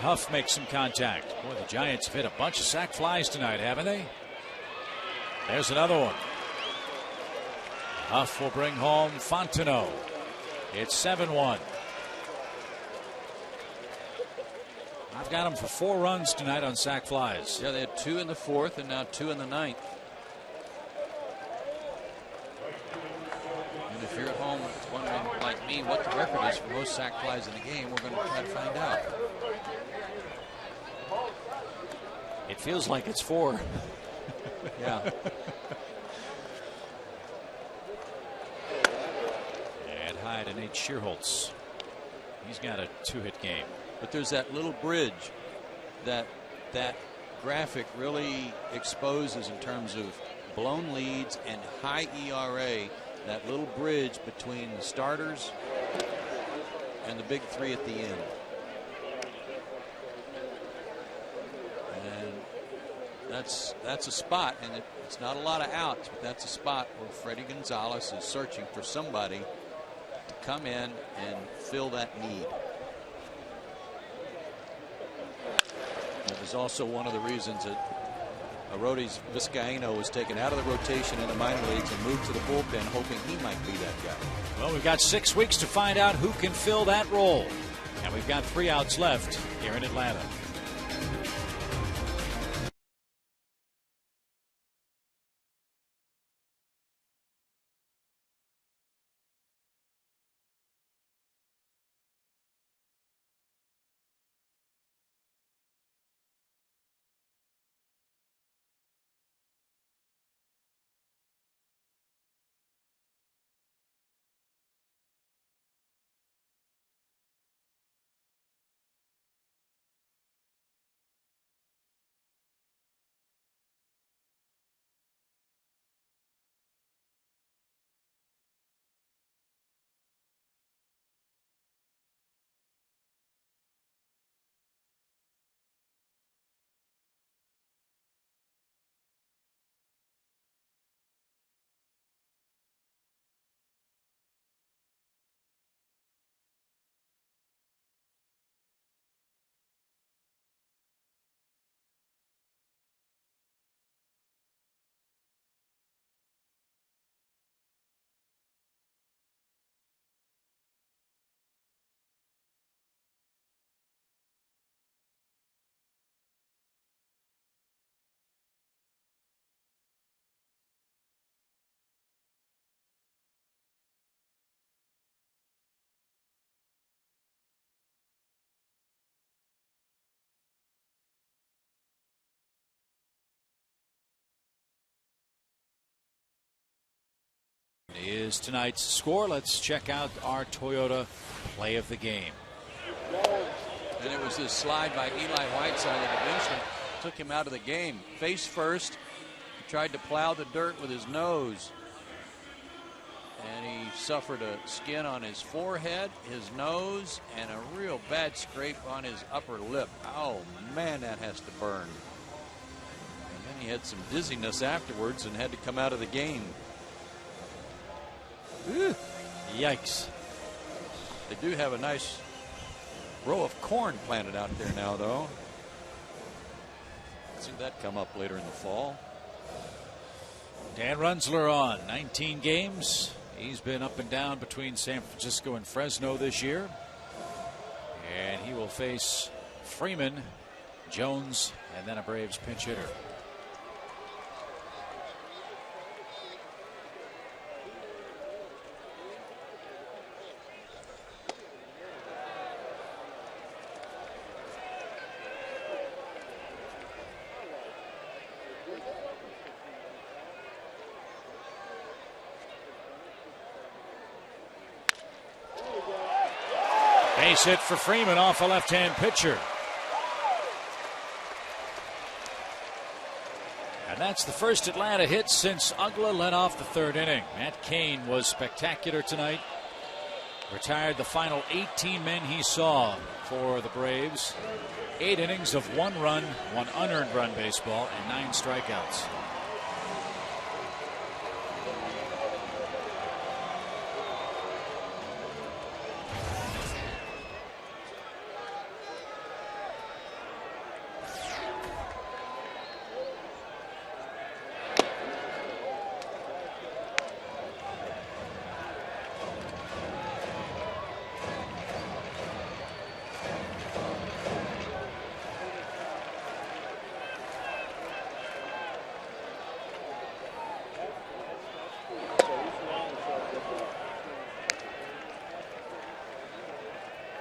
Huff makes some contact. Boy, the Giants have hit a bunch of sac flies tonight, haven't they? There's another one. Huff will bring home Fontenot. It's 7-1. I've got him for 4 runs tonight on sac flies. Yeah, they had 2 in the 4th and now 2 in the 9th. And if you're at home wondering, like me, what the record is for most sac flies in a game, we're going to try to find out. It feels like it's 4. Yeah. And Hyde and Nate Shearholtz. He's got a 2-hit game. But there's that little bridge that graphic really exposes in terms of blown leads and high ERA. That little bridge between the starters and the big 3 at the end. That's a spot, and it's not a lot of outs, but that's a spot where Freddie Gonzalez is searching for somebody to come in and fill that need. It was also one of the reasons that Arodys Vizcaíno was taken out of the rotation in the minor leagues and moved to the bullpen, hoping he might be that guy. Well, we've got 6 weeks to find out who can fill that role, and we've got 3 outs left here in Atlanta. Is tonight's score. Let's check out our Toyota play of the game. And it was this slide by Eli Whiteside that eventually took him out of the game. Face first, he tried to plow the dirt with his nose, and he suffered a skin on his forehead, his nose, and a real bad scrape on his upper lip. Oh man, that has to burn. And then he had some dizziness afterwards and had to come out of the game. Ooh, yikes. They do have a nice row of corn planted out there now, though. See that come up later in the fall. Dan Runzler on 19 games. He's been up and down between San Francisco and Fresno this year. And he will face Freeman, Jones, and then a Braves pinch hitter. Base hit for Freeman off a left-hand pitcher. And that's the first Atlanta hit since Uggla led off the third inning. Matt Cain was spectacular tonight. Retired the final 18 men he saw for the Braves. 8 innings of 1 run, 1 unearned run baseball, and 9 strikeouts.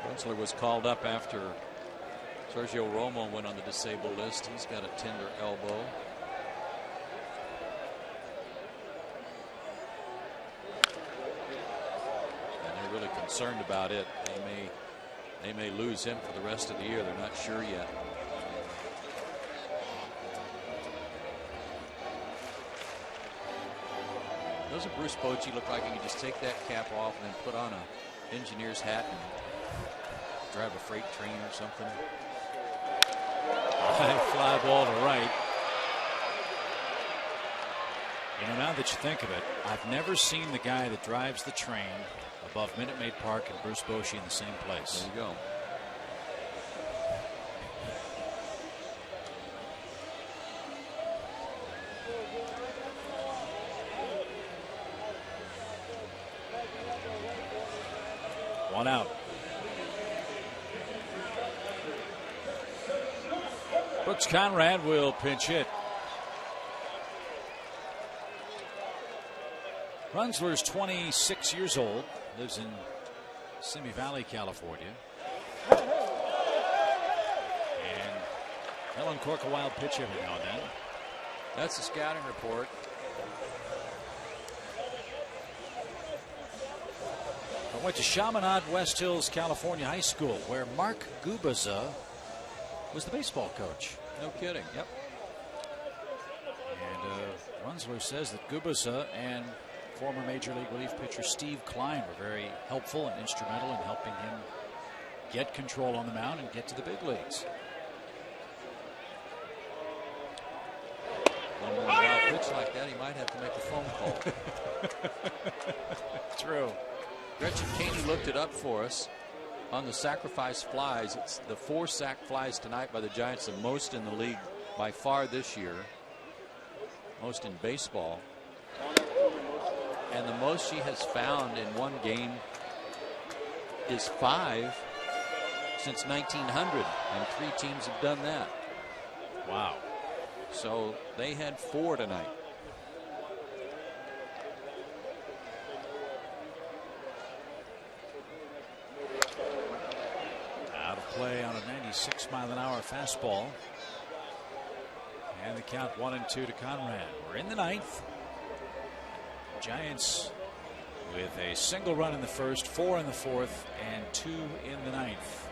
Runzler was called up after Sergio Romo went on the disabled list. He's got a tender elbow. And they're really concerned about it. They may lose him for the rest of the year. They're not sure yet. Doesn't Bruce Bochy look like he could just take that cap off and then put on a engineer's hat and drive a freight train or something? High fly ball to right. You know, now that you think of it, I've never seen the guy that drives the train above Minute Maid Park and Bruce Bochy in the same place. There you go. One out. Brooks Conrad will pinch hit. Runzler's 26 years old, lives in Simi Valley, California. And he'll uncork a wild pitch every now and then. That's the scouting report. I went to Chaminade West Hills, California High School, where Mark Gubaza was the baseball coach. No kidding. Yep. And Runzler says that Gubaza and former Major League relief pitcher Steve Klein were very helpful and instrumental in helping him get control on the mound and get to the big leagues. One more wild pitch like that, he might have to make a phone call. True. Gretchen Caney looked it up for us on the sacrifice flies. It's the 4 sack flies tonight by the Giants, the most in the league by far this year, most in baseball, and the most she has found in one game is 5 since 1900, and 3 teams have done that. Wow. So they had 4 tonight. Play on a 96-mile-an-hour fastball. And the count 1-2 to Conrad. We're in the 9th. Giants with a single run in the first, 4 in the 4th, and 2 in the 9th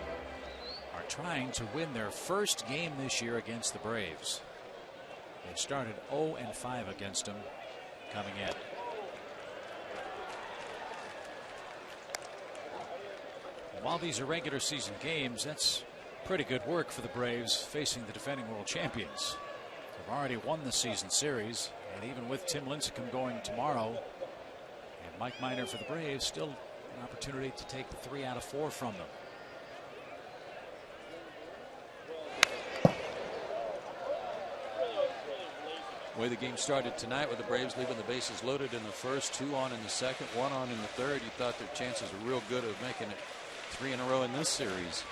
are trying to win their first game this year against the Braves. They started 0-5 against them coming in. While these are regular season games, that's pretty good work for the Braves facing the defending world champions. They've already won the season series, and even with Tim Lincecum going tomorrow and Mike Minor for the Braves, still an opportunity to take 3 out of 4 from them. The way the game started tonight with the Braves leaving the bases loaded in the first, 2 on in the second, 1 on in the third, you thought their chances were real good of making it 3 in a row in this series.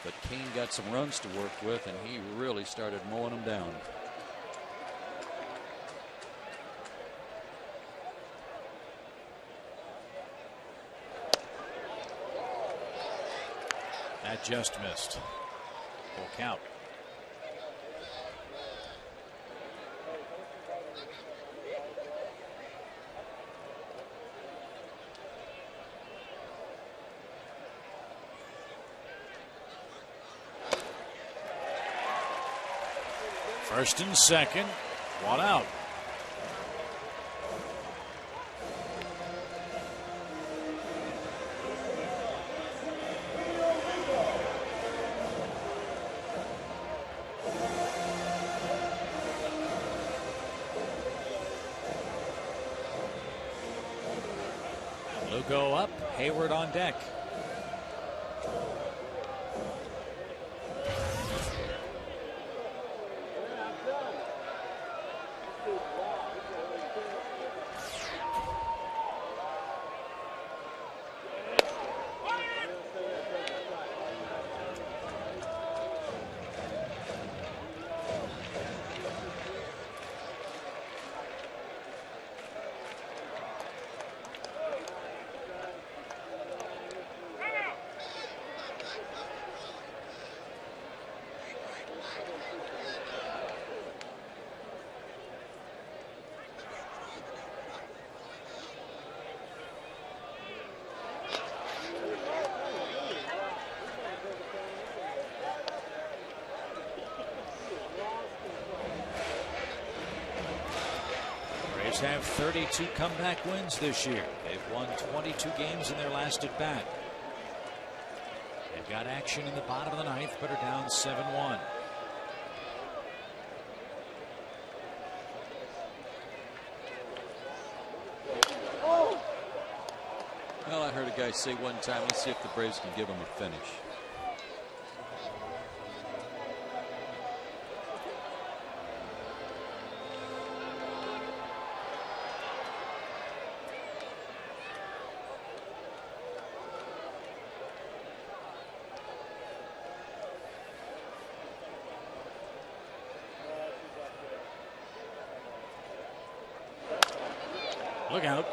But Cain got some runs to work with, and he really started mowing them down. That just missed. Full count. First and second, one out. Lugo up, Hayward on deck. Have 32 comeback wins this year. They've won 22 games in their last at bat. They've got action in the bottom of the ninth, but are down 7-1. Well, I heard a guy say one time, let's see if the Braves can give him a finish. Look out.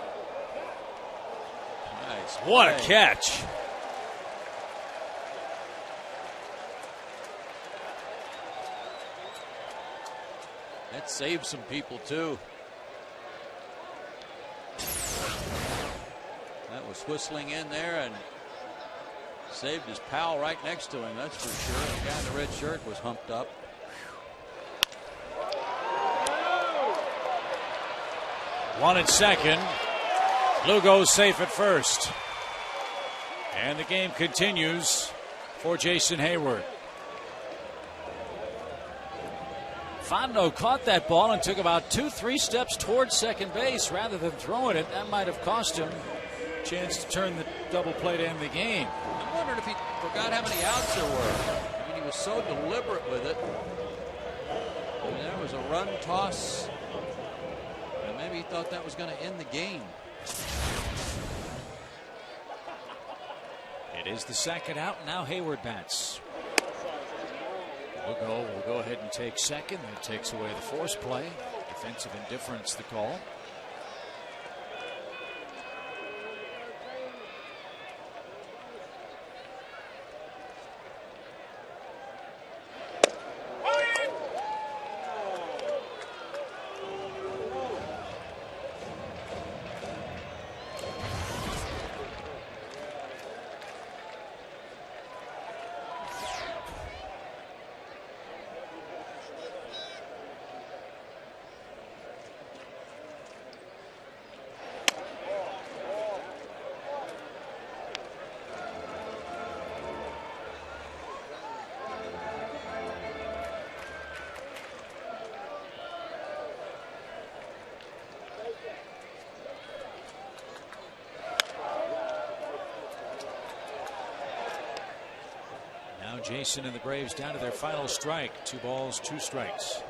Nice. What a catch. That saved some people, too. That was whistling in there and saved his pal right next to him, that's for sure. The guy in the red shirt was humped up. One at second. Lugo's safe at first. And the game continues for Jason Hayward. Fondo caught that ball and took about 2-3 steps towards second base rather than throwing it. That might have cost him a chance to turn the double play to end the game. I wondered if he forgot how many outs there were. I mean, he was so deliberate with it. I mean, there was a run toss. And maybe he thought that was going to end the game. It is the second out. Now Hayward bats. Lugo will go ahead and take second. That takes away the force play. Defensive indifference, the call. Jason and the Braves down to their final strike. 2 balls, 2 strikes.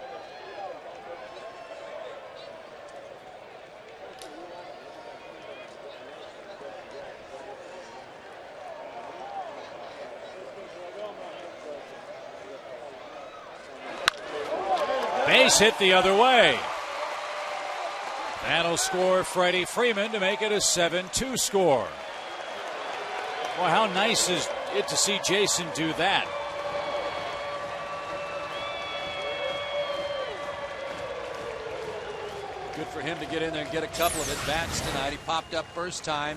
Base hit the other way. That'll score Freddie Freeman to make it a 7-2 score. Boy, how nice is it to see Jason do that. Good for him to get in there and get a couple of at-bats tonight. He popped up first time,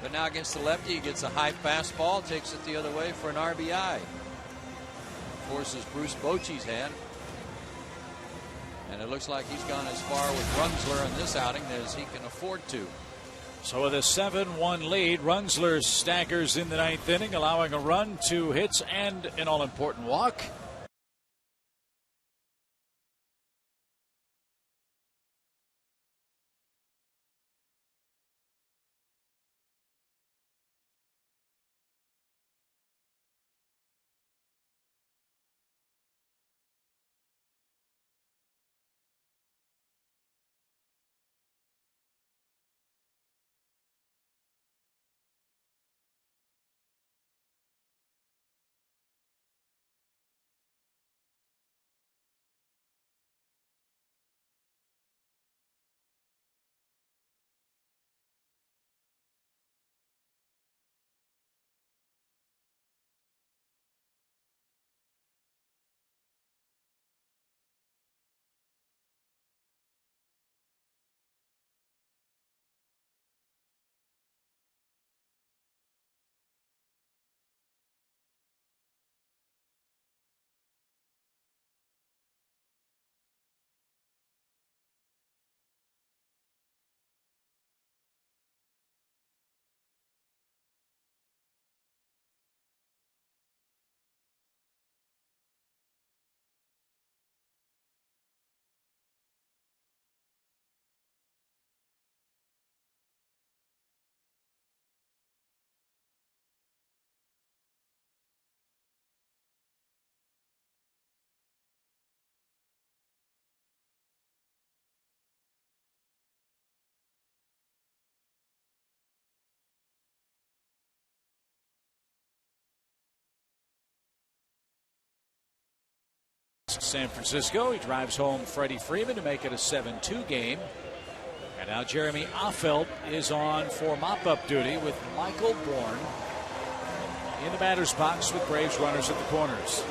but now against the lefty, he gets a high fastball, takes it the other way for an RBI. Forces Bruce Bochy's hand. And it looks like he's gone as far with Runzler in this outing as he can afford to. So with a 7-1 lead, Runzler staggers in the ninth inning, allowing a run, 2 hits, and an all-important walk. San Francisco. He drives home Freddie Freeman to make it a 7-2 game. And now Jeremy Affeldt is on for mop-up duty with Michael Bourne in the batter's box with Braves runners at the corners.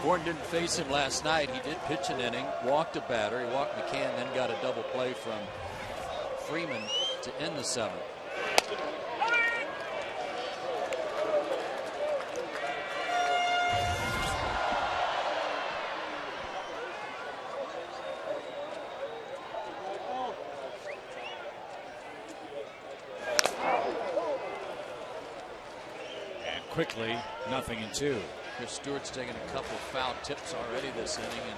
Bourne didn't face him last night. He did pitch an inning, walked a batter. He walked McCann, then got a double play from Freeman to end the seventh. Quickly, 0-2. Chris Stewart's taken a couple of foul tips already this inning, and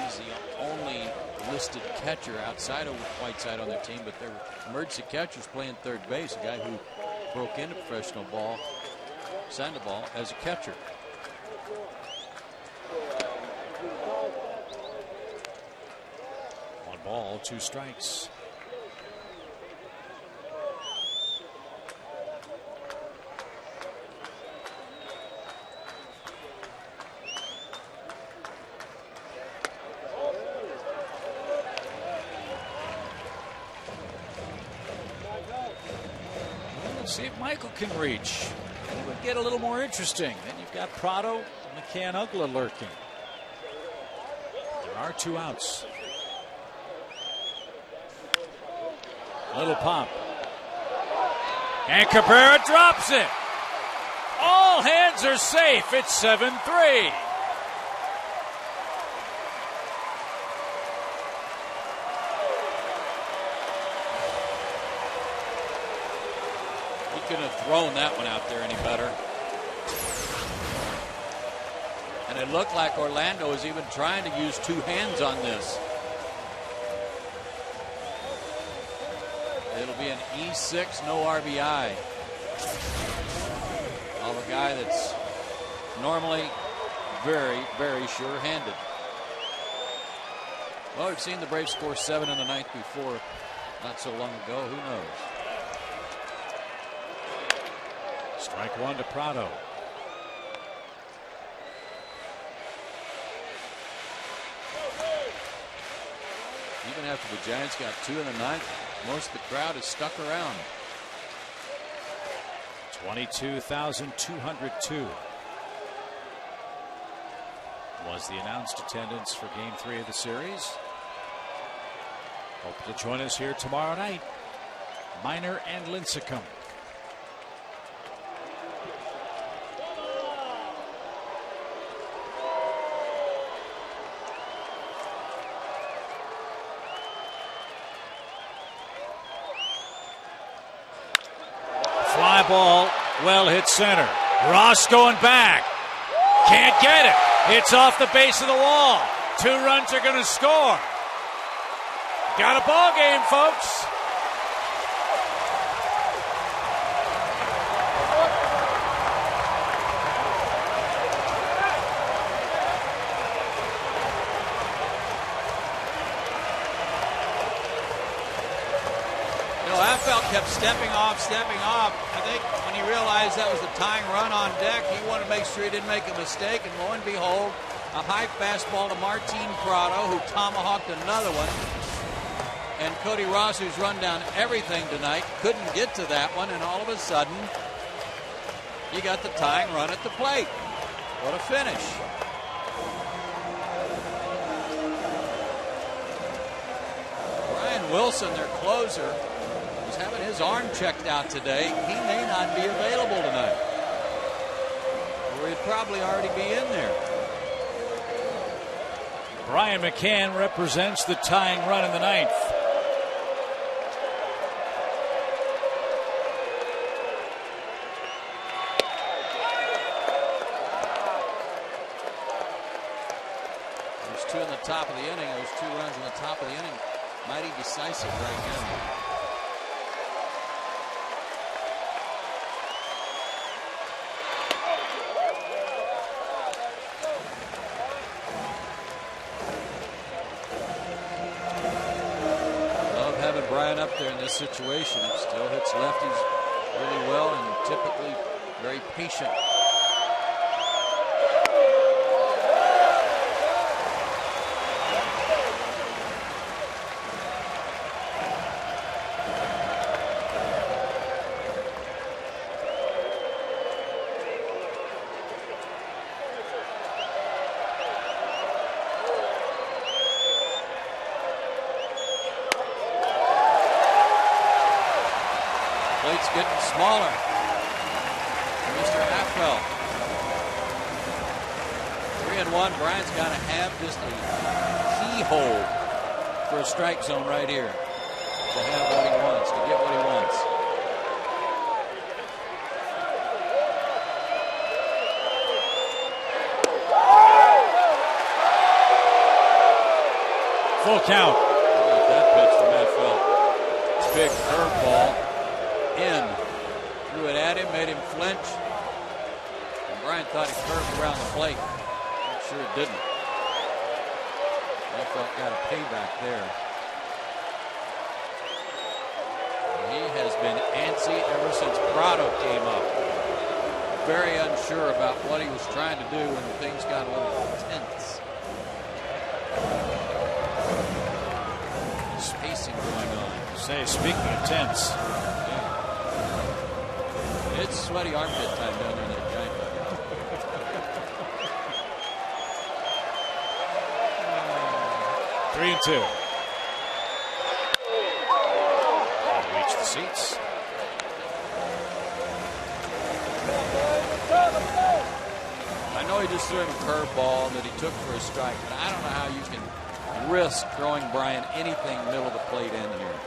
he's the only listed catcher outside of Whiteside on their team, but their emergency catcher's playing third base, a guy who broke into professional ball, signed the ball as a catcher. One ball, 2 strikes. See if Michael can reach. It would get a little more interesting. Then you've got Prado, McCann, Ugla lurking. There are 2 outs. Little pop. And Cabrera drops it. All hands are safe. It's 7-3. Couldn't have thrown that one out there any better. And it looked like Orlando was even trying to use 2 hands on this. It'll be an E6, no RBI. Of a guy that's normally very, very sure-handed. Well, we've seen the Braves score 7 in the ninth before, not so long ago. Who knows? Strike 1 to Prado. Even after the Giants got 2 in the ninth, most of the crowd is stuck around. 22,202 was the announced attendance for Game 3 of the series. Hope to join us here tomorrow night. Minor and Lincecum. ball well hit center. Ross going back. Can't get it. It's off the base of the wall. 2 runs are going to score. Got a ball game, folks. Affelt kept stepping off. I think when he realized that was the tying run on deck, he wanted to make sure he didn't make a mistake. And lo and behold, a high fastball to Martin Prado, who tomahawked another one. And Cody Ross, who's run down everything tonight, couldn't get to that one. And all of a sudden, you got the tying run at the plate. What a finish. Brian Wilson, their closer, having his arm checked out today. He may not be available tonight, or he'd probably already be in there. Brian McCann represents the tying run in the 9th. There's 2 in the top of the inning. Those 2 runs in the top of the inning. Mighty decisive right now. Brian up there in this situation. Still hits lefties really well and typically very patient. Plate's getting smaller. Mr. Affelt. 3-1. Bryant's got to have just a keyhole for a strike zone right here to have what he wants, to get what he wants. Full count. Look at that pitch from Affelt. It's a big curveball. In. Threw it at him, made him flinch. And Bryant thought he curved around the plate. I'm sure it didn't. Affelt got a payback there. He has been antsy ever since Prado came up. Very unsure about what he was trying to do when things got a little tense. Spacing going on. Say, speaking of tense. It's sweaty armpit time down there in that giant. 3-2. Reach the seats. I know he just threw him a curveball that he took for a strike, but I don't know how you can risk throwing Brian anything middle of the plate in here.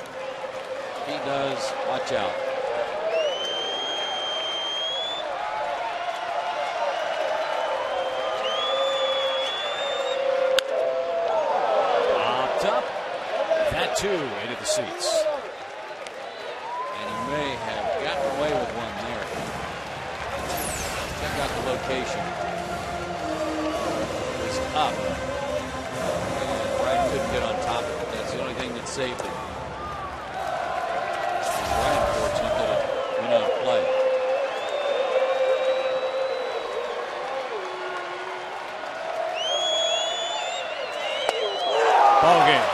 He does. Watch out. That too into the seats. And he may have gotten away with one there. Check out the location. It's up. And Brian couldn't get on top of it. That's the only thing that saved it. It's right unfortunate that it went out of play. Ball game.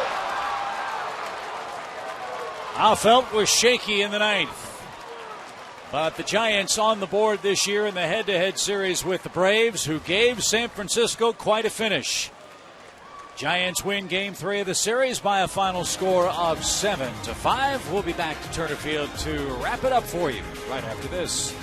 Affelt was shaky in the 9th. But the Giants on the board this year in the head-to-head series with the Braves, who gave San Francisco quite a finish. Giants win Game 3 of the series by a final score of 7-5. We'll be back to Turner Field to wrap it up for you right after this.